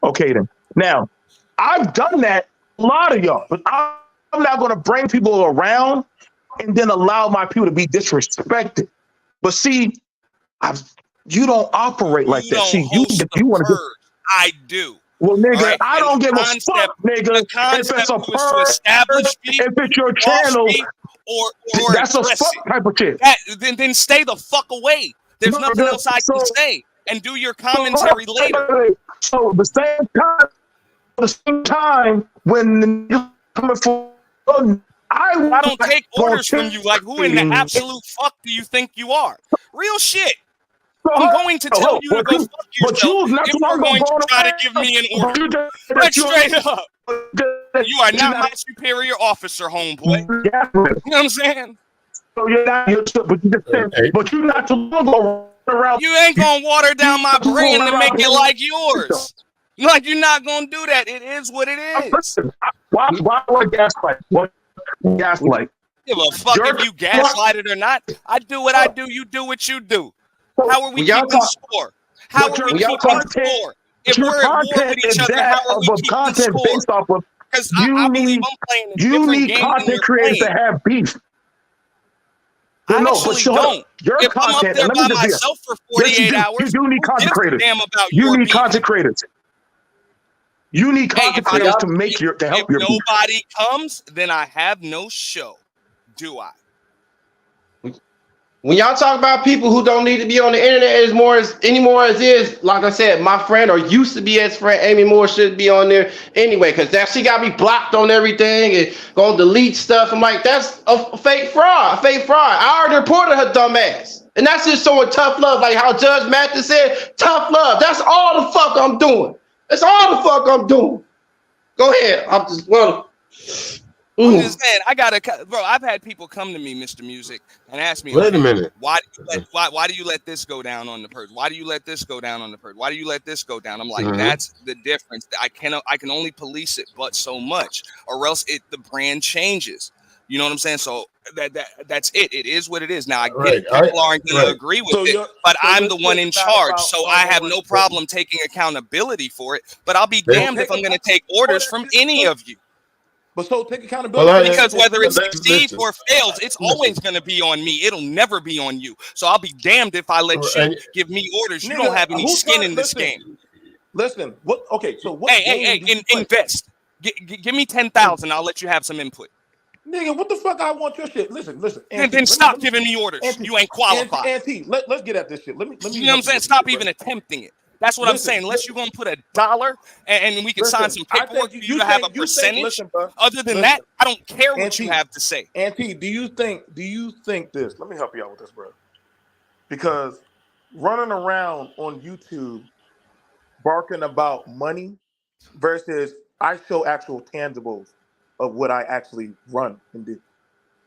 Okay, then. Now, I've done that, a lot of y'all, but I'm not going to bring people around and then allow my people to be disrespected. But see, you don't operate like that. See, you want to. I do. Well, nigga, right, I don't give a fuck, nigga. If it's a purge, if it's your channel, or that's a fuck type of shit. Then stay the fuck away. There's nothing else I can say. And do your commentary later. So the same time when you're coming for, I don't take orders from you. Like, who in the absolute fuck do you think you are? Real shit. I'm going to tell you to go fuck yourself if you're going to try to give me an order. That's straight up. You are not my superior officer, homeboy. You know what I'm saying? So you're not, but you're not too long around. You ain't gonna water down my brain to make it like yours. Like, you're not gonna do that. It is what it is. Why gaslight? What gaslight? Give a fuck if you gaslighted or not. I do what I do. You do what you do. How are we keeping score? How are we keeping score? If we're at war with each other, how are we keeping score? Because I believe I'm playing a different game content creators to have beef. I actually don't. If I'm up there by myself for 48 hours, you do need content creators. You need content creators. You need content creators to make to help your beef. If nobody comes, then I have no show. Do I? When y'all talk about people who don't need to be on the internet anymore as is, like I said, my friend or used to be as friend Amy Moore should be on there anyway, because she got me blocked on everything and gonna delete stuff. I'm like, that's a fake fraud. I already reported her dumb ass. And that's just showing tough love, like how Judge Mathis said, tough love. That's all the fuck I'm doing. That's all the fuck I'm doing. Go ahead. I'm just I'm just saying, I've had people come to me, Mr. Music, and ask me, wait a minute, why do you let this go down on the purge? Why do you let this go down on the purge? Why do you let this go down? I'm like, that's the difference. I can only police it but so much, or else the brand changes. You know what I'm saying? So that's it. It is what it is. Now I get people aren't going to agree with it, but I'm the one in charge, so I have no problem taking accountability for it. But I'll be damned if I'm going to take orders from any of you. But so take accountability. Because whether it succeeds or fails, it's always going to be on me. It'll never be on you. So I'll be damned if I let you give me orders. You don't have any skin in this game. Listen, what? Okay, so what? Hey, invest. Give me 10,000. I'll let you have some input. Nigga, what the fuck I want your shit? Listen. Then stop giving me orders. Auntie, You ain't qualified. Auntie, let's get at this shit. Let me. You know what I'm saying? Stop even attempting it. That's what I'm saying. Unless you're gonna put $1 and we can sign some paperwork for you to have a percentage. Other than that, I don't care what you have to say. Auntie, do you think this? Let me help you out with this, bro. Because running around on YouTube barking about money versus I show actual tangibles of what I actually run and do.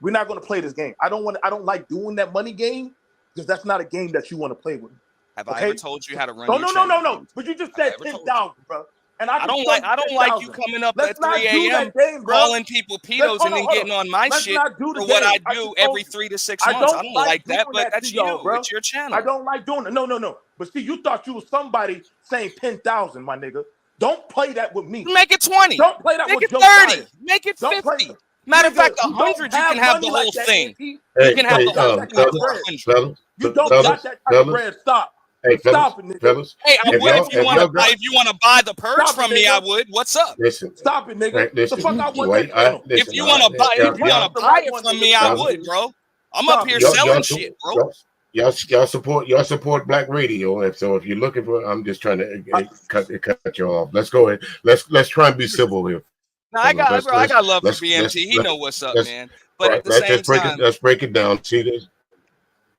We're not going to play this game. I don't like doing that money game because that's not a game that you want to play with. Have I ever told you how to run your channel? No. But you just said 10,000, bro. And I don't like you coming up at 3 a.m. calling people pedos and then getting on my shit for what I do every 3 to 6 months. I don't like that, but that's you. It's your channel. I don't like doing it. No. But see, you thought you was somebody saying 10,000, my nigga. Don't play that with me. Make it 20. Don't play that Make with it Joe 30. Bias. Make it 50. Matter of fact, 100, you can have the whole thing. You can have the whole thing. You don't got that type of bread. Stop. Hey, stop it, nigga. Fellas. Hey, I would if you want to buy the purge from me. I would. What's up? Listen. Stop it, nigga. Listen, the fuck I want if you want to buy it from me, I would, bro. I'm up here selling shit, bro. Y'all support Black Radio, and so if you're looking for, I'm just trying to cut you off. Let's go ahead. Let's try and be civil here. No, I got love for BMT. He know what's up, man. But at the same time, let's break it down. See this.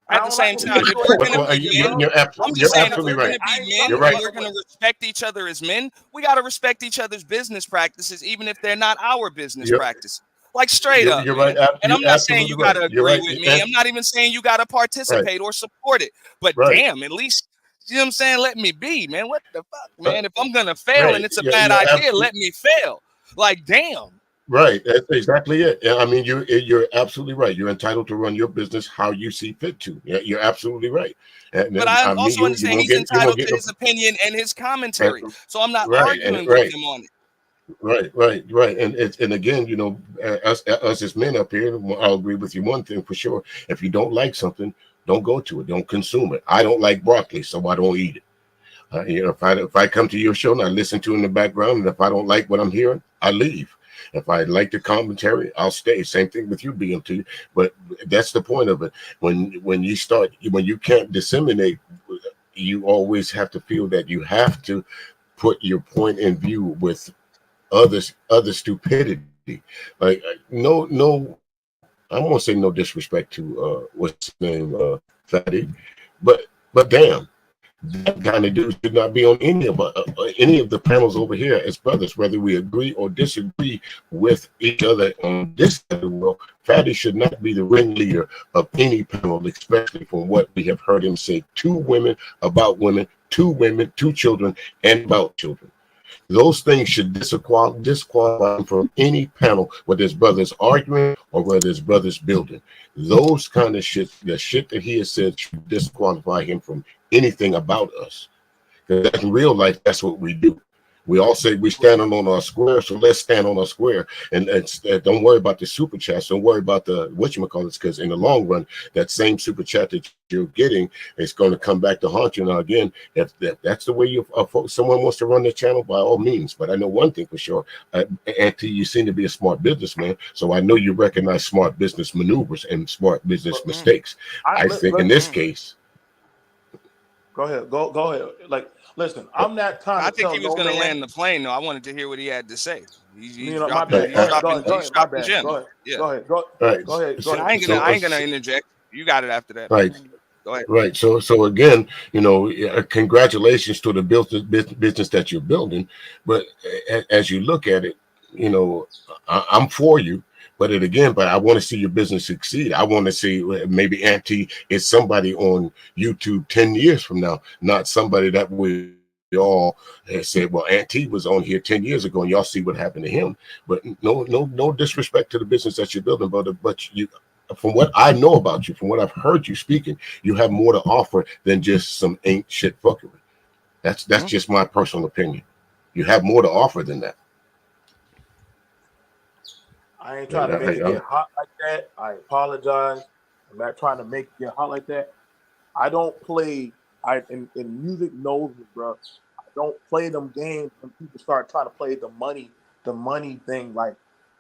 At the same time, if we're going to be men, I'm just saying, if we're going to be men, we're going to respect each other as men. We got to respect each other's business practices, even if they're not our business practices. Like straight up. You're right. And I'm not saying you got to agree with me. I'm not even saying you got to participate or support it. But damn, at least, you know what I'm saying? Let me be, man. What the fuck, man? If I'm going to fail and it's a bad idea, let me fail. Like, damn. Right, that's exactly it. I mean, you're absolutely right. You're entitled to run your business how you see fit to. You're absolutely right. But I'm also understanding he's entitled to his opinion and his commentary. So I'm not arguing with him on it. Right. And again, you know, us as men up here, I'll agree with you one thing for sure. If you don't like something, don't go to it. Don't consume it. I don't like broccoli, so I don't eat it. You know, if I come to your show and I listen to it in the background, and if I don't like what I'm hearing, I leave. If I like the commentary, I'll stay. Same thing with you, BMT. But that's the point of it. When you can't disseminate, you always have to feel that you have to put your point in view with other stupidity. Like no, I won't say no disrespect to what's his name, Fatty, but damn. That kind of dude should not be on any of the panels over here as brothers, whether we agree or disagree with each other on this side of the world. Fatty should not be the ringleader of any panel, especially from what we have heard him say to women, to children, and about children. Those things should disqualify him from any panel, whether it's brothers arguing or whether it's brothers building. Those kind of shit, the shit that he has said, should disqualify him from anything about us. Because in real life, that's what we do. We all say we're standing on our square, so let's stand on our square. And don't worry about the super chats. Don't worry about the whatchamacallits, because in the long run, that same super chat that you're getting is going to come back to haunt you. Now, again, if that's the way someone wants to run their channel, by all means. But I know one thing for sure, Auntie, you seem to be a smart businessman, so I know you recognize smart business maneuvers and smart business mistakes. I think in this case. Go ahead. Like, listen, I'm not trying to. I think he was going to land the plane, though. I wanted to hear what he had to say. He's dropping gems. Go ahead. I ain't gonna interject. You got it after that. Right. Go ahead. Right. So again, you know, congratulations to the business that you're building. But as you look at it, you know, I'm for you. But I want to see your business succeed. I want to see maybe Auntie is somebody on YouTube 10 years from now, not somebody that we all said, well, Auntie was on here 10 years ago, and y'all see what happened to him. But no disrespect to the business that you're building, brother. But you, from what I know about you, from what I've heard you speaking, you have more to offer than just some ain't shit fuckery. That's just my personal opinion. You have more to offer than that. I ain't trying to make it get hot like that. I apologize. I'm not trying to make it get hot like that. I don't play. In music knows me, bro. I don't play them games when people start trying to play the money thing. Like,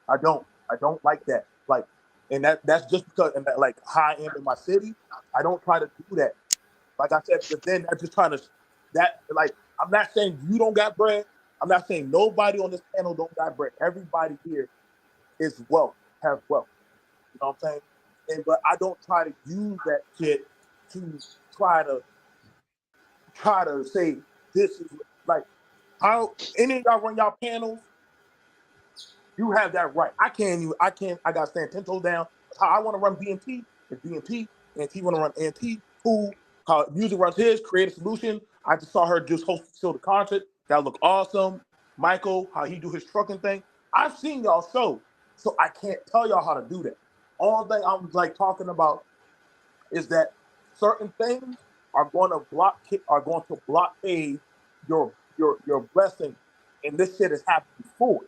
I don't like that. Like, and that's just because, and that, like, how I am in my city, I don't try to do that. Like I said, because then they're just trying to, like, I'm not saying you don't got bread. I'm not saying nobody on this panel don't got bread. Everybody here is wealth, has wealth. You know what I'm saying? But I don't try to use that shit to try to say this is like how any of y'all run y'all panels. You have that right. I gotta stand 10 toes down. How I want to run BMT is BMT. NT want to run NT. Who music runs his creative solution. I just saw her just host the concert. That look awesome. Michael, how he do his trucking thing. I've seen y'all show, so I can't tell y'all how to do that. All thing I'm like talking about is that certain things are going to blockade your blessing, and this shit has happened before.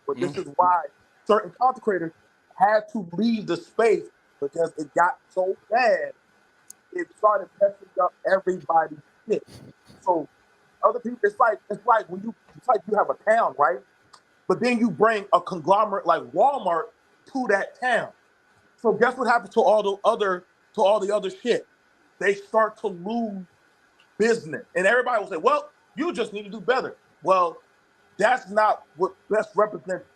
But this is why certain content creators had to leave the space because it got so bad, it started messing up everybody's shit. So other people, it's like when you have a town, right? But then you bring a conglomerate like Walmart to that town. So guess what happens to all the other shit? They start to lose business, and everybody will say, "Well, you just need to do better." Well, that's not what best represents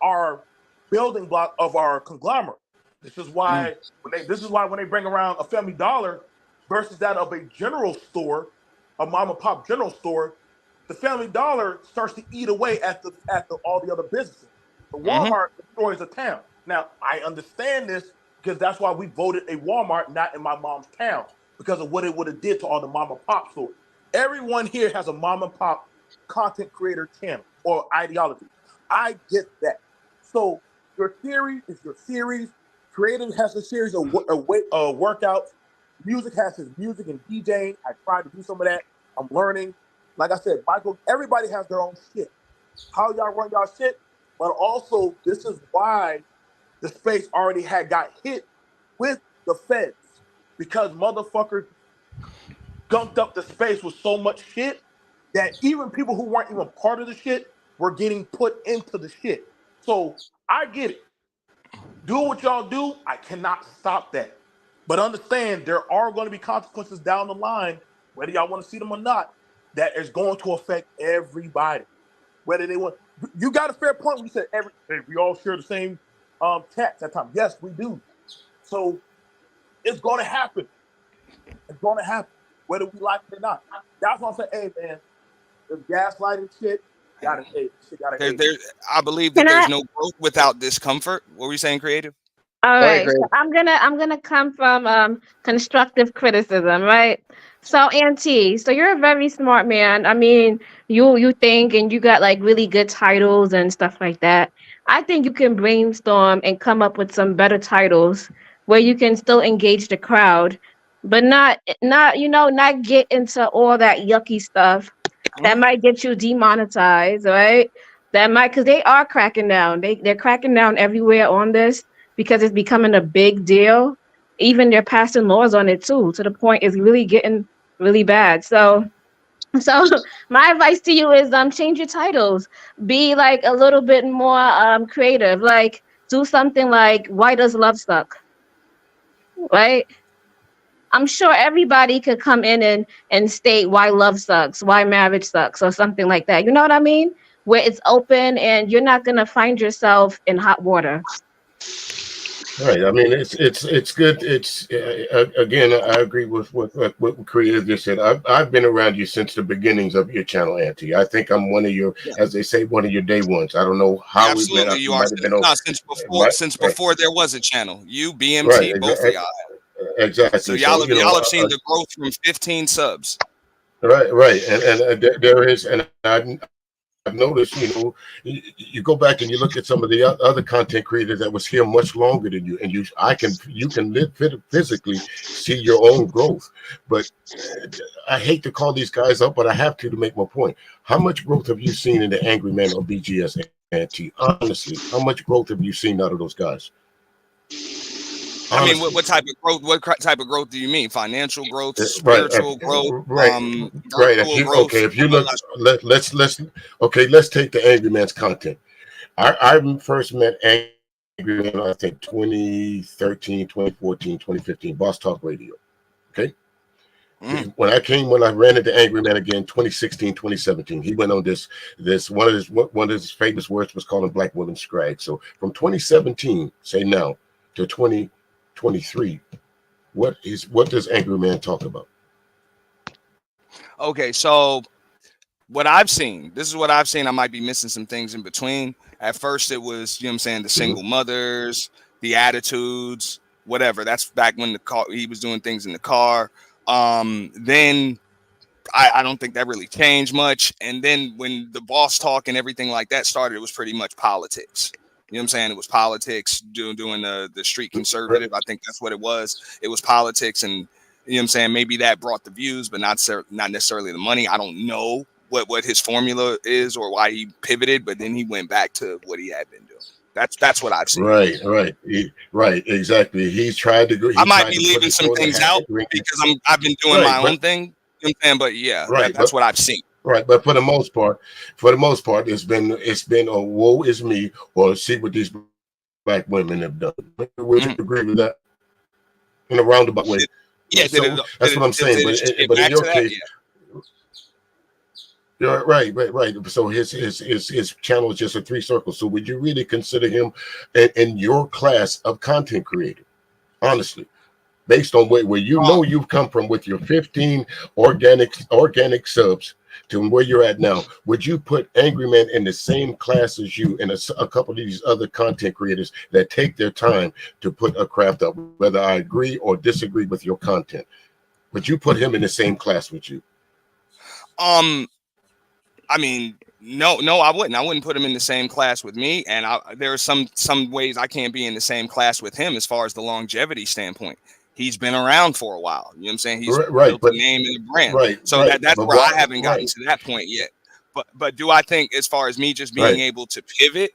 our building block of our conglomerate. This is why when they bring around a Family Dollar versus that of a general store, a mom and pop general store, the Family Dollar starts to eat away at all the other businesses. The Walmart destroys the town. Now I understand this because that's why we voted a Walmart not in my mom's town because of what it would have did to all the mom and pop stores. Everyone here has a mom and pop content creator channel or ideology. I get that. So your theory is your series. Creative has a series of workouts. Music has his music and DJing. I tried to do some of that. I'm learning. Like I said, Michael, everybody has their own shit. How y'all run y'all shit, but also this is why the space already got hit with the feds because motherfuckers gunked up the space with so much shit that even people who weren't even part of the shit were getting put into the shit. So I get it. Do what y'all do. I cannot stop that. But understand there are going to be consequences down the line, whether y'all want to see them or not, that is going to affect everybody. Whether they want, you got a fair point when you said we all share the same tax at time. Yes, we do. So it's going to happen. It's going to happen, whether we like it or not. That's what I'm saying. Hey, man, the gaslighting shit gotta hate. I believe that there's no growth without discomfort. What were you saying, Creative? All right, so I'm gonna come from constructive criticism, right? So Auntie, so you're a very smart man. I mean, you think and you got like really good titles and stuff like that. I think you can brainstorm and come up with some better titles where you can still engage the crowd, but not get into all that yucky stuff that might get you demonetized, right? That might because they are cracking down. They're cracking down everywhere on this because it's becoming a big deal. Even they're passing laws on it too, to the point it's really getting really bad. So my advice to you is change your titles. Be like a little bit more creative. Like do something like why does love suck? Right? I'm sure everybody could come in and state why love sucks, why marriage sucks, or something like that. You know what I mean? Where it's open and you're not gonna find yourself in hot water. Right. I mean, it's good. It's again, I agree with what Creative just said. I've been around you since the beginnings of your channel, Auntie. I think I'm one of your, as they say, one of your day ones. I don't know how we met. You are since before there was a channel. You, BMT, both of y'all. Exactly. So y'all have seen the growth from 15 subs. Right, and there is, and I've noticed, you go back and you look at some of the other content creators that was here much longer than you, and you can live physically see your own growth. But I hate to call these guys up, but I have to make my point. How much growth have you seen in the Angry Man or BGS Anti? Honestly, how much growth have you seen out of those guys? I mean, what type of growth? What type of growth do you mean? Financial growth, spiritual growth, right? Okay, if you look, let's take the Angry Man's content. I first met Angry Man, I think 2013, 2014, 2015, Boss Talk Radio. Okay. When I ran into Angry Man again, 2016, 2017, he went on this one of his famous words was calling black women scrag. So from 2017, say now, to 2023, what does Angry Man talk about? Okay, so this is what I've seen. I might be missing some things in between. At first, it was, you know what I'm saying, the single mothers, the attitudes, whatever. That's back when he was doing things in the car. Then I don't think that really changed much. And then when the boss talk and everything like that started, it was pretty much politics. You know what I'm saying? It was politics, doing the street conservative. I think that's what it was. It was politics, and you know what I'm saying? Maybe that brought the views, but not necessarily the money. I don't know what his formula is or why he pivoted, but then he went back to what he had been doing. That's what I've seen. Right, exactly. He's tried to. I might be leaving some things out because I've been doing my own thing. You know what I'm saying? But yeah, that's what I've seen. Right, but for the most part, it's been a woe is me, or see what these black women have done. Would you agree with that? In a roundabout way. Yeah, so that's what I'm saying. But in your case, you're right. So his channel is just a 3 circles. So would you really consider him in your class of content creator? Honestly, based on where you've come from with your 15 organic subs to where you're at now, would you put Angry Man in the same class as you and a couple of these other content creators that take their time to put a craft up, whether I agree or disagree with your content? Would you put him in the same class with you? I mean, no, I wouldn't. I wouldn't put him in the same class with me. And there are some ways I can't be in the same class with him as far as the longevity standpoint. He's been around for a while. You know what I'm saying? He's built a name and a brand. So that's where I haven't gotten to that point yet. But do I think, as far as me just being able to pivot,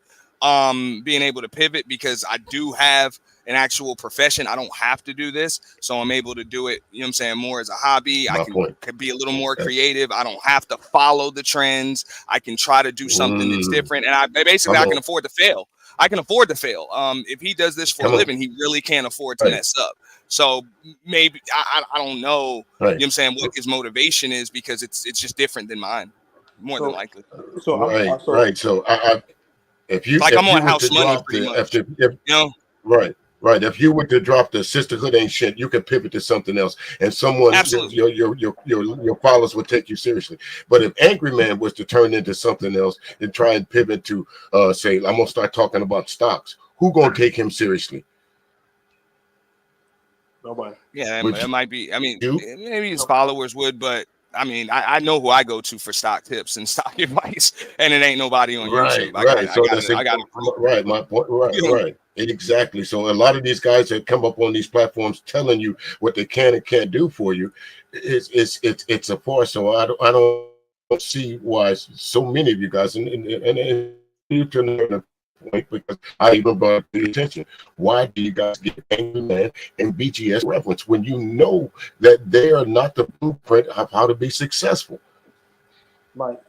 because I do have an actual profession, I don't have to do this, so I'm able to do it, you know what I'm saying, more as a hobby. I can be a little more creative. I don't have to follow the trends. I can try to do something that's different, and I can afford to fail. I can afford to fail. If he does this for a living, he really can't afford to mess up. So maybe I don't know, you know what I'm saying, what his motivation is, because it's just different than mine, more than likely. So if you I'm on House Money pretty much, you know. Right. If you were to drop the sisterhood ain't shit, you could pivot to something else, and someone, your followers would take you seriously. But if Angry Man was to turn into something else and try and pivot to, say, I'm gonna start talking about stocks, who gonna take him seriously? Nobody. Yeah, it might be. I mean, maybe his followers would, but I mean, I know who I go to for stock tips and stock advice, and it ain't nobody on YouTube. Right. My point. Right. Exactly. So a lot of these guys that come up on these platforms telling you what they can and can't do for you, it's a farce. So I don't see why so many of you guys and you to point, because I even brought the attention. Why do you guys get Angry Man and BGS reference when you know that they are not the blueprint of how to be successful? Right.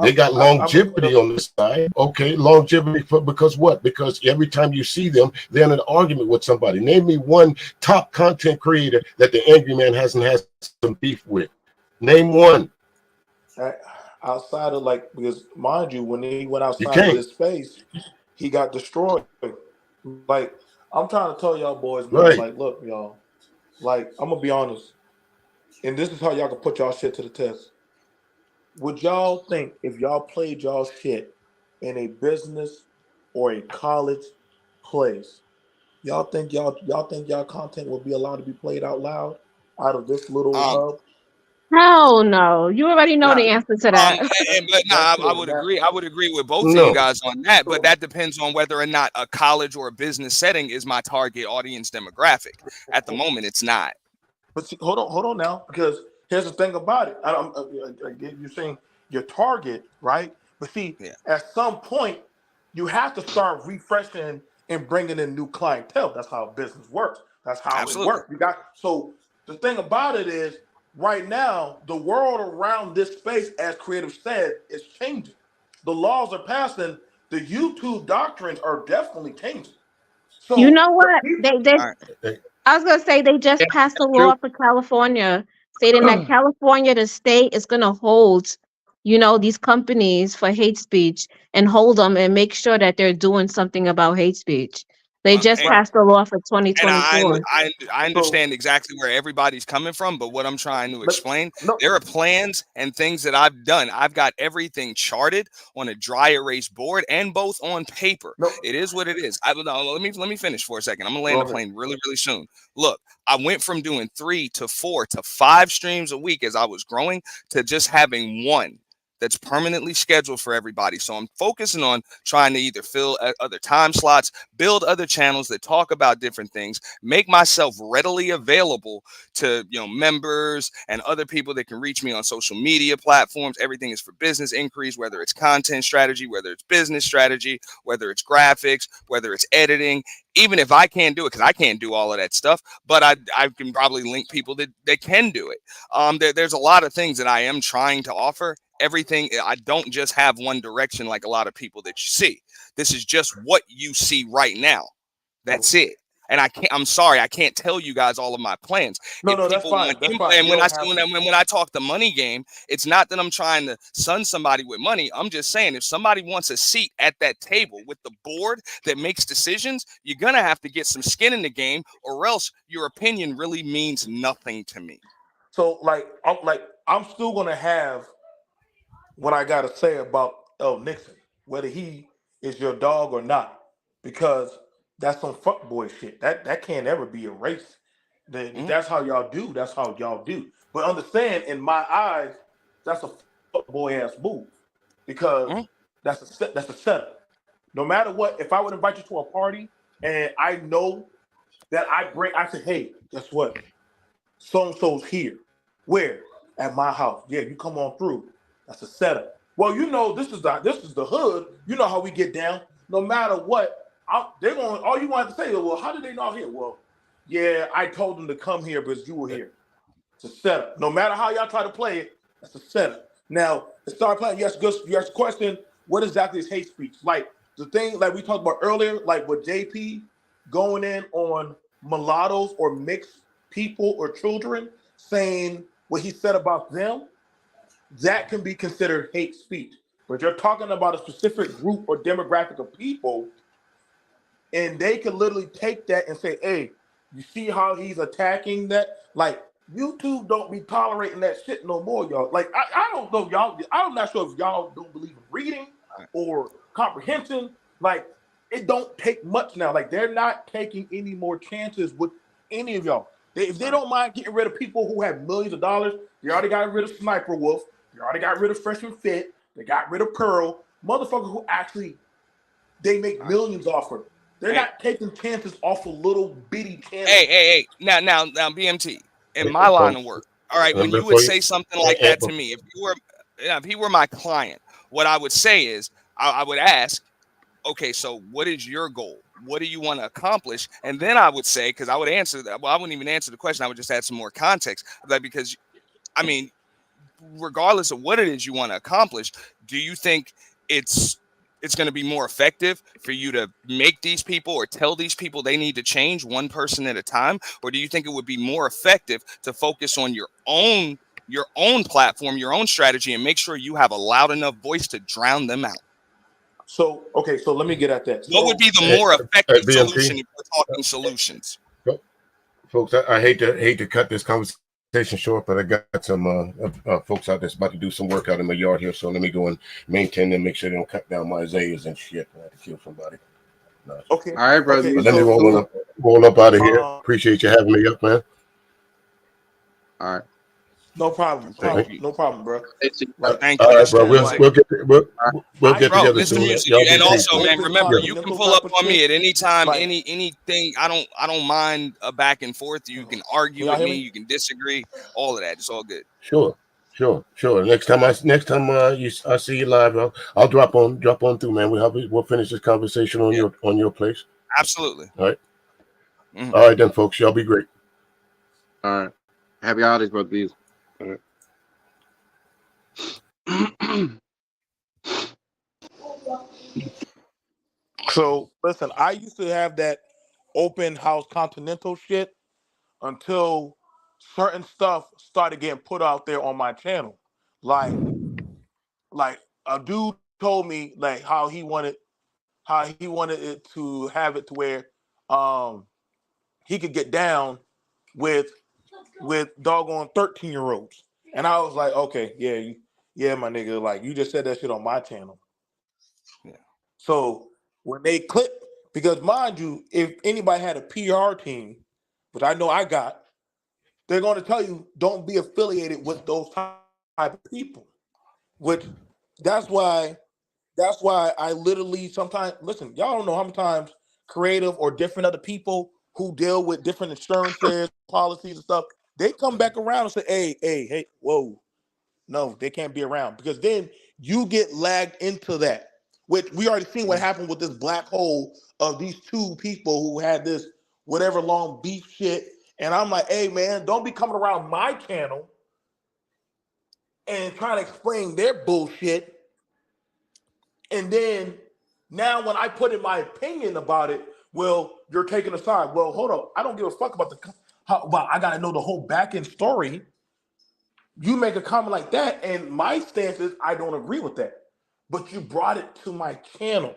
They got longevity on this side. Okay, longevity because what? Because every time you see them, they're in an argument with somebody. Name me one top content creator that the Angry Man hasn't had some beef with. Name one. Outside of, because mind you, when he went outside of this space, he got destroyed. Like, I'm trying to tell y'all boys, man, look, y'all, I'm gonna be honest, and this is how y'all can put y'all shit to the test. Would y'all think, if y'all played y'all shit in a business or a college place, y'all think y'all content would be allowed to be played out loud out of this little hub? Hell no. You already know the answer to that. I would agree. I would agree with both of you guys on that, but that depends on whether or not a college or a business setting is my target audience demographic. At the moment, it's not. But see, hold on now, because here's the thing about it. You're saying your target, right? But see, at some point, you have to start refreshing and bringing in new clientele. That's how business works. That's how it works. So the thing about it is, right now, the world around this space, as Creative said, is changing. The laws are passing. The YouTube doctrines are definitely changing. So you know what? All right. I was gonna say they just passed a law for California stating that California, the state, is gonna hold, these companies for hate speech and hold them and make sure that they're doing something about hate speech. They just And passed a law for And 2024. I understand exactly where everybody's coming from, but what I'm trying to explain, there are plans and things that I've done. I've got everything charted on a dry erase board and both on paper. It is what it is. Let me finish for a second. I'm gonna land the plane really, really soon. Look, I went from doing 3 to 4 to 5 streams a week as I was growing to just having one that's permanently scheduled for everybody. So I'm focusing on trying to either fill other time slots, build other channels that talk about different things, make myself readily available to members and other people that can reach me on social media platforms. Everything is for business inquiries, whether it's content strategy, whether it's business strategy, whether it's graphics, whether it's editing. Even if I can't do it, because I can't do all of that stuff, but I can probably link people that can do it. There's a lot of things that I am trying to offer. Everything, I don't just have one direction like a lot of people that you see. This is just what you see right now. That's it. And I'm sorry, I can't tell you guys all of my plans. No, that's fine. That's fine. And when I talk the money game, it's not that I'm trying to sun somebody with money. I'm just saying, if somebody wants a seat at that table with the board that makes decisions, you're gonna have to get some skin in the game, or else your opinion really means nothing to me. So I'm still gonna have what I gotta say about Nixon, whether he is your dog or not, because that's some fuckboy shit. That can't ever be erased. That's how y'all do. That's how y'all do. But understand, in my eyes, that's a fuckboy ass move, because that's a setup. No matter what, if I would invite you to a party and I know that I say, hey, guess what? So and so's here. Where? At my house. Yeah, you come on through. That's a setup. Well, this is the hood. You know how we get down. No matter what, they're going. All you want to say is, well, how did they know I'm here? Well, yeah, I told them to come here because you were here. It's a setup. No matter how y'all try to play it, that's a setup. Now, to start playing, you asked a question. What exactly is hate speech? Like the thing, like we talked about earlier, like with JP going in on mulattoes or mixed people or children, saying what he said about them, that can be considered hate speech. But you're talking about a specific group or demographic of people, and they can literally take that and say, hey, you see how he's attacking that? Like, YouTube don't be tolerating that shit no more, y'all. Like, I don't know, y'all. I'm not sure if y'all don't believe in reading or comprehension. Like, it don't take much now. Like, they're not taking any more chances with any of y'all. If they don't mind getting rid of people who have millions of dollars, they already got rid of Sniper Wolf. They already got rid of Freshman Fit. They got rid of Pearl. Motherfuckers who actually, they make millions off of. They're not taking chances off of little bitty channels. Hey. Now, BMT, in my line of work, all right, when you would say something like that to me, if he were my client, what I would say is, I would ask, okay, so what is your goal? What do you want to accomplish? And then I would say, because I would answer that. Well, I wouldn't even answer the question. I would just add some more context. Like, because, I mean, regardless of what it is you want to accomplish, do you think it's going to be more effective for you to make these people or tell these people they need to change one person at a time? Or do you think it would be more effective to focus on your own platform, your own strategy, and make sure you have a loud enough voice to drown them out? So let me get at that. What would be the more effective solution if we're talking solutions? Folks, I hate to cut this conversation short, but I got some folks out that's about to do some work out in my yard here, so let me go and maintain them, make sure they don't cut down my azaleas and shit. I had to kill somebody. No. Okay. All right, brother. Okay, let me roll up out of here. Appreciate you having me up, man. All right. No problem. No problem, bro. Thank you. All right, bro. We'll get together soon. And also, man, remember, you can pull up on me at any time, anything. I don't mind a back and forth. You can argue with me. You can disagree. All of that. It's all good. Sure. Next time I see you live, I'll drop on through, man. We'll finish this conversation on your place. Absolutely. All right. Mm-hmm. All right, then, folks. Y'all be great. All right. Happy holidays, brother. Bees. All right. So listen, I used to have that open house continental shit until certain stuff started getting put out there on my channel. Like a dude told me like how he wanted it to have it to where he could get down with doggone 13-year-olds. And I was like, okay, yeah, my nigga, like you just said that shit on my channel. Yeah. So when they clip, because mind you, if anybody had a PR team, which I know I got, they're going to tell you don't be affiliated with those type of people. Which that's why I literally sometimes listen. Y'all don't know how many times creative or different other people who deal with different insurances, policies, and stuff. They come back around and say, "Hey, whoa, no, they can't be around," because then you get lagged into that. Which we already seen what happened with this black hole of these two people who had this whatever long beef shit. And I'm like, hey man, don't be coming around my channel and trying to explain their bullshit. And then now when I put in my opinion about it, well, you're taking a side. Well, hold up. I don't give a fuck about well, I gotta know the whole back end story. You make a comment like that, and my stance is I don't agree with that. But you brought it to my channel.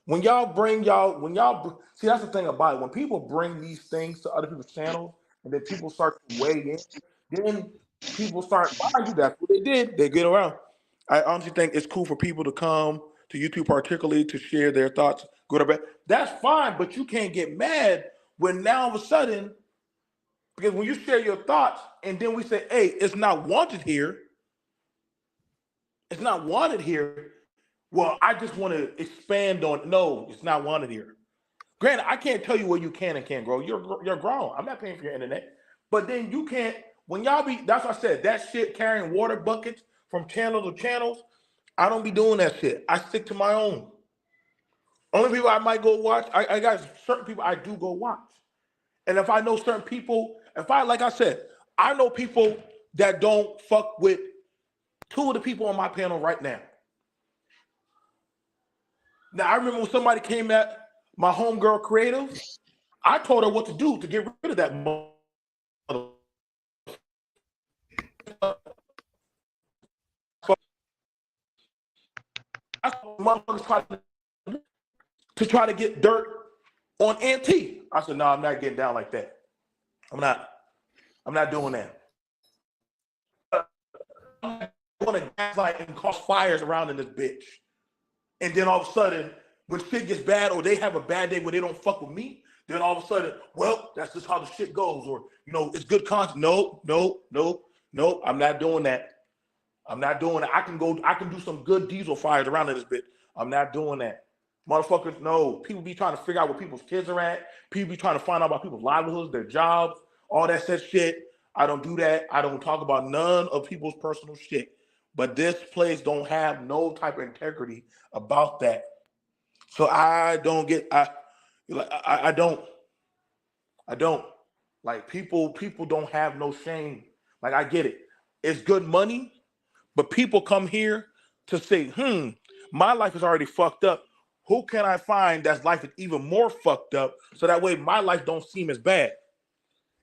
When y'all see, that's the thing about it. When people bring these things to other people's channels, and then people start to weigh in, then people start buying you. That's what they did. They get around. I honestly think it's cool for people to come to YouTube, particularly to share their thoughts, good or bad. That's fine, but you can't get mad when now all of a sudden, because when you share your thoughts and then we say, hey, it's not wanted here. It's not wanted here. Well, I just want to expand on. No, it's not wanted here. Granted, I can't tell you where you can and can't grow. You're grown. I'm not paying for your internet. But then you can't. When y'all be, that's what I said. That shit carrying water buckets from channel to channels. I don't be doing that shit. I stick to my own. Only people I might go watch. I got certain people I do go watch. And if I know certain people, like I said, I know people that don't fuck with two of the people on my panel right now. Now, I remember when somebody came at my homegirl creative, I told her what to do to get rid of that mother. Motherfuckers try to get dirt on NT. I said, no, I'm not getting down like that. I'm not doing that. I'm going to gaslight and cause fires around in this bitch. And then all of a sudden, when shit gets bad or they have a bad day where they don't fuck with me, then all of a sudden, well, that's just how the shit goes. Or, it's good content. No, I'm not doing that. I'm not doing that. I can do some good diesel fires around in this bitch. I'm not doing that. Motherfuckers, no. People be trying to figure out where people's kids are at. People be trying to find out about people's livelihoods, their jobs, all that said shit. I don't do that. I don't talk about none of people's personal shit. But this place don't have no type of integrity about that. So I don't get I don't like people don't have no shame. Like I get it. It's good money, but people come here to say, my life is already fucked up. Who can I find that's life is even more fucked up so that way my life don't seem as bad?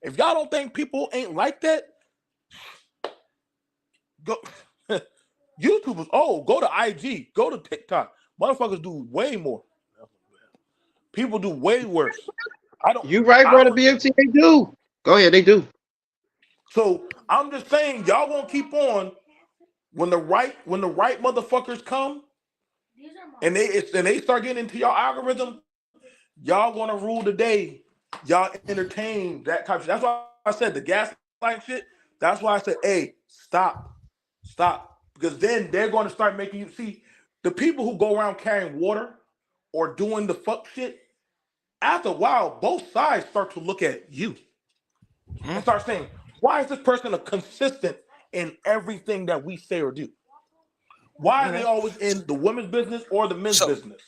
If y'all don't think people ain't like that, go YouTubers, go to IG, go to TikTok. Motherfuckers do way more. People do way worse. You right, brother BMT, they do. Go ahead, they do. So I'm just saying, y'all gonna keep on when the right motherfuckers come and they start getting into your algorithm, y'all gonna rule the day. Y'all entertain that type of shit. That's why I said the gaslight shit. That's why I said, hey, stop. Because then they're gonna start making you see the people who go around carrying water or doing the fuck shit. After a while, both sides start to look at you and start saying, why is this person consistent in everything that we say or do? Why are they always in the women's business or the men's business?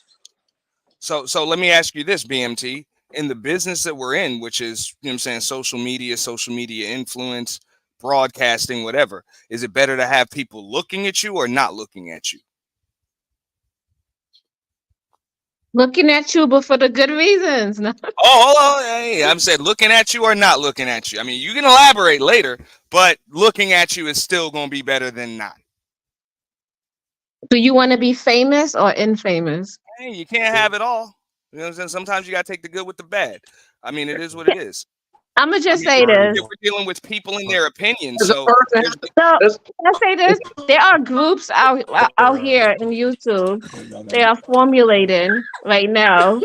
So let me ask you this, BMT. In the business that we're in, which is, you know what I'm saying, social media influence, broadcasting, whatever, is it better to have people looking at you or not looking at you? Looking at you, but for the good reasons. No. Oh, hold on. Hey, I'm saying looking at you or not looking at you. I mean, you can elaborate later, but looking at you is still going to be better than not. Do you want to be famous or infamous? Hey, you can't have it all. You know what I'm saying? Sometimes you got to take the good with the bad. I mean, it is what it is. I'm gonna I just mean, say this. we're dealing with people and their opinions. As a So person, there's So as, let's say this: there are groups out here in YouTube. They are formulating right now,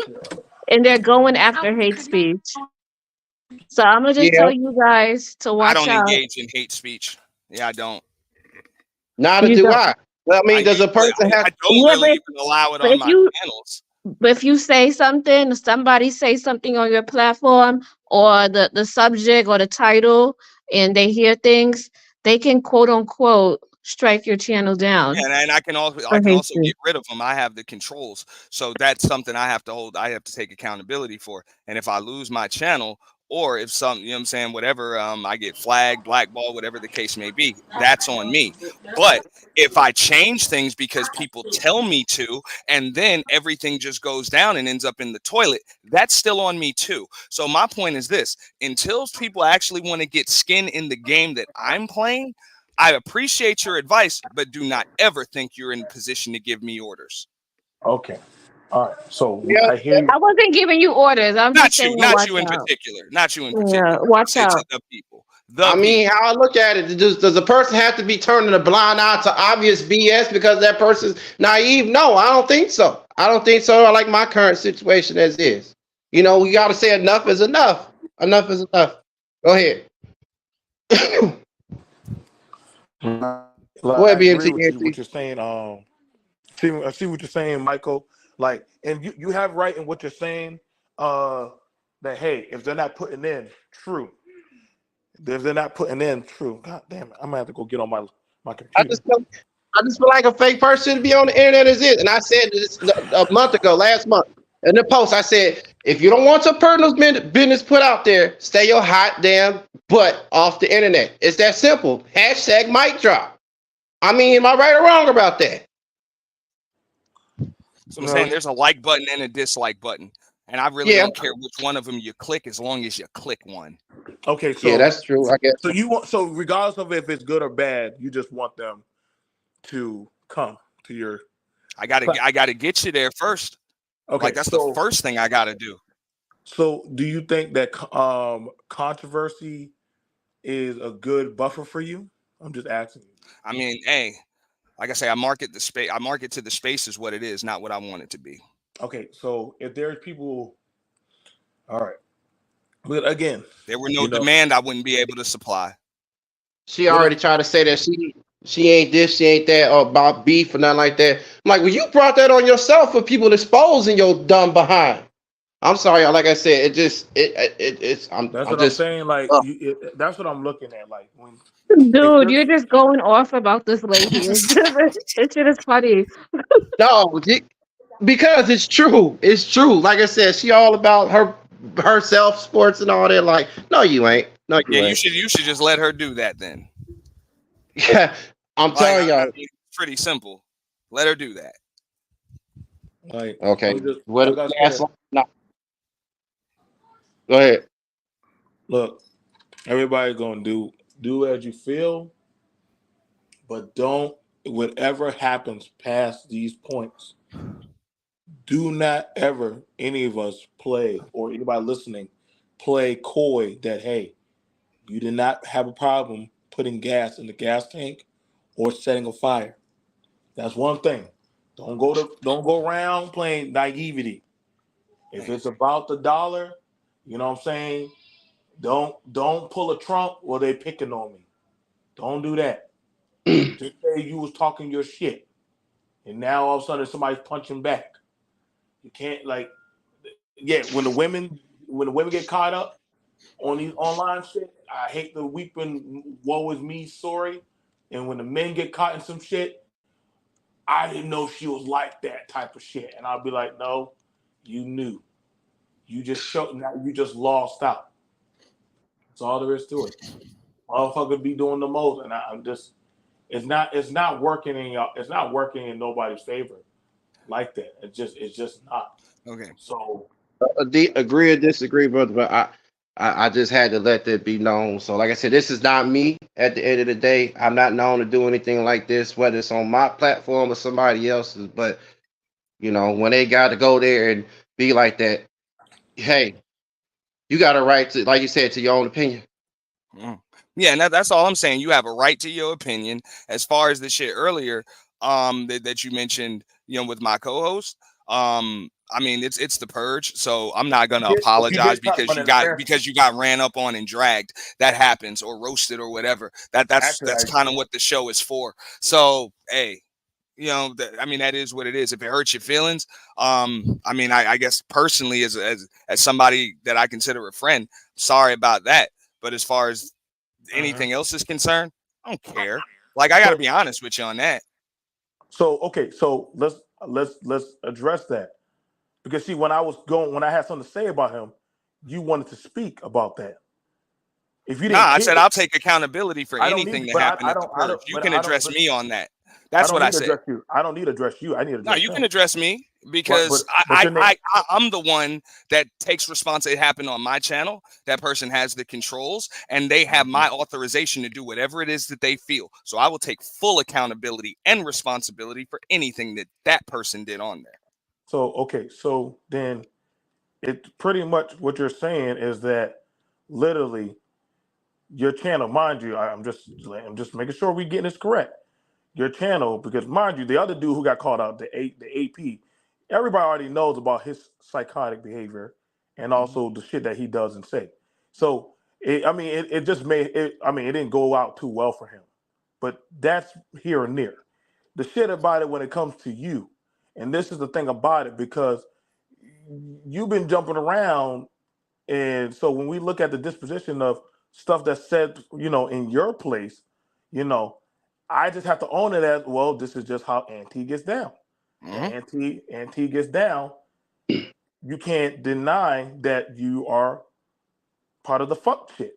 and they're going after hate speech. So I'm gonna just yeah, tell you guys to I watch don't out. engage in hate speech. Yeah, I don't. neither You do don't. I. Well, I I mean, does a usually person have? I don't Yeah, really even allow it but on if my you channels. but if you say something, somebody say something on your platform or the subject or the title, and they hear things, they can quote unquote strike your channel Yeah, down and I for can hate also speech. get rid of them. I have the controls, so that's something I have to hold. I have to take accountability for. And if I lose my channel, or if some, you know what I'm saying, whatever, I get flagged, blackballed, whatever the case may be, that's on me. But if I change things because people tell me to, and then everything just goes down and ends up in the toilet, that's still on me too. So my point is this: until people actually want to get skin in the game that I'm playing, I appreciate your advice, but do not ever think you're in position to give me orders. Okay. All right. So Yeah, I hear you. I wasn't giving you orders. I'm just saying Not watch you in out. particular. Not you in Yeah, particular. I watch said to out. the people. I The mean, people. how I look at it, does a person have to be turning a blind eye to obvious BS because that person's naive? No, I don't think so. I don't think so. I like my current situation as is. You know, we got to say enough is enough. Enough is enough. Go ahead. Like, Go I ahead, agree BMT. with you. What you're saying. I see what you're saying, Michael. Like, and you have right in what you're saying. That hey, if they're not putting in, true. If they're not putting in, true. God damn it, I'm gonna have to go get on my I computer. just feel, I just feel like a fake person should be on the internet as it. And I said this a month ago, last month, in the post. I said, if you don't want your personal business put out there, stay your hot damn butt off the internet. It's that simple. Hashtag mic drop. I mean, am I right or wrong about that? So I'm No, saying there's a like button and a dislike button. And I really Yeah, don't care which one of them you click as long as you click one. okay, yeah, so that's true. I guess. you want regardless of if it's good or bad, you just want them to come to your I platform. gotta get you there first. Like Okay, that's the first thing I gotta do. so do you think that controversy is a good buffer for you? I'm just asking you. I mean, hey, like I say, I market the space. I market to the space is what it is, not what I want it to be. Okay, so if there's people, all right, but again, There were no you know, demand, I wouldn't be able to supply. She but already tried to say that she ain't this, she ain't that, or about beef or nothing like that. I'm like, well, you brought that on yourself for people exposing your dumb behind. I'm sorry, like I said, it's that's I'm what I'm just saying. Like, that's what I'm looking at. Like, when if Dude, there's you're just going off about this lady. This shit is funny. no because it's true. It's true. Like I said, she all about herself, sports and all that. Like, no, you ain't. No, Yeah, you ain't. you should just let her do that then. Yeah, I'm Like telling I y'all. mean, it's pretty simple. Let her do that. like, Okay, I'm just what like I last? said. No, go ahead. Look, everybody gonna do as you feel, but don't whatever happens past these points. Do not ever any of us play or anybody listening play coy that hey, you did not have a problem putting gas in the gas tank or setting a fire. That's one thing. Don't go around playing naivety. If it's about the dollar, you know what I'm saying? Don't pull a Trump or they picking on me. Don't do that. Just say you was talking your shit, and now all of a sudden somebody's punching back. You can't like, yeah. When the women get caught up on these online shit, I hate the weeping woe is me story. And when the men get caught in some shit, I didn't know she was like that type of shit. And I'll be like, no, you knew. You just showed now you just lost out. That's all there is to it. Motherfucker be doing the most, and I'm just it's not working in y'all. It's not working in nobody's favor like that. It's just not. Okay. So agree or disagree, brother, but I just had to let that be known. So, like I said, this is not me. At the end of the day, I'm not known to do anything like this, whether it's on my platform or somebody else's. But you know, when they got to go there and be like that, hey, you got a right to, like you said, to your own opinion. Yeah, and that's all I'm saying. You have a right to your opinion. As far as the shit earlier, that you mentioned, you know, with my co-host, I mean, it's the purge, so I'm not gonna he apologize did try to run because you got ran up on and dragged. That happens, or roasted, or whatever. That's kind of what the show is for. So, hey, you know, I mean, that is what it is. If it hurts your feelings, I mean, I guess personally, as somebody that I consider a friend, sorry about that. But as far as anything else is concerned, I don't care. Like, I got to be honest with you on that. So okay, so let's address that, because see, when I had something to say about him, you wanted to speak about that. If you didn't I care, said I'll take accountability for I don't anything need, that but happened I at the don't, I purge. don't, You but can I don't, address but me on that. I That's don't what I need to said. address you. I don't need to address you. I need to No, address you him. can address me because But your name, I'm the one that takes responsibility. It happened on my channel. That person has the controls, and they have my authorization to do whatever it is that they feel. So I will take full accountability and responsibility for anything that person did on there. So okay, so then it's pretty much what you're saying is that literally your channel, mind you, I'm just making sure we're getting this correct. Your channel, because mind you, the other dude who got called out, the AP, everybody already knows about his psychotic behavior and also the shit that he does and say. So it just made it. I mean, it didn't go out too well for him, but that's here and there. The shit about it when it comes to you, and this is the thing about it, because you've been jumping around, and so when we look at the disposition of stuff that's said, you know, in your place, you know, I just have to own it as, well, this is just how Auntie gets down. And Auntie gets down. You can't deny that you are part of the fuck shit.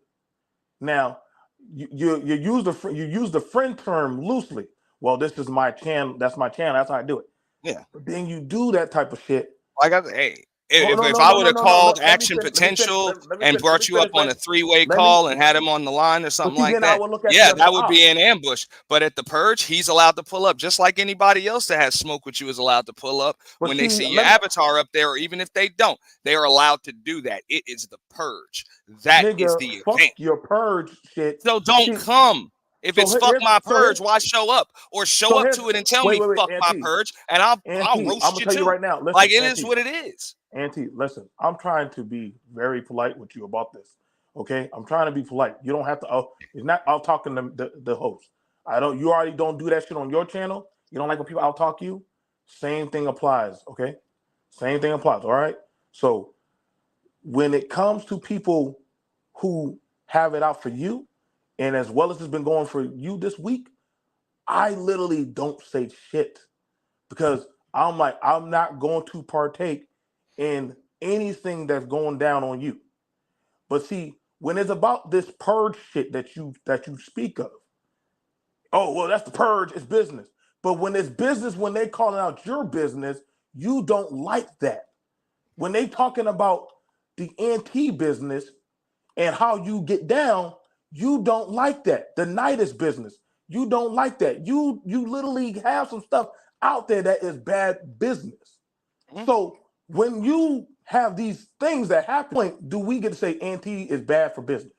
Now, you use the friend term loosely. Well, this is my channel. That's my channel. That's how I do it. Yeah. But then you do that type of shit. Hey, if I would have called Action Potential and brought you up on a three-way call and had him on the line or something like that, yeah, that would be an ambush. But at the purge, he's allowed to pull up just like anybody else that has smoke with you is allowed to pull up when they see your avatar up there, or even if they don't, they are allowed to do that. It is the purge. That is the event. Your purge shit. So don't come. If it's fuck my purge, why show up? Or show up to it and tell me fuck my purge, and I'll roast I'm gonna tell you right now. Listen, like, it is what it is. Auntie, listen, I'm trying to be very polite with you about this. Okay, I'm trying to be polite. You don't have to. It's not out talking the host. I don't. You already don't do that shit on your channel. You don't like when people out talk you. Same thing applies. Okay, same thing applies. All right. So when it comes to people who have it out for you, and as well as it's been going for you this week, I literally don't say shit, because I'm like, I'm not going to partake in anything that's going down on you. But see, when it's about this purge shit that you speak of, oh well, that's the purge, it's business. But when it's business, when they calling out your business, you don't like that. When they talking about the anti business and how you get down, you don't like that. The night is business. You don't like that. You literally have some stuff out there that is bad business. So when you have these things that happen, do we get to say anti is bad for business?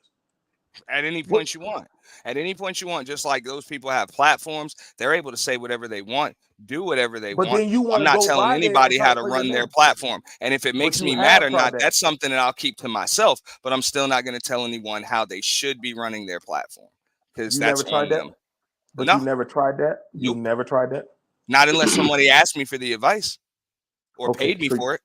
At any point you want. At any point you want. Just like those people have platforms, they're able to say whatever they want, do whatever they But want. then you want I'm to not go telling by there and anybody try how to to play your run their game. platform. And if it makes me mad or not, that. that's something that I'll keep to myself. But I'm still not going to tell anyone how they should be running their platform, because that's never tried on that? them. But No. you never tried that? You never tried that? Not unless somebody asked me for the advice or Okay, paid me for it.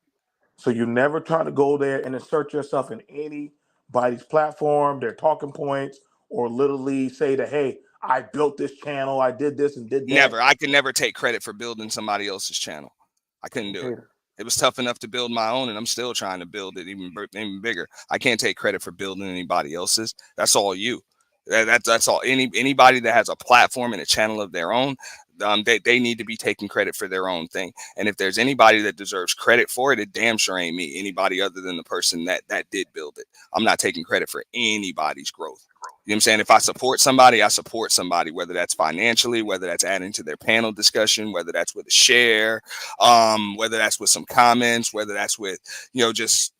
So you never try to go there and insert yourself in anybody's platform, their talking points, or literally say that, hey, I built this channel, I did this and did that. Never. I could never take credit for building somebody else's channel. I couldn't do it. It was tough enough to build my own, and I'm still trying to build it even bigger. I can't take credit for building anybody else's. That's all you. That's all. Anybody that has a platform and a channel of their own, They need to be taking credit for their own thing. And if there's anybody that deserves credit for it, it damn sure ain't me. Anybody other than the person that did build it. I'm not taking credit for anybody's growth. You know what I'm saying? If I support somebody, I support somebody, whether that's financially, whether that's adding to their panel discussion, whether that's with a share, whether that's with some comments, whether that's with, just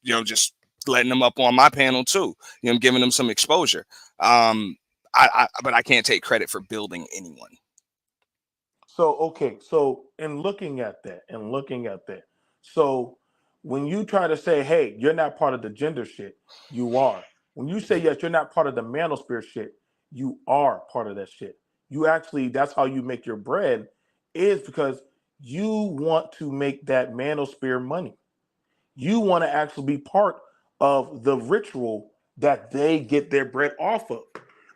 letting them up on my panel too. Giving them some exposure. But I can't take credit for building anyone. So, okay. So in looking at that, so when you try to say, hey, you're not part of the gender shit, you are. When you say, yes, you're not part of the manosphere shit, you are part of that shit. You actually, that's how you make your bread, is because you want to make that manosphere money. You want to actually be part of the ritual that they get their bread off of.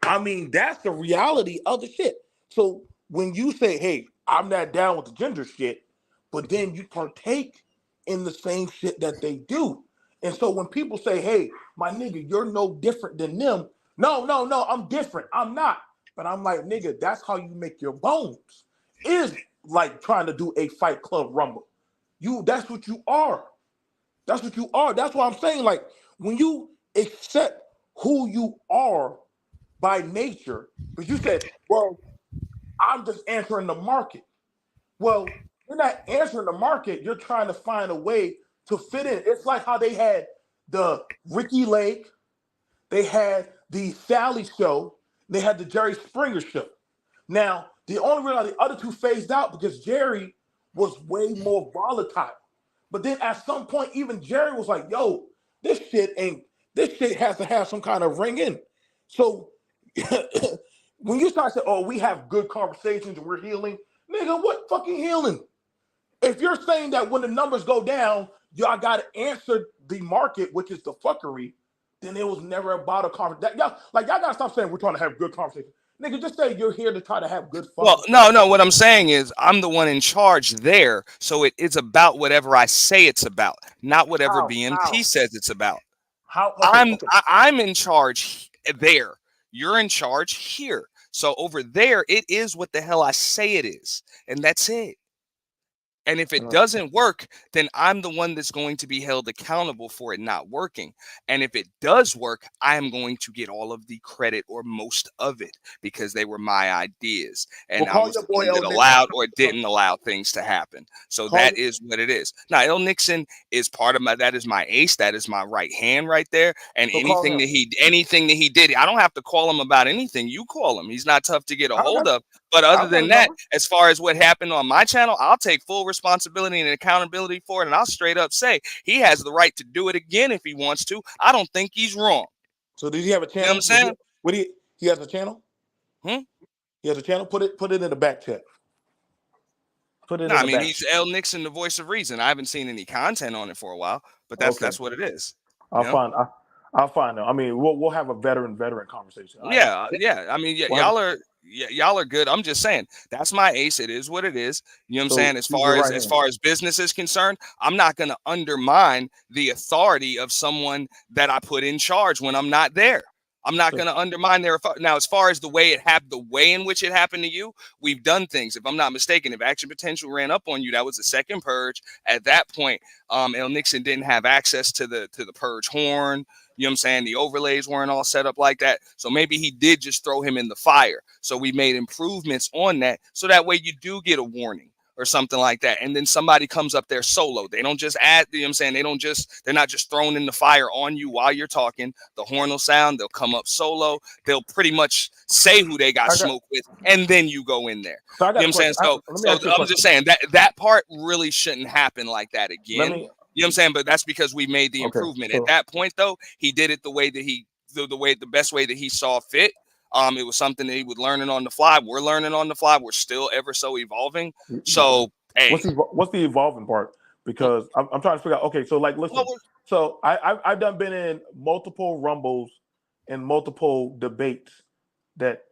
I mean, that's the reality of the shit. So when you say, hey, I'm not down with the gender shit, but then you partake in the same shit that they do. And so when people say, hey, my nigga, you're no different than them. No, I'm different. I'm not. But I'm like, nigga, that's how you make your bones. Is like trying to do a Fight Club Rumble. That's what you are. That's what you are. That's why I'm saying, like, when you accept who you are by nature, because you said, well, I'm just answering the market. Well, you're not answering the market. You're trying to find a way to fit in. It's like how they had the Ricky Lake, they had the Sally Show, they had the Jerry Springer Show. Now, the only reason the other two phased out because Jerry was way more volatile. But then at some point, even Jerry was like, yo, this shit has to have some kind of ring in. So when you start saying, oh, we have good conversations and we're healing, nigga, what fucking healing? If you're saying that when the numbers go down, y'all got to answer the market, which is the fuckery, then it was never about a conversation. Y'all got to stop saying we're trying to have good conversations. Nigga, just say you're here to try to have good fun. Well, no. What I'm saying is I'm the one in charge there. So it is about whatever I say it's about, not whatever BMT says it's about. I'm in charge there. You're in charge here. So over there, it is what the hell I say it is. And that's it. And if it doesn't work, then I'm the one that's going to be held accountable for it not working. And if it does work, I am going to get all of the credit or most of it because they were my ideas. And I was the one that allowed or didn't allow things to happen. So that is what it is. Now, El Nixon is part of that is my ace. That is my right hand right there. And anything that he did, I don't have to call him about anything. You call him. He's not tough to get a hold of. But other than that, as far as what happened on my channel, I'll take full responsibility and accountability for it. And I'll straight up say he has the right to do it again if he wants to. I don't think he's wrong. So does he have a channel? You know what I'm saying? He has a channel? He has a channel? Put it in the back chat. He's El Nixon, the voice of reason. I haven't seen any content on it for a while, but that's what it is. I'll find them. I mean, we'll have a veteran conversation. Yeah. I mean, y'all are good. I'm just saying that's my ace. It is what it is. You know what I'm saying? As far as business is concerned, I'm not going to undermine the authority of someone that I put in charge when I'm not there. I'm not going to undermine their authority. Now, as far as the way in which it happened to you, we've done things. If I'm not mistaken, if Action Potential ran up on you, that was the second purge. At that point, El Nixon didn't have access to the purge horn. You know what I'm saying? The overlays weren't all set up like that. So maybe he did just throw him in the fire. So we made improvements on that. So that way you do get a warning or something like that. And then somebody comes up there solo. They don't just add, you know what I'm saying? They're not just thrown in the fire on you while you're talking. The horn will sound. They'll come up solo. They'll pretty much say who they got smoke with. And then you go in there. You know what I'm saying? So I'm just saying that part really shouldn't happen like that again. You know what I'm saying? But that's because we made the improvement. At that point, though, he did it the best way that he saw fit. It was something that he was learning on the fly. We're learning on the fly. We're still ever so evolving. So, hey, what's the evolving part? Because I'm trying to figure out. Okay, so like, listen. So I've been in multiple rumbles and multiple debates that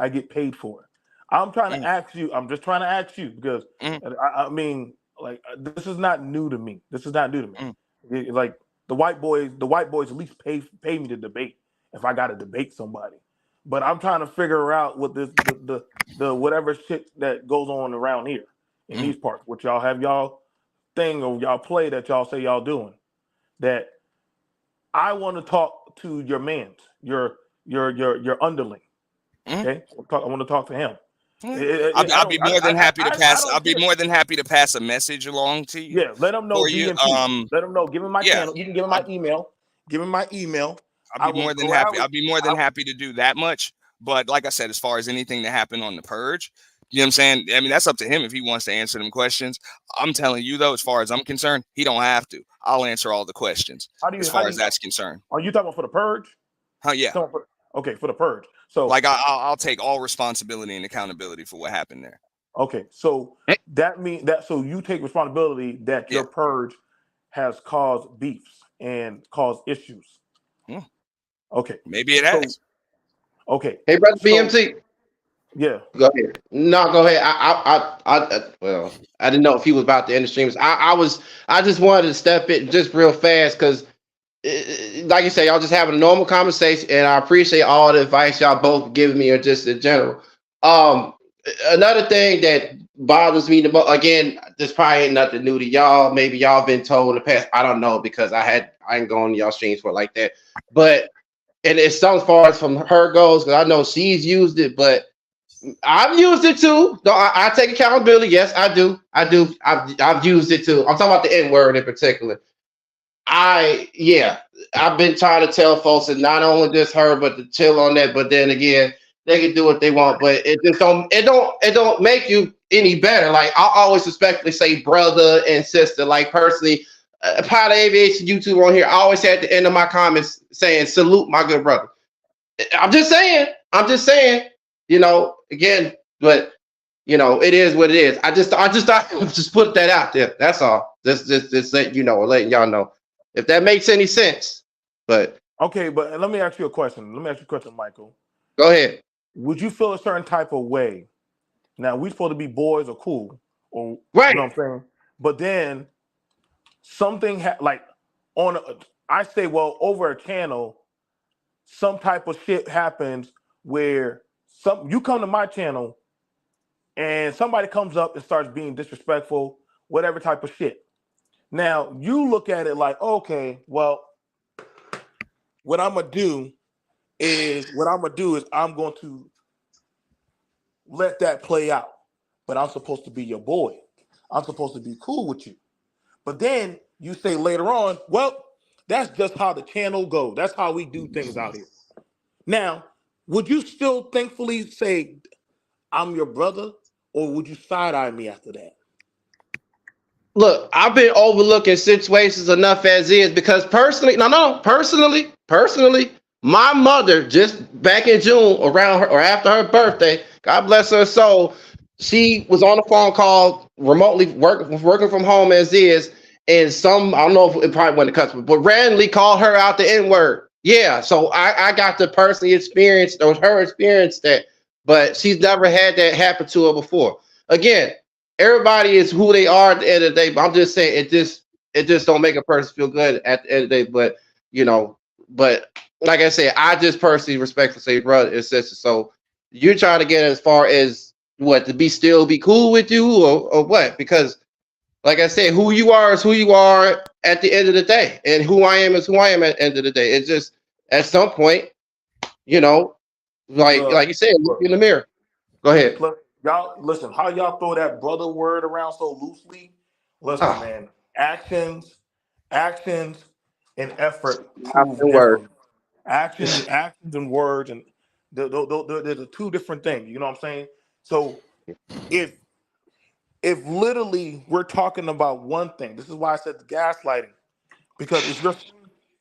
I get paid for. I'm trying to ask you. I'm just trying to ask you because I mean, like, this is not new to me. Like the white boys at least pay me to debate if I got to debate somebody. but I'm trying to figure out what this the whatever shit that goes on around here in these parts. What y'all have y'all thing or y'all play that y'all say y'all doing. That I want to talk to your man's your underling. Okay, I want to talk to him. I'll be more than happy to pass. I'll be care. more than happy to pass a message along to you. Yeah, let them know BMT. Let them know. Give him my channel. You can give him my email. Give him my email. I'll be more than happy. I'll be more than happy to do that much. But like I said, as far as anything that happened on the purge, you know what I'm saying? I mean, that's up to him if he wants to answer them questions. I'm telling you though, as far as I'm concerned, he don't have to. I'll answer all the questions as far as that's concerned. Are you talking about for the purge? Yeah. Okay, for the purge. So like I'll take all responsibility and accountability for what happened there. Okay, so that means that so you take responsibility that your purge has caused beefs and caused issues. Okay, maybe it has. Okay, hey brother BMT. Yeah, go ahead. No, go ahead. Well, I didn't know if he was about to end the streams. I just wanted to step in just real fast because, like you say, y'all just having a normal conversation, and I appreciate all the advice y'all both giving me, or just in general. Another thing that bothers me the most, again, this probably ain't nothing new to y'all. Maybe y'all been told in the past. I don't know because I ain't going to y'all streams for it like that. But and it's some far as from her goes because I know she's used it, but I've used it too. No, I take accountability. Yes, I do. I've used it too. I'm talking about the N word in particular. I've been trying to tell folks, and not only just her, but to chill on that. But then again, they can do what they want, but it just don't make you any better. Like I always respectfully say brother and sister. Like personally, Pilot Aviation YouTube on here, I always say at the end of my comments saying salute my good brother. I'm just saying. You know, again, but you know, it is what it is. I just thought just put that out there. That's all. Just let you know, or letting y'all know if that makes any sense. But okay, but let me ask you a question. Michael. Go ahead. Would you feel a certain type of way? Now we supposed to be boys or cool, or right? You know what I'm saying? But then something I say, well, over a channel, some type of shit happens where you come to my channel and somebody comes up and starts being disrespectful, whatever type of shit. Now you look at it like, okay, well, what I'm gonna do is I'm going to let that play out. But I'm supposed to be your boy. I'm supposed to be cool with you. But then you say later on, well, that's just how the channel goes. That's how we do things out here. Now, would you still thankfully say I'm your brother, or would you side-eye me after that? Look, I've been overlooking situations enough as is because personally, my mother just back in June around her or after her birthday, God bless her soul, she was on a phone call remotely working from home as is, and I don't know if it probably wasn't a customer, but randomly called her out the N-word. Yeah, so I got to personally experience that, but she's never had that happen to her before. Again, everybody is who they are at the end of the day, but I'm just saying it just don't make a person feel good at the end of the day. But you know, but like I said, I just personally respectfully say brother and sister. So you're trying to get as far as what to still be cool with you or what? Because like I said, who you are is who you are at the end of the day, and who I am is who I am at the end of the day. It's just at some point, you know, like you said, look in the mirror. Go ahead. Y'all listen, how y'all throw that brother word around so loosely? Listen, man, actions, and effort prove different. Actions and words, and they're the two different things. You know what I'm saying? So if literally we're talking about one thing, this is why I said the gaslighting. Because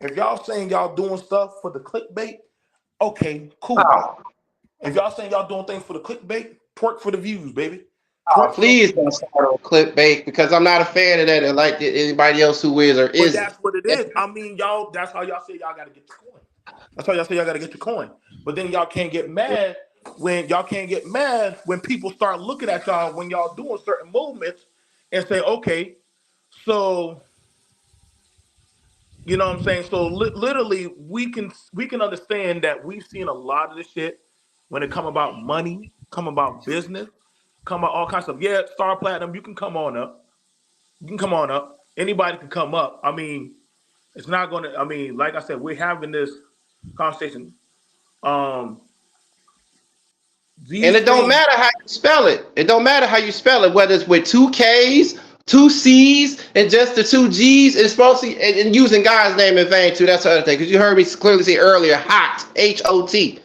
if y'all saying y'all doing stuff for the clickbait, okay, cool. If y'all saying y'all doing things for the clickbait, twerk for the views, baby. Please don't start on clickbait because I'm not a fan of that. And like anybody else who is or isn't. But that's what it is. I mean, y'all. That's how y'all say y'all got to get your coin. That's how y'all say y'all got to get your coin. But then y'all can't get mad when people start looking at y'all when y'all doing certain movements and say, okay, so you know what I'm saying. So literally, we can understand that we've seen a lot of this shit. when it come about money, come about business, come about all kinds of yeah, Star Platinum, you can come on up. You can come on up. Anybody can come up. I mean, it's not gonna. I mean, like I said, we're having this conversation. Um, And these it don't things. matter how you spell it. It don't matter how you spell it, whether it's with two K's, two C's, and just the two G's. It's supposed to and using God's name in vain too. That's the other thing. Because you heard me clearly say earlier, hot, Hot.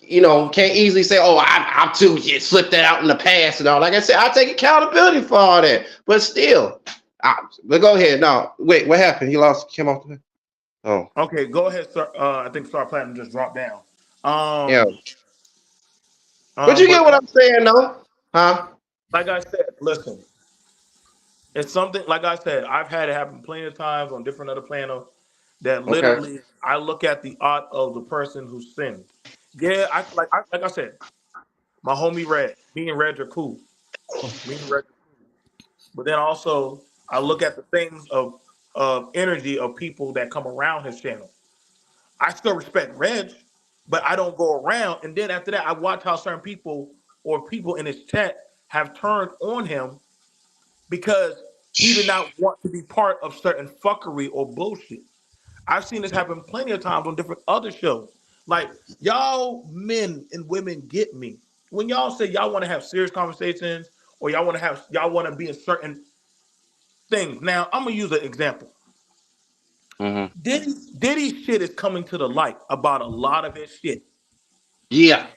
You know, can't easily say, "Oh, I'm too slipped that out in the past and all." Like I said, I take accountability for all that. But still, but go ahead. No, wait, what happened? He lost. Came off the. Oh, Okay, go ahead, sir. I think Star Platinum just dropped down. yeah. But you get But what I'm saying, though, huh? like I said, listen, it's something. Like I said, I've had it happen plenty of times on different other planets. That Okay. literally, I look at the art of the person who sinned. Yeah, like I said, my homie Red, me and Red are cool. Me and Red, but then also I look at the things of energy of people that come around his channel. I still respect Reg, but I don't go around. And then after that, I watch how certain people or people in his chat have turned on him because he did not want to be part of certain fuckery or bullshit. I've seen this happen plenty of times on different other shows. Like, y'all men and women get me. When y'all say y'all want to have serious conversations or y'all want to be in certain things. Now, I'm gonna use an example. Mm-hmm. Diddy shit is coming to the light about a lot of his shit. Yeah.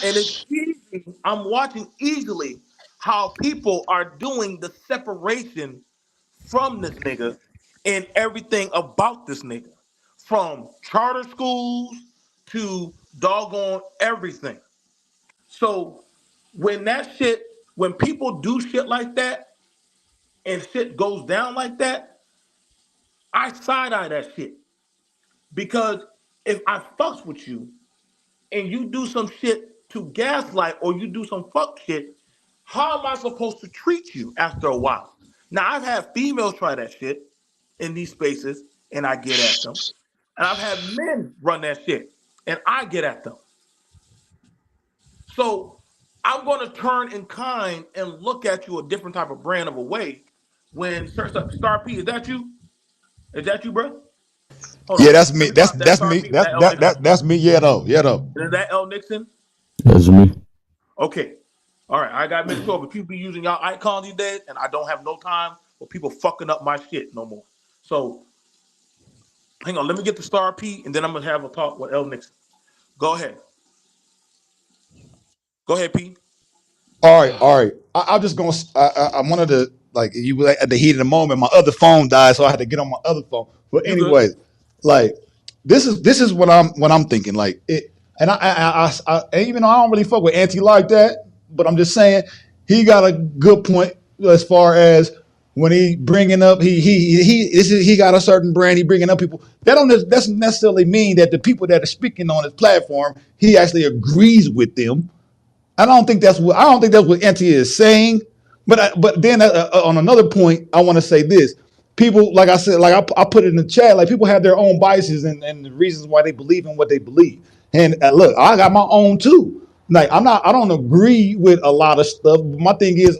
And it's easy. I'm watching easily how people are doing the separation from this nigga and everything about this nigga. From charter schools to doggone everything. So when people do shit like that and shit goes down like that, I side eye that shit. Because if I fucks with you and you do some shit to gaslight or you do some fuck shit, how am I supposed to treat you after a while? Now, I've had females try that shit in these spaces and I get at them. And I've had men run that shit and I get at them. So I'm going to turn in kind and look at you a different type of brand of a way when Star P, is that you? Is that you, bro? Hold Yeah, on. that's Let me. me That's find that that's Star me. P. Is That that L that Nixon? that that's me. Yeah, though. Yeah, though. Is that L Nixon? That's me. Okay. All right. I got to make sure, but people be using y'all icons these days, and I don't have no time for people fucking up my shit no more. So hang on. Let me get the Star P, and then I'm going to have a talk with L Nixon. Go ahead. Go ahead, P. All right, all right. I'm just gonna. I wanted to like you were at the heat of the moment. My other phone died, so I had to get on my other phone. But You good? anyway, like this is what I'm thinking. Like it, and and even though I don't really fuck with Auntie like that, but I'm just saying he got a good point as far as when he bringing up he got a certain brand. He bringing up people that doesn't necessarily mean that the people that are speaking on his platform he actually agrees with them. I don't think that's what Auntie is saying. But then on another point, I want to say this: people, like I said, like I put it in the chat, like people have their own biases and the reasons why they believe in what they believe. And look, I got my own too. Like I don't agree with a lot of stuff. But my thing is,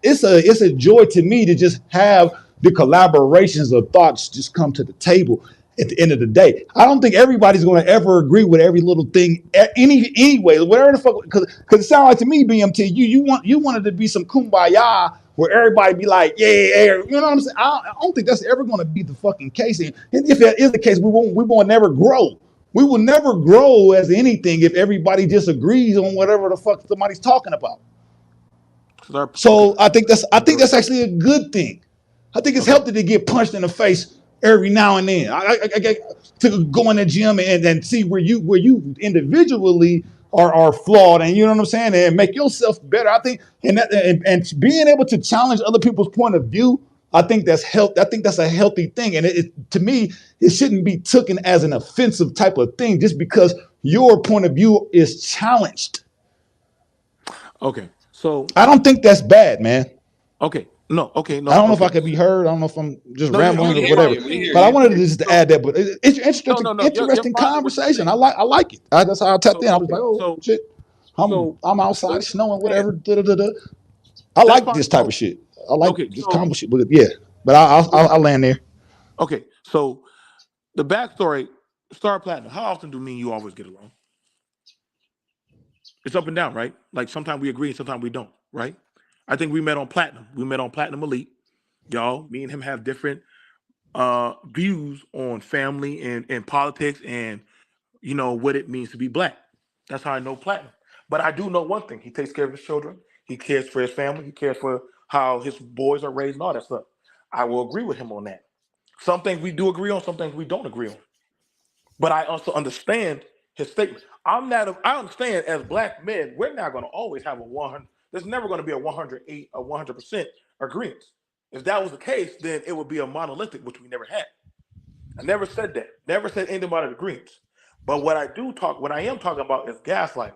it's a joy to me to just have the collaborations of thoughts just come to the table at the end of the day. I don't think everybody's going to ever agree with every little thing anyway, whatever the fuck, because it sounds like to me, BMT, you wanted to be some kumbaya where everybody be like, yeah, you know what I'm saying? I don't think that's ever going to be the fucking case. And if that is the case, we won't never grow. We will never grow as anything if everybody disagrees on whatever the fuck somebody's talking about. So I think that's actually a good thing. I think it's healthy to get punched in the face every now and then. I get to go in the gym and see where you individually are flawed, and you know what I'm saying, and make yourself better. I think and being able to challenge other people's point of view, I think that's I think that's a healthy thing, and to me, it shouldn't be taken as an offensive type of thing just because your point of view is challenged. Okay. So I don't think that's bad, man. Okay. No, okay, no, I don't know if okay. I could be heard. I don't know if I'm just No, rambling or We whatever. hear But I you. wanted to just add that. But it's no, interesting, no, no. You're interesting fine with what you're conversation. saying. I like it. That's how I tapped in. I was Okay, like, oh shit, so I'm outside, what it's you're snowing, saying, whatever. Da, da, da, da. I that's like fine. this type So of shit. I like okay, this so combo shit. But yeah, but I'll land there. okay, so the backstory, Star Platinum. How often do me and you always get along? It's up and down, right? Like sometimes we agree, sometimes we don't, right? I think we met on Platinum. We met on Platinum Elite. Y'all, me and him have different views on family and politics and what it means to be black. That's how I know Platinum. But I do know one thing: he takes care of his children. He cares for his family. He cares for how his boys are raised and all that stuff. I will agree with him on that. Some things we do agree on, some things we don't agree on. But I also understand his statement. I understand as black men, we're not going to always have a 100. There's never going to be a 108 or 100% agreement. If that was the case, then it would be a monolithic, which we never had. I never said that. Never said anything about agreements. But what I am talking about is gaslighting.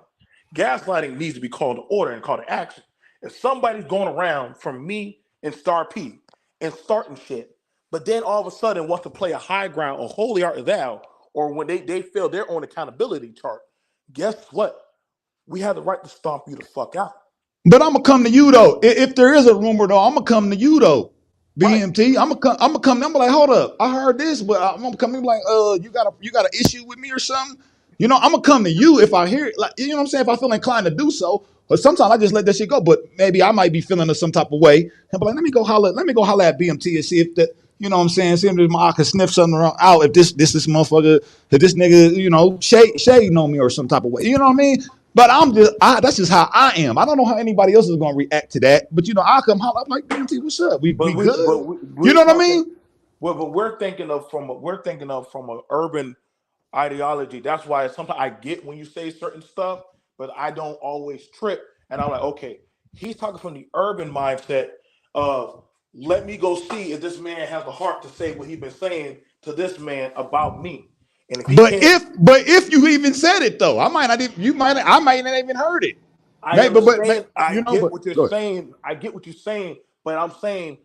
Gaslighting needs to be called to order and called to action. If somebody's going around from me and Star P and starting shit, but then all of a sudden wants to play a high ground or holy art thou, or when they feel their own accountability chart, guess what? We have the right to stomp you the fuck out. But I'm gonna come to you though. If there is a rumor though, I'm gonna come to you though. Right. BMT. I'm gonna come. I'm like, hold up. I heard this, but I'm gonna come in like, you got an issue with me or something? I'm gonna come to you if I hear it. Like, you know what I'm saying? If I feel inclined to do so. But sometimes I just let that shit go. But maybe I might be feeling some type of way. And be like, let me go holler at BMT and see if that, you know what I'm saying? See if I can sniff something out if this motherfucker, if this nigga, shading on me or some type of way. You know what I mean? But that's just how I am. I don't know how anybody else is gonna react to that. But I come holler, I'm like, BMT, what's up? We But good? You we're know what I talking. mean? Well, but we're thinking of from an urban ideology. That's why sometimes I get when you say certain stuff, but I don't always trip. And I'm like, okay, he's talking from the urban mindset of let me go see if this man has the heart to say what he's been saying to this man about me. And if he But can't, if you even said it though, I might not even I might not even heard it. I Maybe, understand. I get but what you're go ahead. saying. I get what you're saying, but I'm saying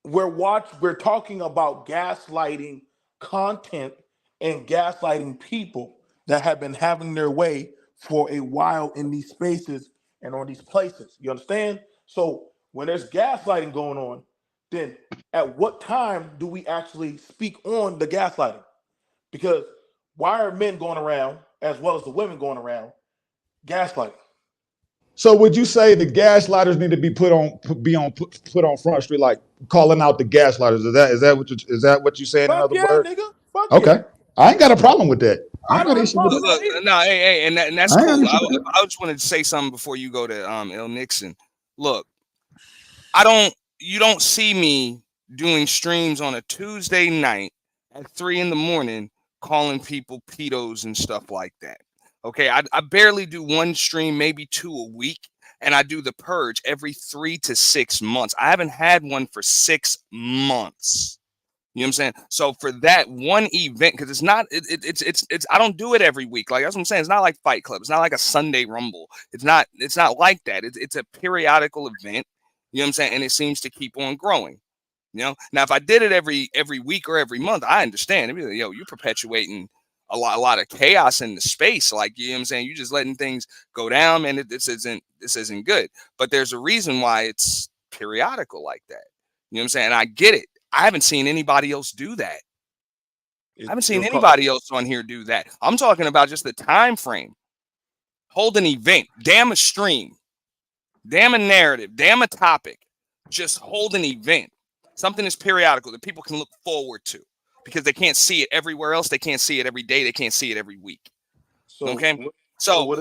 we're talking about gaslighting content and gaslighting people that have been having their way for a while in these spaces and on these places. You understand? So when there's gaslighting going on, then at what time do we actually speak on the gaslighting? Because why are men going around as well as the women going around gaslighting? So would you say the gaslighters need to be put on Front Street, like calling out the gaslighters? Is that what you saying? In Fuck other yeah, words, nigga. Fuck yeah. okay. I ain't got a problem with that. I I ain't don't got an have a issue with problem that. with Look, that either. no, hey, and that's I ain't got an cool. issue with that. I just wanted to say something before you go to Il Nixon. Look, you don't see me doing streams on a Tuesday night at 3 a.m. calling people pedos and stuff like that. Okay, I barely do one stream, maybe two a week, and I do the purge every 3 to 6 months. I haven't had one for 6 months. You know what I'm saying? So for that one event, because it's I don't do it every week. Like that's what I'm saying. It's not like Fight Club. It's not like a Sunday Rumble. It's not like that. It's a periodical event. You know what I'm saying? And it seems to keep on growing. Now if I did it every week or every month, I understand. It'd be like, yo, you're perpetuating a lot of chaos in the space. Like, you know what I'm saying? You're just letting things go down, man. This isn't good. But there's a reason why it's periodical like that. You know what I'm saying? And I get it. I haven't seen anybody else do that. I haven't seen anybody else on here do that. I'm talking about just the time frame. Hold an event, damn a stream, damn a narrative, damn a topic. Just hold an event. Something is periodical that people can look forward to because they can't see it everywhere else. They can't see it every day. They can't see it every week. Okay? So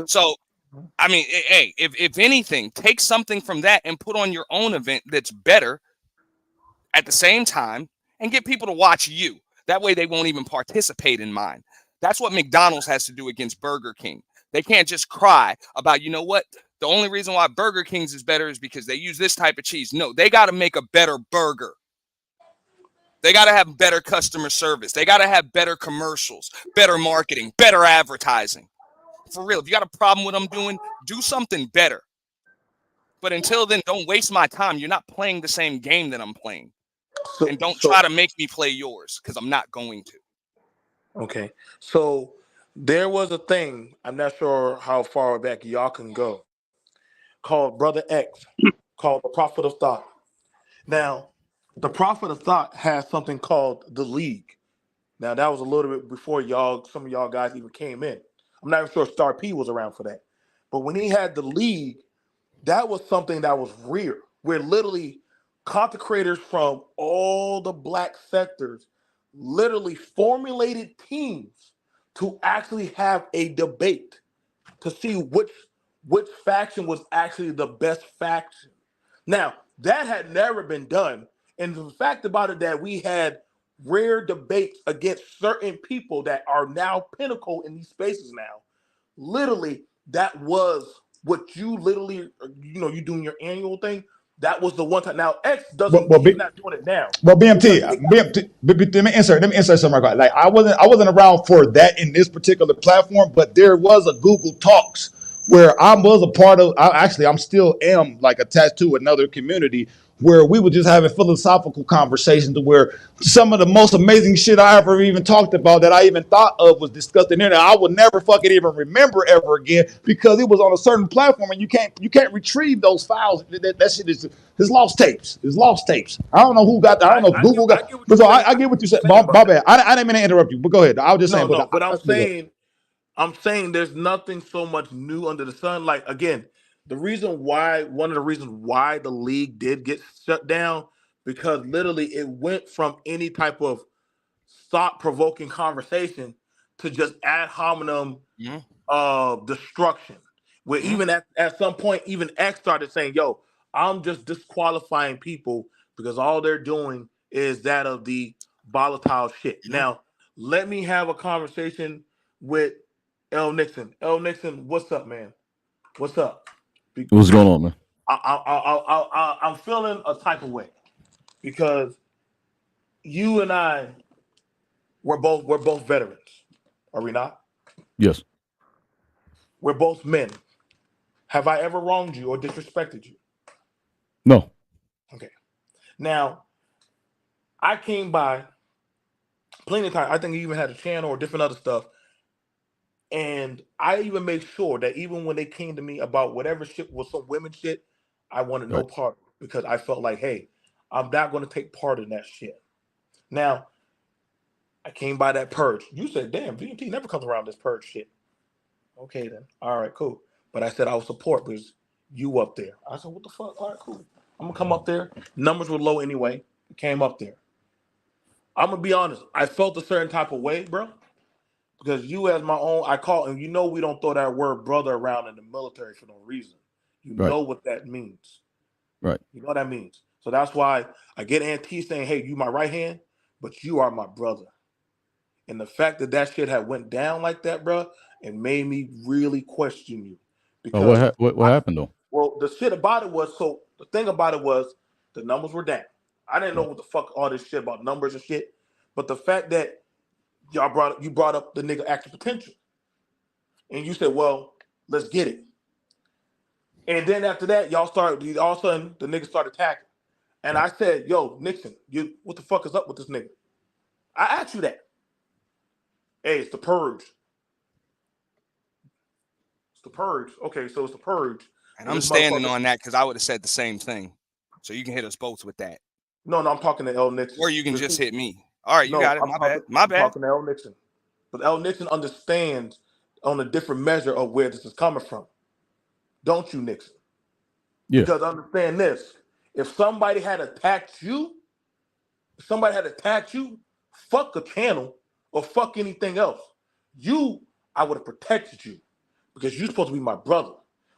I mean, hey, if anything, take something from that and put on your own event that's better at the same time and get people to watch you. That way they won't even participate in mine. That's what McDonald's has to do against Burger King. They can't just cry about, you know what? The only reason why Burger King's is better is because they use this type of cheese. No, they got to make a better burger. They got to have better customer service. They got to have better commercials, better marketing, better advertising. For real, if you got a problem with them doing, do something better. But until then, don't waste my time. You're not playing the same game that I'm playing. So, and don't try to make me play yours because I'm not going to. Okay. So there was a thing, I'm not sure how far back y'all can go, called Brother X, called the Prophet of Thought. Now, the Prophet of Thought has something called the League. Now, that was a little bit before some of y'all guys even came in. I'm not even sure Star P was around for that. But when he had the League, that was something that was rare, where literally content creators from all the black sectors literally formulated teams to actually have a debate to see which faction was actually the best faction. Now, that had never been done. And the fact about it that we had rare debates against certain people that are now pinnacle in these spaces now, literally, that was what you literally, you doing your annual thing. That was the one time. Now, X doesn't, he's not doing it now. Well, BMT, let me insert something right. Like I wasn't around for that in this particular platform, but there was a Google Talks where I was a part of. I'm still am like attached to another community where we were just having philosophical conversations to where some of the most amazing shit I ever even talked about that I even thought of was discussed in there. I would never fucking even remember ever again because it was on a certain platform and you can't retrieve those files. That shit is lost tapes. It's lost tapes. I don't know who got that. I don't know if Google got. But so I get what you said. My bad. I didn't mean to interrupt you. But go ahead. I was just saying. But I'm saying there's nothing so much new under the sun. Like again, one of the reasons why the league did get shut down because literally it went from any type of thought-provoking conversation to just ad hominem destruction. Where even at some point, even X started saying, "Yo, I'm just disqualifying people because all they're doing is that of the volatile shit." Now, let me have a conversation with L Nixon. L Nixon, what's up, man? What's up? What's going on, man? I'm feeling a type of way because you and I we're both veterans, are we not? Yes. We're both men. Have I ever wronged you or disrespected you? No. Okay. Now, I came by plenty of time. I think you even had a channel or different other stuff. And I even made sure that even when they came to me about whatever shit was some women shit, I wanted no part because I felt like, hey, I'm not going to take part in that shit. Now, I came by that purge. You said, damn, VMT never comes around this purge shit. Okay, then. All right, cool. But I said I would support because you up there. I said, what the fuck? All right, cool. I'm going to come up there. Numbers were low anyway. Came up there. I'm going to be honest. I felt a certain type of way, bro. Because you as my own, I call, and we don't throw that word brother around in the military for no reason. You know what that means. Right. You know what that means. So that's why I get Auntie saying, hey, you my right hand, but you are my brother. And the fact that shit had went down like that, bro, it made me really question you. Because what happened though? Well, the shit about it was, the thing about it was the numbers were down. I didn't know what the fuck all this shit about numbers and shit. But the fact that you brought up the nigga active potential. And you said, well, let's get it. And then after that, all of a sudden, the nigga started attacking. And I said, yo, Nixon, what the fuck is up with this nigga? I asked you that. Hey, it's the purge. It's the purge. Okay, so it's the purge. And I'm standing on that because I would have said the same thing. So you can hit us both with that. No, I'm talking to L Nixon. Or you can just hit me. All right, you got it. My bad. I'm talking to L Nixon. But L Nixon understands on a different measure of where this is coming from. Don't you, Nixon? Yeah. Because understand this. If somebody had attacked you, fuck a channel or fuck anything else. I would have protected you because you're supposed to be my brother.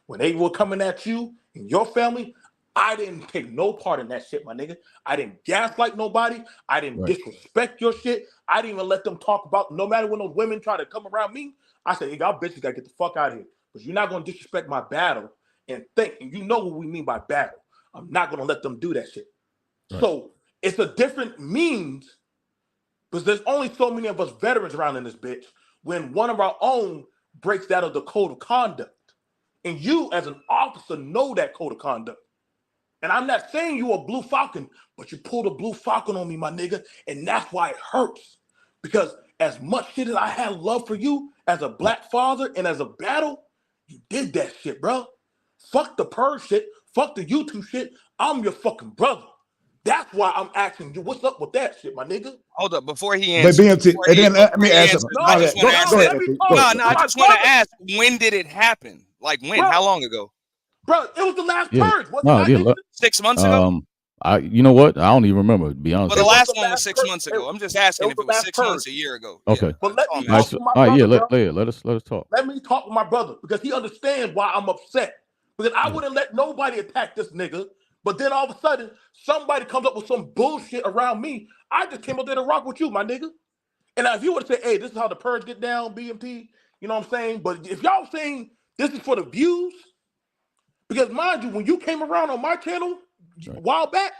When they were coming at you and your family, I didn't take no part in that shit, my nigga. I didn't gaslight nobody. I didn't disrespect your shit. I didn't even let them talk about, no matter when those women try to come around me, I said, hey, y'all bitches gotta get the fuck out of here. Because you're not gonna disrespect my battle and you know what we mean by battle. I'm not gonna let them do that shit. Right. So it's a different means because there's only so many of us veterans around in this bitch when one of our own breaks out of the code of conduct. And you, as an officer, know that code of conduct. And I'm not saying you a Blue Falcon, but you pulled a Blue Falcon on me, my nigga. And that's why it hurts. Because as much shit as I had love for you as a black father and as a battle, you did that shit, bro. Fuck the purge shit. Fuck the YouTube shit. I'm your fucking brother. That's why I'm asking you, what's up with that shit, my nigga? Hold up, before he But answers. BMT, and then let me ask him. I just want to ask Go this. ahead. I just want to ask, when did it happen? Like when? Bro, how long ago? Bro, it was the last Yeah. purge. Wasn't No, it yeah, not? 6 months ago? you know what? I don't even remember, to be honest. Well, the with you. last one was 6 months ago. I'm just asking if it was 6 months, a year ago. Okay. But let me All right, talk to my all right, brother, yeah, bro. let us talk. Let me talk to my brother because he understands why I'm upset. Because I wouldn't let nobody attack this nigga. But then all of a sudden, somebody comes up with some bullshit around me. I just came up there to rock with you, my nigga. And now if you would say, hey, this is how the purge get down, BMT, you know what I'm saying? But if y'all saying this is for the views, because mind you, when you came around on my channel a while back,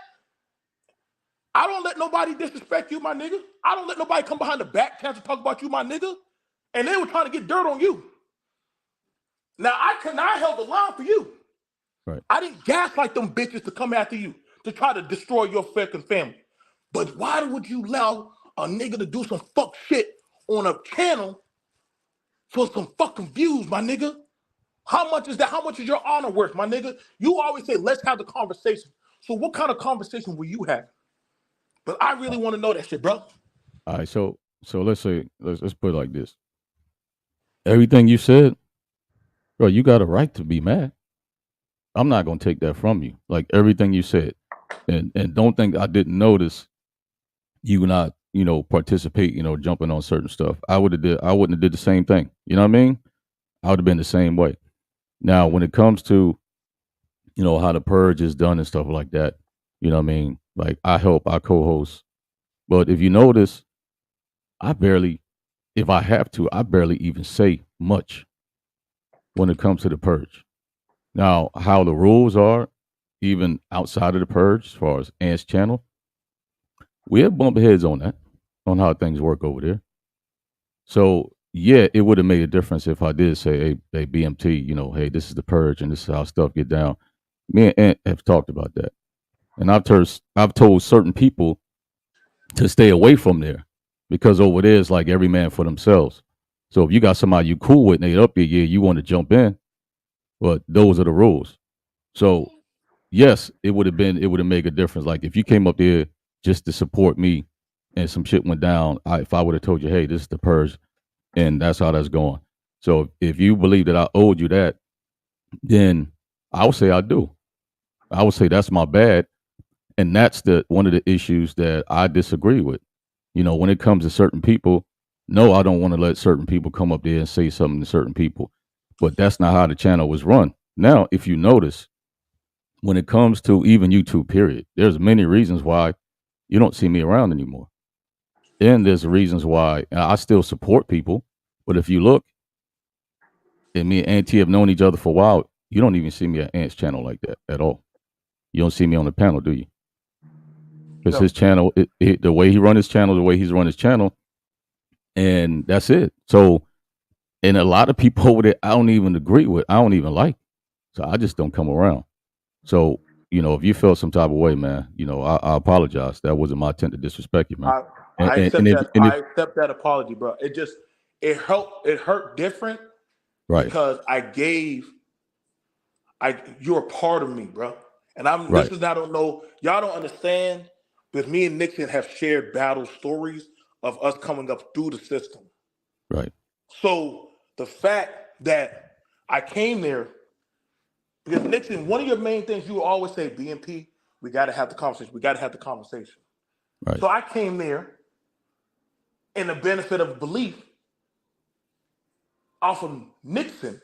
I don't let nobody disrespect you, my nigga. I don't let nobody come behind the back chance to talk about you, my nigga. And they were trying to get dirt on you. Now I held the line for you. Right. I didn't gaslight them bitches to come after you to try to destroy your fucking family. But why would you allow a nigga to do some fuck shit on a channel for some fucking views, my nigga? How much is that? How much is your honor worth, my nigga? You always say, let's have the conversation. So what kind of conversation were you having? But I really want to know that shit, bro. All right, so let's say let's put it like this. Everything you said, bro, you got a right to be mad. I'm not gonna take that from you. Like everything you said, and don't think I didn't notice you not, participate, jumping on certain stuff. I wouldn't have did the same thing. You know what I mean? I would have been the same way. Now, when it comes to, how the purge is done and stuff like that, you know what I mean? Like I help our co-hosts, but if you notice, if I have to, I barely even say much when it comes to the purge. Now, how the rules are, even outside of the purge, as far as Ant's channel, we have bumped heads on that, on how things work over there. So, yeah, it would have made a difference if I did say, hey, BMT, hey, this is the purge and this is how stuff get down. Me and Ant have talked about that. And I've told certain people to stay away from there because over there is like every man for themselves. So if you got somebody you cool with and they up here, yeah, you want to jump in, but those are the rules. So yes, it would have made a difference. Like if you came up there just to support me and some shit went down, if I would have told you, hey, this is the purge, and that's how that's going. So if you believe that I owed you that, then I would say I do. I would say that's my bad. And that's one of the issues that I disagree with. When it comes to certain people, no, I don't want to let certain people come up there and say something to certain people. But that's not how the channel was run. Now, if you notice, when it comes to even YouTube, period, there's many reasons why you don't see me around anymore. And there's reasons why I still support people. But if you look, and me and Auntie have known each other for a while, you don't even see me at Ant's channel like that at all. You don't see me on the panel, do you? Because his channel, the way he run his channel, the way he's run his channel, and that's it. So, and a lot of people over there, I don't even agree with. I don't even like. So I just don't come around. So, if you felt some type of way, man, I apologize. That wasn't my intent to disrespect you, man. I accept that apology, bro. It hurt different, right? Because you're a part of me, bro. And this is, I don't know, y'all don't understand, because me and Nixon have shared battle stories of us coming up through the system. Right. So the fact that I came there, because Nixon, one of your main things you always say, BMP, we got to have the conversation. We got to have the conversation. Right. So I came there in the benefit of belief off of Nixon.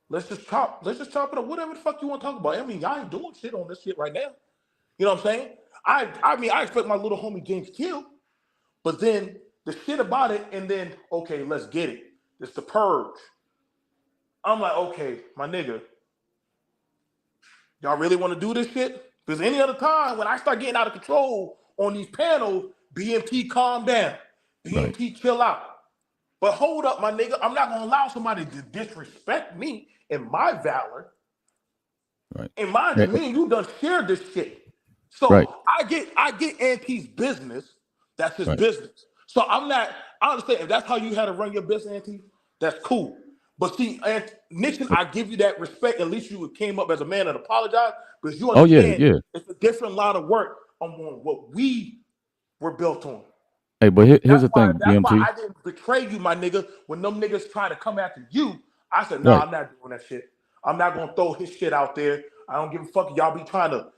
Let's just chop it up. Whatever the fuck you want to talk about. I mean, y'all ain't doing shit on this shit right now. You know what I'm saying? I expect my little homie James killed, but then the shit about it, and then, okay, let's get it. It's the purge. I'm like, okay, my nigga, y'all really want to do this shit? Because any other time when I start getting out of control on these panels, BMT calm down. BMT chill out. But hold up, my nigga. I'm not gonna allow somebody to disrespect me and my valor. Right. And mind you, me and you done shared this shit. So Right. I get Auntie's business. That's his Right. business. So I understand if that's how you had to run your business, Auntie, that's cool. But see, Nixon, I give you that respect. At least you came up as a man and apologized because you Oh yeah, understand yeah. it's a different line of work on what we were built on. Hey, but here's the thing, That's why BMT. I didn't betray you, my nigga. When them niggas trying to come after you, I said, nah, Right. I'm not doing that shit. I'm not gonna throw his shit out there. I don't give a fuck if y'all be trying to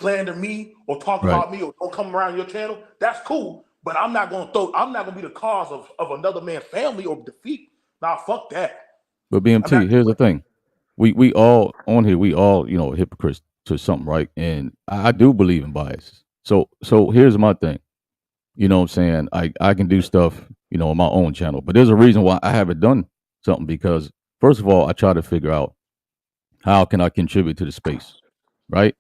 slander me or talk Right. about me or don't come around your channel. That's cool. But I'm not gonna be the cause of another man's family or defeat. Nah, fuck that. But BMT, here's the thing. We all on here, we all, hypocrites to something, right? And I do believe in bias. So here's my thing. You know what I'm saying? I can do stuff, on my own channel. But there's a reason why I haven't done something because first of all, I try to figure out how can I contribute to the space, right?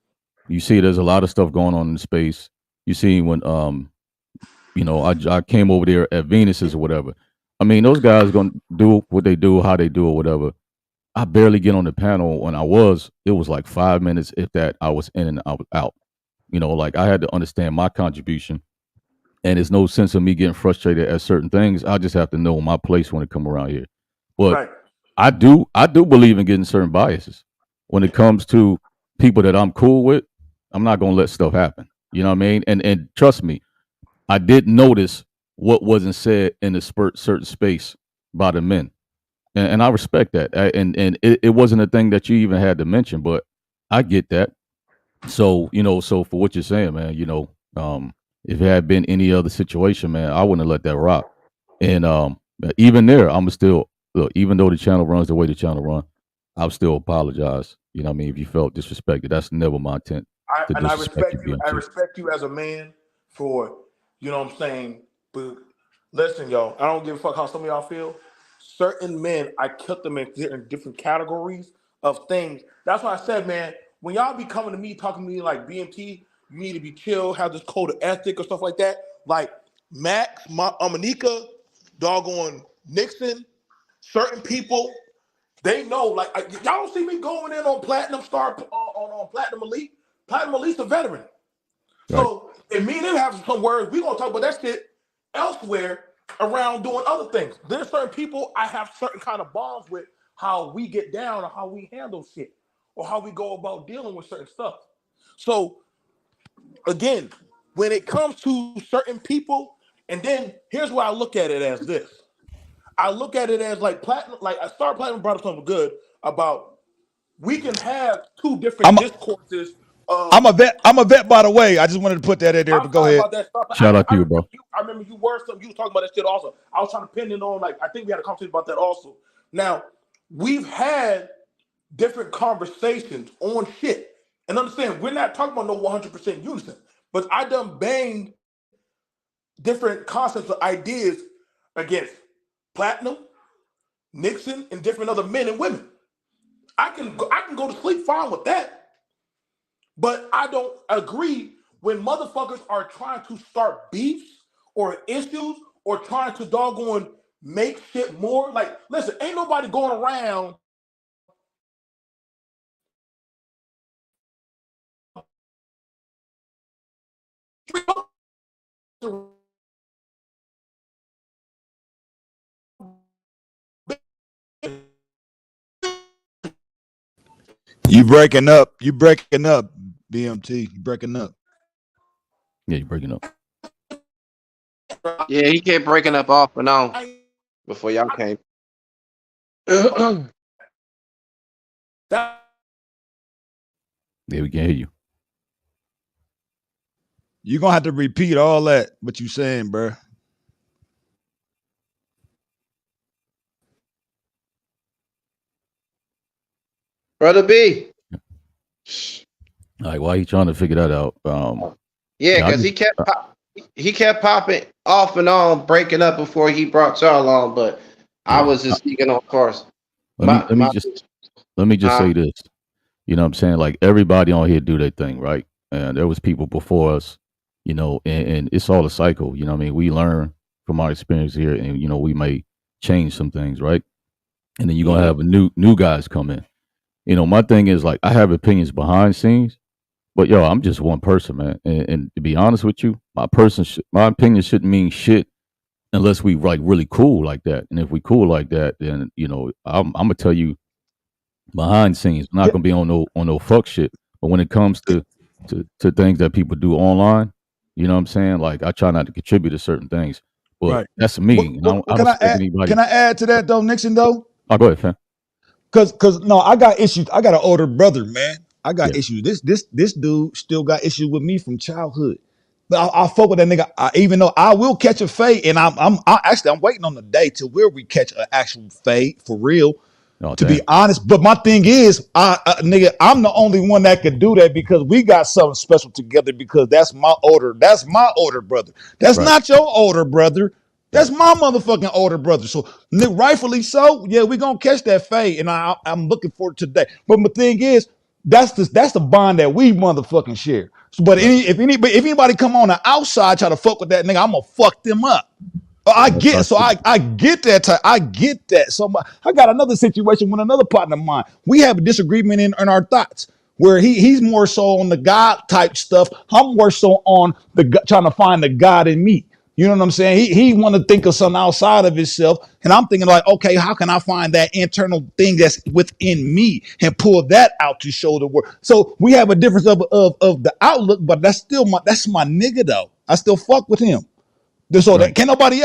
You see there's a lot of stuff going on in the space. You see when I came over there at Venus's or whatever. I mean, those guys gonna do what they do, how they do or whatever. I barely get on the panel. When it was like 5 minutes, if that. I was in and out. Like I had to understand my contribution, and there's no sense of me getting frustrated at certain things. I just have to know my place when it come around here. But Right. I do believe in getting certain biases when it comes to people that I'm cool with. I'm not gonna let stuff happen. You know what I mean? And trust me, I did notice what wasn't said in a certain space by the men. And I respect that. And it wasn't a thing that you even had to mention, but I get that. So, so for what you're saying, man, if it had been any other situation, man, I wouldn't have let that rock. And even there, I'm still look, even though the channel runs the way the channel run, I'll still apologize. You know what I mean? If you felt disrespected, that's never my intent to I disrespect respect you, you. I BMT. respect you as a man for, you know what I'm saying? But listen, y'all, I don't give a fuck how some of y'all feel. Certain men, I cut them in different categories of things. That's why I said, man, when y'all be coming to me, talking to me like BMT, you need to be chill, have this code of ethic or stuff like that. Like Max, Amanika, doggone Nixon, certain people, they know, like, y'all don't see me going in on Platinum Star, on Platinum Elite. Platinum Elite's a veteran. Right. So if me and him have some words, we gonna talk about that shit elsewhere around doing other things. There's certain people I have certain kind of bonds with, how we get down or how we handle shit or how we go about dealing with certain stuff. So again, when it comes to certain people, and then here's why I look at it as this. I look at it as like Platinum, like Star Platinum brought up something good about we can have two different discourses. I'm a vet. I'm a vet, by the way. I just wanted to put that in there, but go ahead. About that stuff. Shout out to you, bro. I remember you were something. You were talking about that shit also. I was trying to pin it on. Like I think we had a conversation about that also. Now we've had different conversations on shit, and understand we're not talking about no 100% unison. But I done banged different concepts or ideas against Platinum, Nixon, and different other men and women. I can go to sleep fine with that. But I don't agree when motherfuckers are trying to start beefs or issues or trying to doggone make shit more. Like, listen, ain't nobody going around You breaking up. You breaking up, BMT. You breaking up. Yeah, you're breaking up. Yeah, he kept breaking up off and on before y'all came. Yeah, we can hear you. You're gonna have to repeat all that what you saying, bro. Brother B. Like, why are you trying to figure that out? Yeah, because he kept popping off and on, breaking up before he brought y'all on. But I was just speaking on course. Let me just say this. You know what I'm saying? Like everybody on here do their thing, right? And there was people before us, and it's all a cycle. You know what I mean? We learn from our experience here, and we may change some things, right? And then you're gonna have a new guys come in. You know, my thing is like I have opinions behind scenes, but yo, I'm just one person, man. And to be honest with you, my opinion shouldn't mean shit unless we like really cool like that. And if we cool like that, then you know, I'm gonna tell you behind scenes. I'm not gonna be on no fuck shit. But when it comes to things that people do online, you know what I'm saying? Like I try not to contribute to certain things. But that's me. I don't expect anybody. Can I add to that though, Nixon though? Oh, go ahead, fam. Cause no, I got issues. I got an older brother, man. I got Yeah. issues. This dude still got issues with me from childhood. But I fuck with that nigga. Even though I will catch a fade, and I'm waiting on the day to where we catch an actual fade for real. Oh, to damn. be honest, but my thing is, nigga, I'm the only one that could do that because we got something special together. Because that's my older brother. That's Right. not your older brother. That's my motherfucking older brother. So rightfully so, yeah, we gonna catch that fade, and I'm looking forward to today. But my thing is, that's the bond that we motherfucking share. So, but if anybody come on the outside try to fuck with that nigga, I'm gonna fuck them up. I get that. I get that. So I got another situation with another partner of mine. We have a disagreement in our thoughts where he's more so on the God type stuff. I'm more so on trying to find the God in me. You know what I'm saying? He want to think of something outside of himself, and I'm thinking like, okay, how can I find that internal thing that's within me and pull that out to show the world? So we have a difference of the outlook, but that's my nigga though. I still fuck with him. So that can't nobody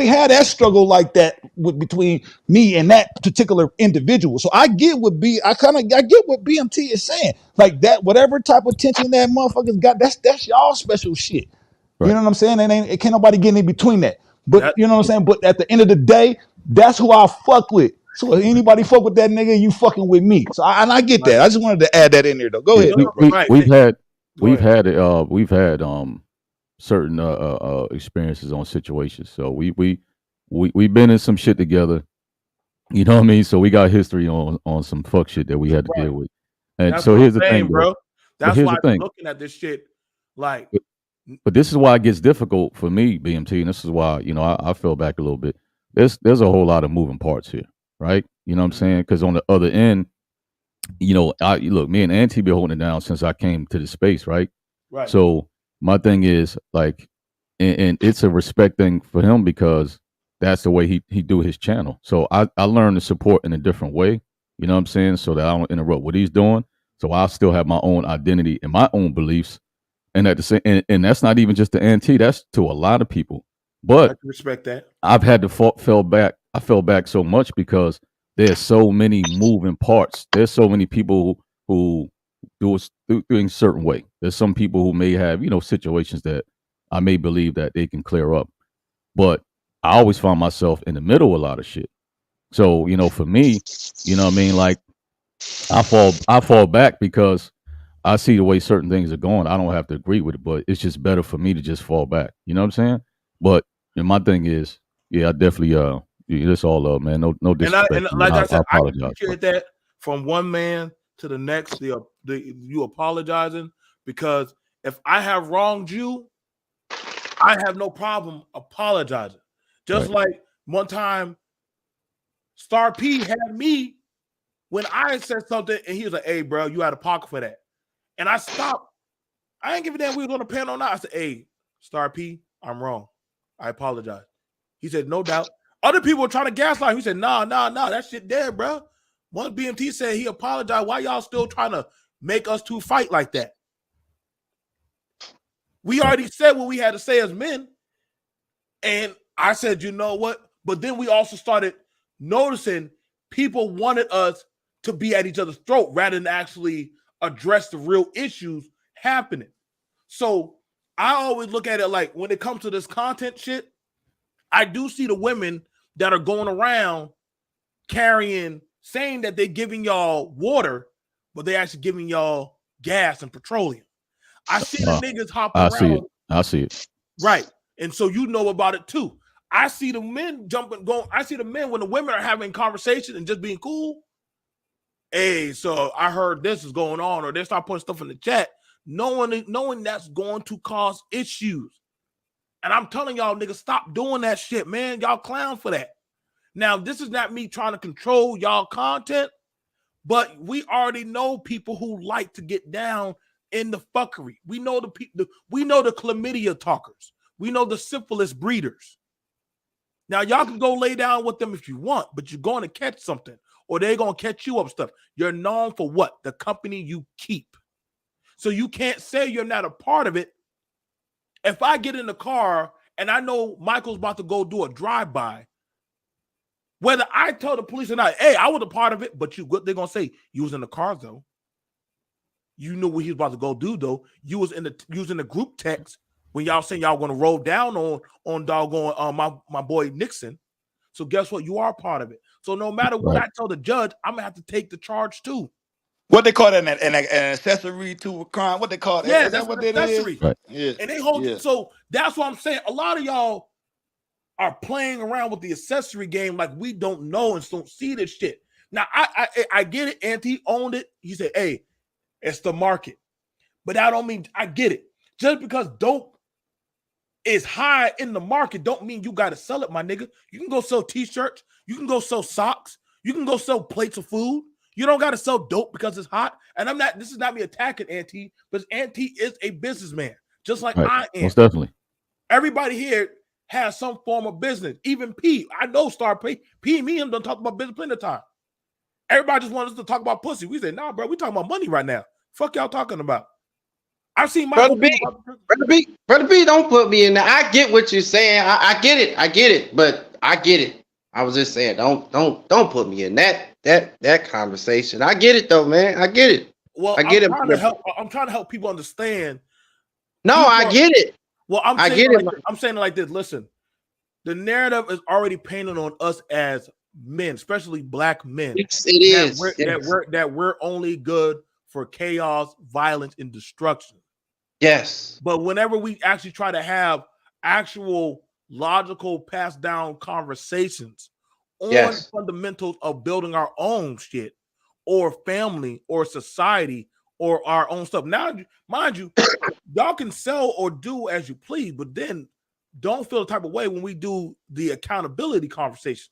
have that struggle like that between me and that particular individual. So I get what BMT is saying. Like that, whatever type of tension that motherfuckers got, that's y'all special shit. You know what I'm saying? It can't nobody get in between that. But you know what I'm saying? But at the end of the day, that's who I fuck with. So if anybody fuck with that nigga, you fucking with me. So I get that. I just wanted to add that in there though. Go ahead. We've had certain experiences on situations. So we've been in some shit together. You know what I mean? So we got history on some fuck shit that we had to deal with. And That's so what here's I'm the saying, thing, bro. That's here's why the I'm thing. looking at this shit like. But this is why it gets difficult for me, BMT, and this is why I fell back a little bit. There's a whole lot of moving parts here, right? You know what I'm saying? Because on the other end, look, me and Auntie been holding it down since I came to the space, right? Right. So my thing is like, and it's a respect thing for him because that's the way he do his channel. So I learned to support in a different way. You know what I'm saying? So that I don't interrupt what he's doing. So I still have my own identity and my own beliefs. And at the same, and that's not even just the NT. That's to a lot of people. But I can respect that. I've had to fell back. I fell back so much because there's so many moving parts. There's so many people who do things a certain way. There's some people who may have situations that I may believe that they can clear up, but I always find myself in the middle of a lot of shit. So for me, you know what I mean, like I fall back because I see the way certain things are going. I don't have to agree with it, but it's just better for me to just fall back. You know what I'm saying? But my thing is, yeah, I definitely it's all love, man. No disrespect. And like I said, I apologize. appreciate that from one man to the next. You apologizing because if I have wronged you, I have no problem apologizing. Just like one time, Star P had me when I said something, and he was like, "Hey, bro, you out of pocket for that." And I stopped. I ain't give a damn we was on the panel or not. I said, "Hey, Star P, I'm wrong. I apologize." He said, "No doubt." Other people were trying to gaslight him. He said, nah, that shit dead, bro. Once BMT said he apologized, why y'all still trying to make us two fight like that? We already said what we had to say as men. And I said, you know what? But then we also started noticing people wanted us to be at each other's throat rather than actually address the real issues happening. So I always look at it like when it comes to this content shit, I do see the women that are going around saying that they're giving y'all water, but they're actually giving y'all gas and petroleum. I see the niggas hopping around. I see it. Right. And so you know about it too. I see the men going. I see the men when the women are having conversations and just being cool. Hey, so I heard this is going on, or they start putting stuff in the chat, knowing that's going to cause issues. And I'm telling y'all, niggas, stop doing that shit, man. Y'all clown for that. Now, this is not me trying to control y'all content, but we already know people who like to get down in the fuckery. We know the people. We know the chlamydia talkers. We know the syphilis breeders. Now, y'all can go lay down with them if you want, but you're going to catch something, or they're going to catch you up stuff. You're known for what? The company you keep. So you can't say you're not a part of it. If I get in the car and I know Michael's about to go do a drive-by, whether I tell the police or not, hey, I was a part of it, but what they're going to say, you was in the car, though. You knew what he was about to go do, though. You was in the group text when y'all saying y'all going to roll down on doggone my boy Nixon. So guess what? You are part of it. So no matter what I tell the judge, I'm going to have to take the charge, too. What they call that, an accessory to a crime? What they call it? Yeah, is that what it accessory. is? Right. Yeah. And they hold so that's what I'm saying. A lot of y'all are playing around with the accessory game like we don't know and don't see this shit. Now, I get it. Auntie owned it. He said, hey, it's the market. But I don't mean, I get it. Just because dope is high in the market don't mean you got to sell it, my nigga. You can go sell t-shirts. You can go sell socks. You can go sell plates of food. You don't got to sell dope because it's hot. And this is not me attacking Auntie, but Auntie is a businessman, just like I am. Most definitely. Everybody here has some form of business. Even P. I know Star P. P and me and him don't talk about business plenty of time. Everybody just wants us to talk about pussy. We say, nah, bro, we talking about money right now. Fuck y'all talking about. I've seen my Brother B, don't put me in there. I get what you're saying. I get it. But I get it. I was just saying, don't put me in that conversation. I get it though, man. I get it. Well, I get it. I'm trying to help people understand. No, I get it. Well, I'm saying it like this. Listen, the narrative is already painted on us as men, especially black men. Yes, it is. That we're only good for chaos, violence, and destruction. Yes. But whenever we actually try to have actual logical passed down conversations on fundamentals of building our own shit or family or society or our own stuff. Now, mind you, y'all can sell or do as you please, but then don't feel the type of way when we do the accountability conversation.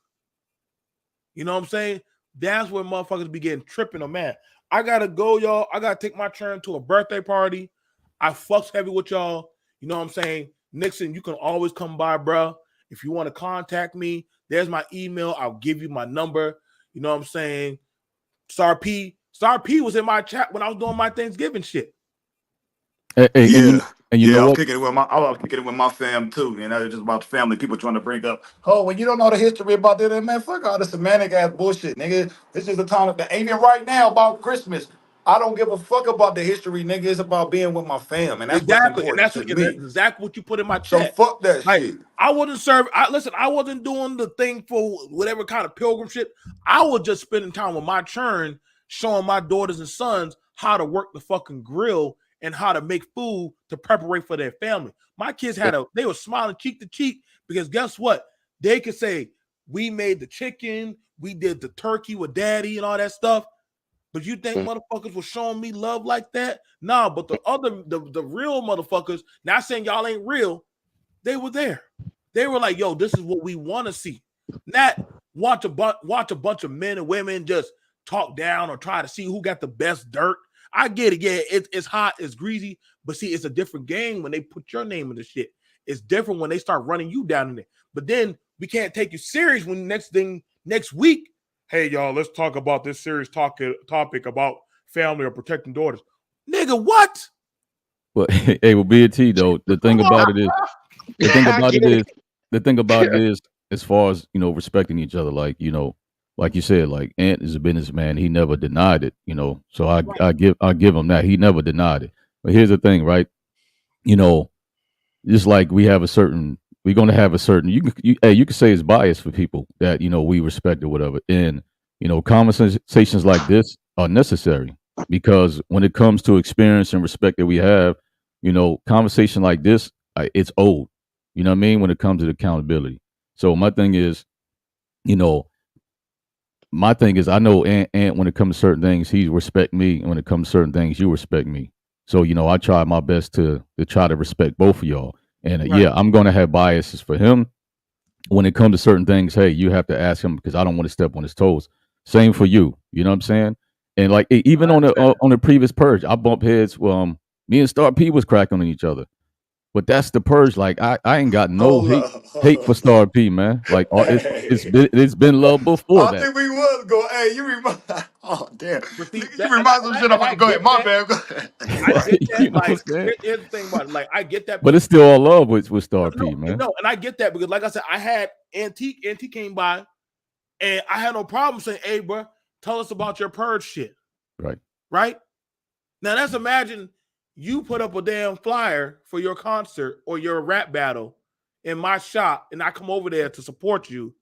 You know what I'm saying? That's where motherfuckers be getting tripping or mad. I gotta go, y'all. I gotta take my turn to a birthday party. I fucks heavy with y'all. You know what I'm saying? Nixon, you can always come by, bro. If you want to contact me, there's my email. I'll give you my number. You know what I'm saying? Star P was in my chat when I was doing my Thanksgiving shit. And you know what? I was kicking it with my fam too. And that's just about the family. People trying to bring up, oh, well, you don't know the history about that, man. Fuck all this semantic ass bullshit, nigga. This is the time of even right now about Christmas. I don't give a fuck about the history, nigga. It's about being with my fam, and that's exactly, what's important and that's exactly what you put in my chat. So fuck that shit. I wasn't serving. I wasn't doing the thing for whatever kind of pilgrimship. I was just spending time with my churn, showing my daughters and sons how to work the fucking grill and how to make food to prepare for their family. My kids they were smiling cheek to cheek because guess what? They could say, we made the chicken, we did the turkey with daddy and all that stuff. But you think motherfuckers were showing me love like that? Nah, but the real motherfuckers, not saying y'all ain't real, they were there. They were like, yo, this is what we want to see. Not watch a bunch of men and women just talk down or try to see who got the best dirt. I get it. Yeah, it's hot, it's greasy, but see, it's a different game when they put your name in the shit. It's different when they start running you down in there. But then we can't take you serious when next week, hey, y'all, let's talk about this serious topic about family or protecting daughters. Nigga, what? Well, hey, well, BT though, the thing about it is, as far as, you know, respecting each other, like, you know, like you said, like Ant is a businessman. He never denied it, you know. So I give him that. He never denied it. But here's the thing, right? You know, just like we're going to have a certain, you can say it's bias for people that, you know, we respect or whatever. And, you know, conversations like this are necessary because when it comes to experience and respect that we have, you know, conversation like this, it's old. You know what I mean? When it comes to accountability. So my thing is, you know, I know Ant when it comes to certain things, he respect me. And when it comes to certain things, you respect me. So, you know, I try my best to try to respect both of y'all. And yeah, I'm going to have biases for him. when it comes to certain things, hey, you have to ask him because I don't want to step on his toes. Same for you. You know what I'm saying? And like even on the previous purge, I bumped heads. Me and Star P was cracking on each other. But that's the purge. Like I ain't got no hate for Star P, man. Like it's been love before I that. think we was going. Hey, you remind. Oh damn, But see, you remind some shit. I'm about to go ahead. My bad. Go ahead. I get that. You know what I'm Like, saying? here's the thing about it. Like, I get that. But it's still all love with Star P, man. No, and I get that because, like I said, I had Antique came by, and I had no problem saying, "Hey, bro, tell us about your purge shit." Right. Now, let's imagine you put up a damn flyer for your concert or your rap battle in my shop, and I come over there to support you,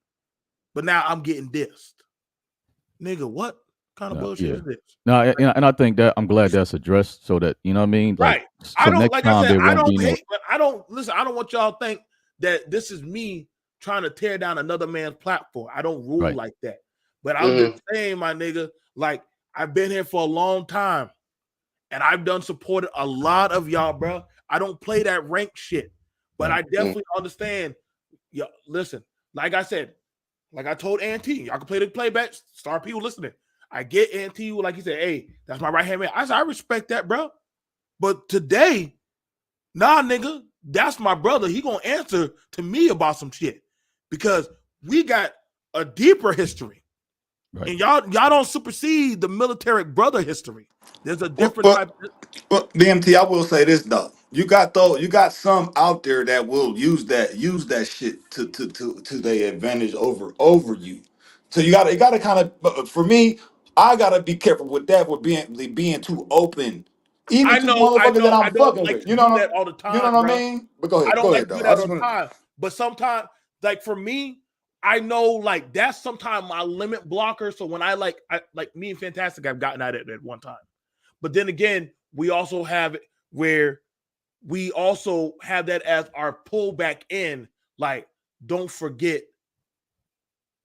but now I'm getting dissed. Nigga, what kind of bullshit is this? No, and I think that I'm glad that's addressed so that you know what I mean. Like, Right. so I don't next like time I said, there I won't don't be no. hate, but I don't listen. I don't want y'all to think that this is me trying to tear down another man's platform. I don't rule like that. But I'm just saying, my nigga, like I've been here for a long time and I've done supported a lot of y'all, bro. I don't play that rank shit, but I definitely understand. Yeah, listen, like I said, like I told Auntie, y'all can play the playback. Star people listening. I get Auntie, like he said, hey, that's my right hand man. I said, I respect that, bro. But today, nah, nigga, that's my brother. He gonna answer to me about some shit because we got a deeper history, and y'all don't supersede the military brother history. There's a different type. But BMT, I will say this though. You got some out there that will use that shit to their advantage over you. So you gotta kind of for me, I gotta be careful with that with being too open, even I to know, motherfuckers that I I'm don't fucking like with. to do that all the You know time, what I bro. mean? But go I ahead, don't like to though. do I that just all the want time. But sometimes, like for me, I know like that's sometimes my limit blocker. So when I like me and Fantastic, I've gotten at it at one time. But then again, we also have it where we also have that as our pullback in. Like, don't forget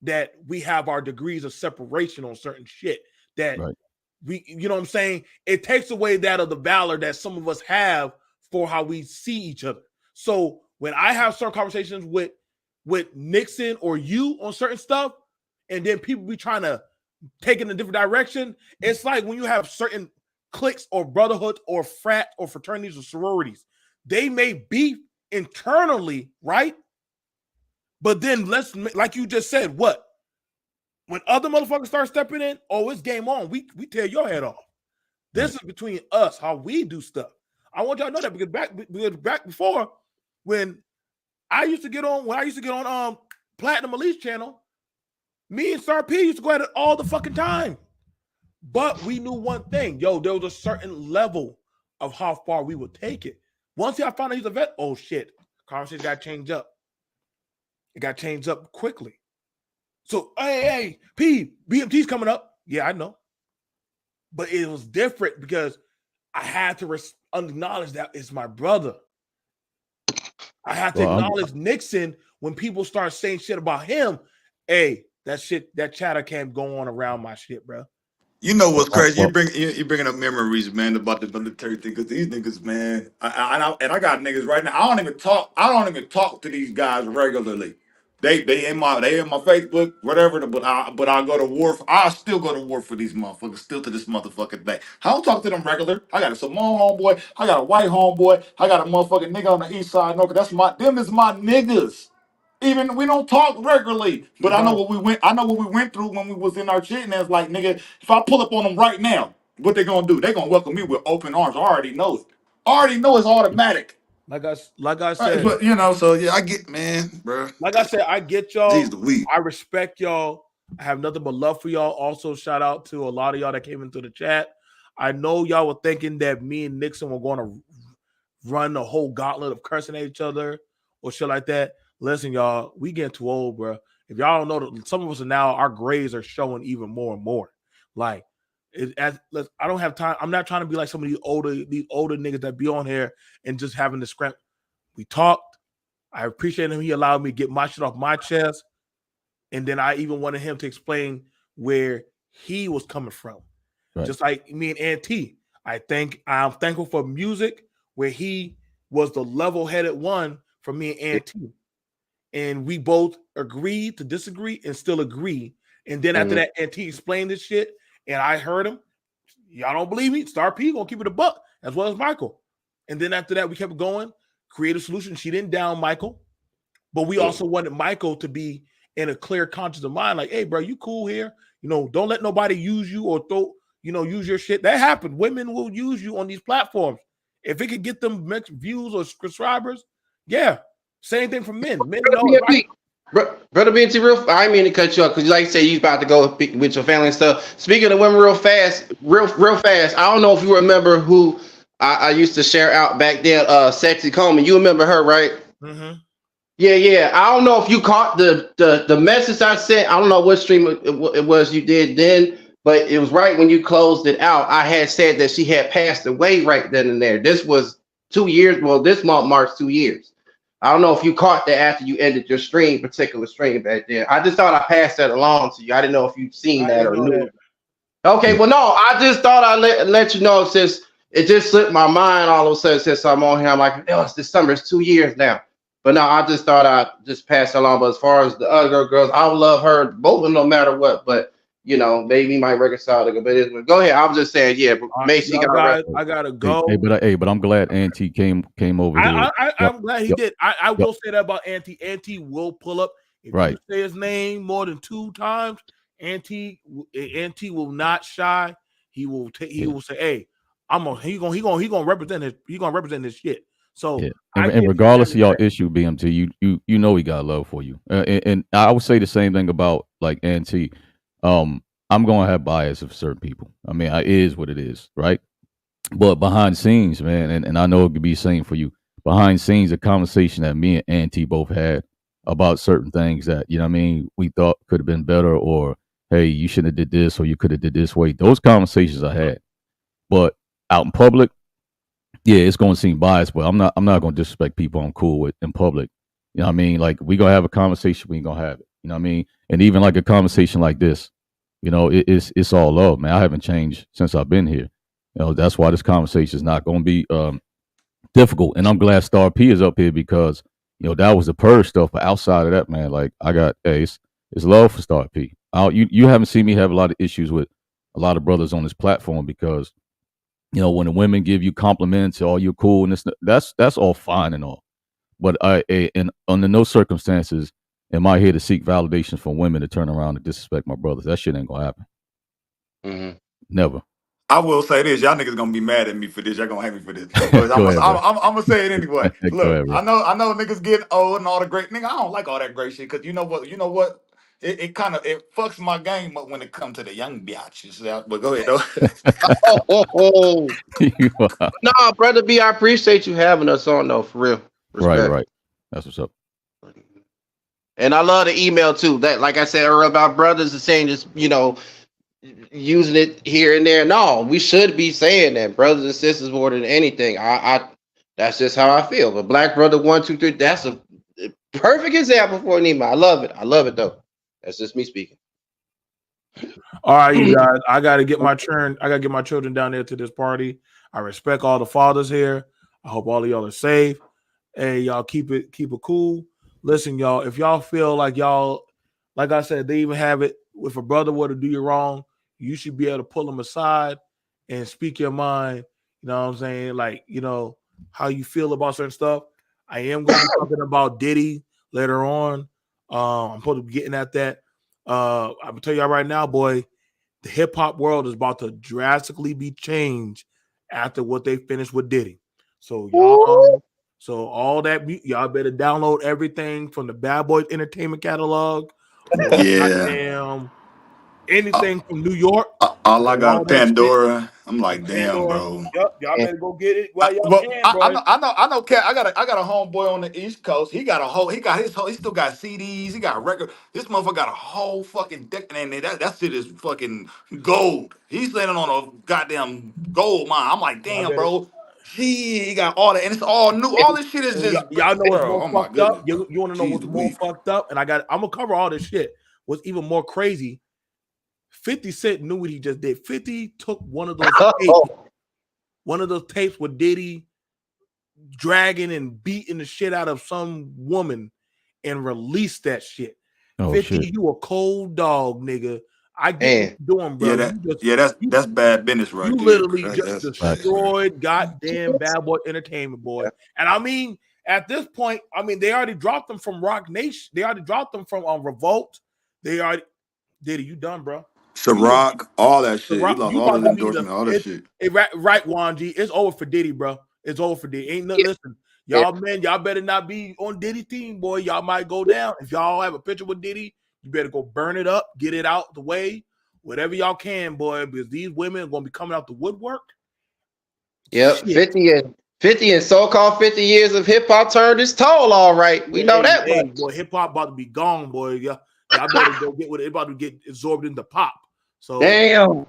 that we have our degrees of separation on certain shit that we, you know what I'm saying? It takes away that of the valor that some of us have for how we see each other. So when I have certain conversations with Nixon or you on certain stuff, and then people be trying to take it in a different direction, it's like when you have certain cliques or brotherhoods or frat or fraternities or sororities, they may beef internally, right? But then like you just said, what? When other motherfuckers start stepping in, oh, it's game on. We tear your head off. This is between us, how we do stuff. I want y'all to know that because back before, when I used to get on Platinum Elite channel, me and Star P used to go at it all the fucking time. But we knew one thing, there was a certain level of how far we would take it. Once I found out he's a vet, oh shit, conversation got changed up. It got changed up quickly. So, hey, P, BMT's coming up. Yeah, I know. But it was different because I had to acknowledge that it's my brother. I had to acknowledge Nixon when people start saying shit about him. Hey, that chatter can't go on around my shit, bro. You know what's crazy? You're bringing up memories, man, about the military thing. Because these niggas, man, I got niggas right now. I don't even talk to these guys regularly. They in my Facebook, whatever. But I go to war. I still go to war for these motherfuckers. Still to this motherfucking day. I don't talk to them regular. I got a Samoan homeboy. I got a white homeboy. I got a motherfucking nigga on the east side. No, them is my niggas. Even we don't talk regularly, but I know what we went. I know what we went through when we was in our shit, and it's like, nigga, if I pull up on them right now, what they gonna do? They gonna welcome me with open arms. I already know it. I already know it's automatic. Like I said, but so yeah, I get, man, bro. Like I said, I get y'all. Jeez, the weed. I respect y'all. I have nothing but love for y'all. Also, shout out to a lot of y'all that came into the chat. I know y'all were thinking that me and Nixon were going to run the whole gauntlet of cursing at each other or shit like that. Listen, y'all, we getting too old, bro. If y'all don't know, some of us are now, our grades are showing even more and more. Like, I don't have time. I'm not trying to be like some of these older niggas that be on here and just having the scrap. We talked. I appreciate him. He allowed me to get my shit off my chest. And then I even wanted him to explain where he was coming from. Right. Just like me and Auntie. I'm thankful for music where he was the level-headed one for me and Auntie. and we both agreed to disagree and still agree. And then after that, Auntie explained this shit, and I heard him. Y'all don't believe me? Star P gonna keep it a buck, as well as Michael. And then after that, we kept going, create a solution. She didn't down Michael, but we also wanted Michael to be in a clear conscience of mind, like, hey, bro, you cool here? Don't let nobody use you or use your shit. That happened. Women will use you on these platforms. If it could get them views or subscribers, yeah. Same thing for men. Men know. Brother BNT, I didn't mean to cut you off because, like you say, you about to go with your family and stuff. Speaking of women, real fast. I don't know if you remember who I used to share out back then. Sexy Coleman. You remember her, right? Mm-hmm. Yeah. I don't know if you caught the message I sent. I don't know what stream it was you did then, but it was right when you closed it out. I had said that she had passed away right then and there. This was 2 years. Well, this month marks 2 years. I don't know if you caught that after you ended your particular stream back then. I just thought I passed that along to you. I didn't know if you'd seen that or knew. Okay, well, no, I just thought I'd let you know since it just slipped my mind all of a sudden since I'm on here. I'm like, it's December. It's 2 years now. But no, I just thought I'd just pass it along. But as far as the other girls, I would love her both of them no matter what. But, maybe might reconcile it. But go ahead. I was just saying, yeah, but Macy I gotta go. But I'm glad Auntie came over here. I'm glad he did. I will say that about Auntie. Auntie will pull up. If you say his name more than 2 times, Auntie will not shy. He will say, "Hey, he gonna represent his shit." So and regardless of y'all issue, BMT, you know he got love for you. And I would say the same thing about like Auntie. I'm gonna have bias of certain people. I mean, it is what it is, right? But behind scenes, man, and I know it could be the same for you. Behind scenes, a conversation that me and Auntie both had about certain things that, we thought could have been better, or hey, you shouldn't have did this, or you could have did this way. Those conversations I had. But out in public, yeah, it's gonna seem biased, but I'm not gonna disrespect people I'm cool with in public. You know what I mean? Like, we gonna have a conversation, we ain't gonna have it. You know what I mean? And even like a conversation like this, it's all love, man. I haven't changed since I've been here. That's why this conversation is not gonna be difficult. And I'm glad Star P is up here because that was the purge stuff. But outside of that, man, like it's love for Star P. You haven't seen me have a lot of issues with a lot of brothers on this platform because when the women give you compliments, oh, you're cool, and that's all fine and all. But under no circumstances am I here to seek validation from women to turn around and disrespect my brothers. That shit ain't gonna happen. Mm-hmm. Never. I will say this: y'all niggas gonna be mad at me for this. Y'all gonna hate me for this. But I'm gonna say it anyway. Look, I know niggas getting old and all the great nigga. I don't like all that great shit because you know what? It kind of fucks my game up when it comes to the young biatches. But go ahead though. No, brother B, I appreciate you having us on though, for real. Respect. Right. That's what's up. And I love the email too. That, like I said earlier about brothers and saying just using it here and there. No, we should be saying that brothers and sisters more than anything. I that's just how I feel. But Black Brother 1, 2, 3, that's a perfect example for Nima. I love it though. That's just me speaking. All right, you guys. I gotta get my turn. I gotta get my children down there to this party. I respect all the fathers here. I hope all of y'all are safe. Hey, y'all keep it cool. Listen, y'all, if y'all feel like like I said, they even have it, if a brother were to do you wrong, you should be able to pull them aside and speak your mind. You know what I'm saying? Like, how you feel about certain stuff. I am going to be talking about Diddy later on. I'm supposed to be getting at that. I'm going to tell y'all right now, boy, the hip hop world is about to drastically be changed after what they finished with Diddy. So all that, y'all better download everything from the Bad Boys Entertainment catalog. Yeah. Anything from New York. All I got Pandora. I'm like, damn, bro. Yep, y'all better go get it while y'all can, bro. I know. Cat. I got a homeboy on the East Coast. He still got CDs. He got a record. This motherfucker got a whole fucking deck, and that shit is fucking gold. He's landing on a goddamn gold mine. I'm like, damn, bro. He got all that, and it's all new. All this shit is just. Y'all know what's more fucked up. You want to know what's more fucked up? And I'm gonna cover all this shit. What's even more crazy? 50 Cent knew what he just did. 50 took one of those tapes with Diddy dragging and beating the shit out of some woman and release that shit. Oh 50, shit. you a cold dog, nigga. I get what you're doing, bro. That's bad business right you there. literally just That's destroyed goddamn Bad Boy Entertainment, boy. And I mean, at this point, I mean, they already dropped them from Rock Nation. They already dropped them from Revolt. They already Diddy, you done, bro. Ciroc, all that shit. He Ciroc, lost you all about his to be endorsement, all that shit. right, Wanji. It's over for Diddy, bro. It's over for Diddy. Ain't no listen. Y'all, man, y'all better not be on Diddy team, boy. Y'all might go down. If y'all have a picture with Diddy, you better go burn it up, get it out the way, whatever y'all can, boy, because these women are gonna be coming out the woodwork. Yep, 50 and so-called 50 years of hip hop turned its toll. All right, we know that much. Boy, hip hop about to be gone, boy. Y'all better go get with it. It's about to get absorbed into pop. So damn,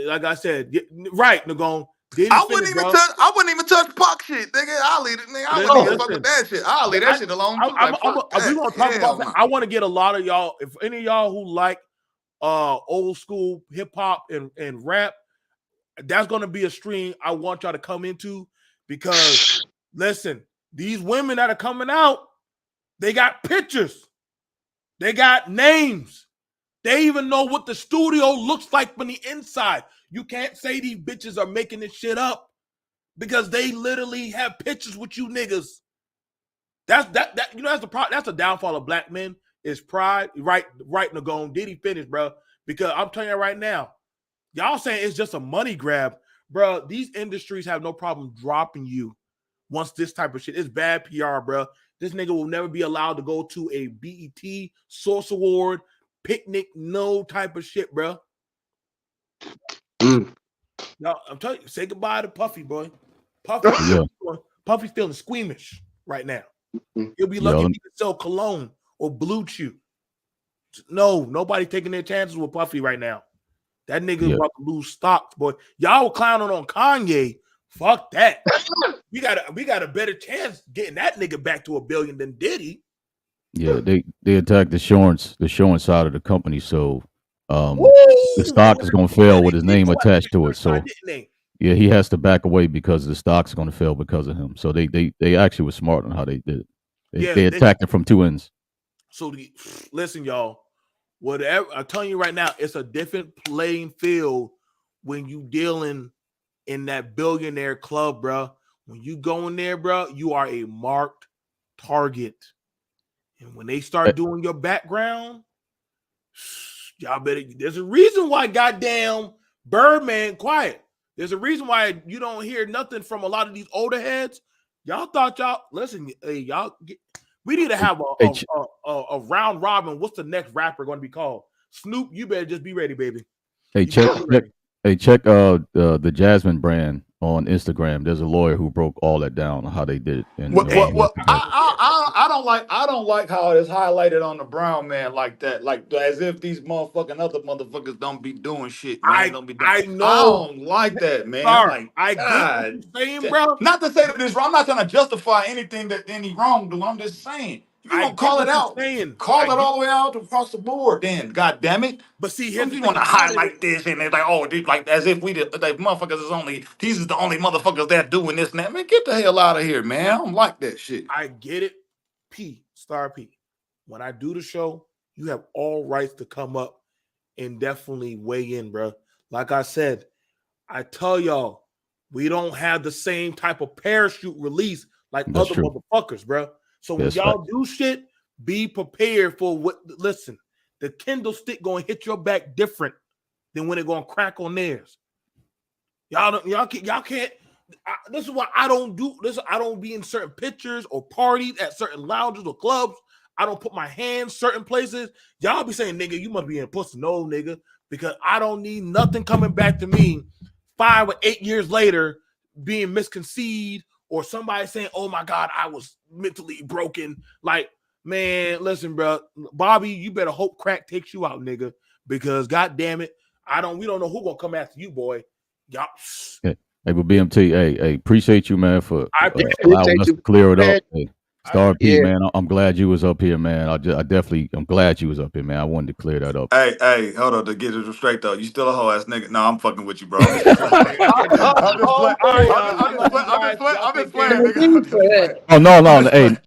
like I said, right, Nagon. I wouldn't even touch Pac shit, nigga. I'll leave it, nigga. I wouldn't fuck with that shit. I'll leave that shit alone. We gonna talk about that. I want to get a lot of y'all. If any of y'all who like old school hip hop and rap, that's gonna be a stream I want y'all to come into because listen, these women that are coming out, they got pictures, they got names. They even know what the studio looks like from the inside. You can't say these bitches are making this shit up because they literally have pictures with you niggas. That's the problem. That's the downfall of black men is pride. Right, Nagon. Diddy finished, bro. Because I'm telling you right now, y'all saying it's just a money grab, bro. These industries have no problem dropping you once this type of shit. It's bad PR, bro. This nigga will never be allowed to go to a BET Source Award picnic, no type of shit, bro. No, I'm telling you, say goodbye to Puffy, boy. Puffy's feeling squeamish right now. He'll be lucky if he can sell cologne or Blue Chew. No, nobody taking their chances with Puffy right now. That nigga about to lose stocks, boy. Y'all were clowning on Kanye. Fuck that. we got a better chance getting that nigga back to $1 billion than Diddy. Yeah, they attacked the showing side of the company, so the stock is going to fail with his name attached to it. So yeah, he has to back away because the stock's going to fail because of him. So they actually were smart on how they did it. They attacked it from two ends. So listen, y'all. Whatever I'm telling you right now, it's a different playing field when you dealing in that billionaire club, bro. When you go in there, bro, you are a marked target. And when they start doing your background, y'all better. There's a reason why goddamn Birdman quiet. There's a reason why you don't hear nothing from a lot of these older heads. Y'all thought listen, hey, y'all we need to have a round robin. What's the next rapper going to be called? Snoop, you better just be ready, baby. Check the Jasmine brand on Instagram. There's a lawyer who broke all that down how they did it. And, I don't like how it's highlighted on the brown man like that, like as if these other motherfuckers don't be doing shit, man. I know. I don't like that, man. Sorry, I get what you're saying, bro. Not to say that it's wrong. I'm not trying to justify anything that any wrongdoing. I'm just saying. If you gonna call it out, call it all the way out across the board. Then, God damn it! But see, here's you want to highlight this, and they're like, oh, like as if motherfuckers is only these is the only motherfuckers that doing this and that. Man, get the hell out of here, man. I don't like that shit. I get it, Star P. When I do the show, you have all rights to come up and definitely weigh in, bro. Like I said, I tell y'all, we don't have the same type of parachute release like other motherfuckers, bro. So when y'all do shit, be prepared for what. Listen, the Kindle stick gonna hit your back different than when it gonna crack on theirs. Y'all can't. This is why I don't do this. I don't be in certain pictures or parties at certain lounges or clubs. I don't put my hands certain places. Y'all be saying, nigga, you must be in a pussy. No, nigga, because I don't need nothing coming back to me 5 or 8 years later being misconceived. Or somebody saying, "Oh my God, I was mentally broken." Like, man, listen, bro, Bobby, you better hope crack takes you out, nigga, because God damn it, we don't know who gonna come after you, boy. Y'all. Hey, but BMT, hey, appreciate you, man, for allowing us to clear it up. Hey, Star P, man, I'm glad you was up here, man. I'm glad you was up here, man. I wanted to clear that up. Hey, hold on, to get it straight though. You still a hoe ass nigga? No, I'm fucking with you, bro. I'm just playing, nigga. I'm just playing, nigga. Oh no, hey.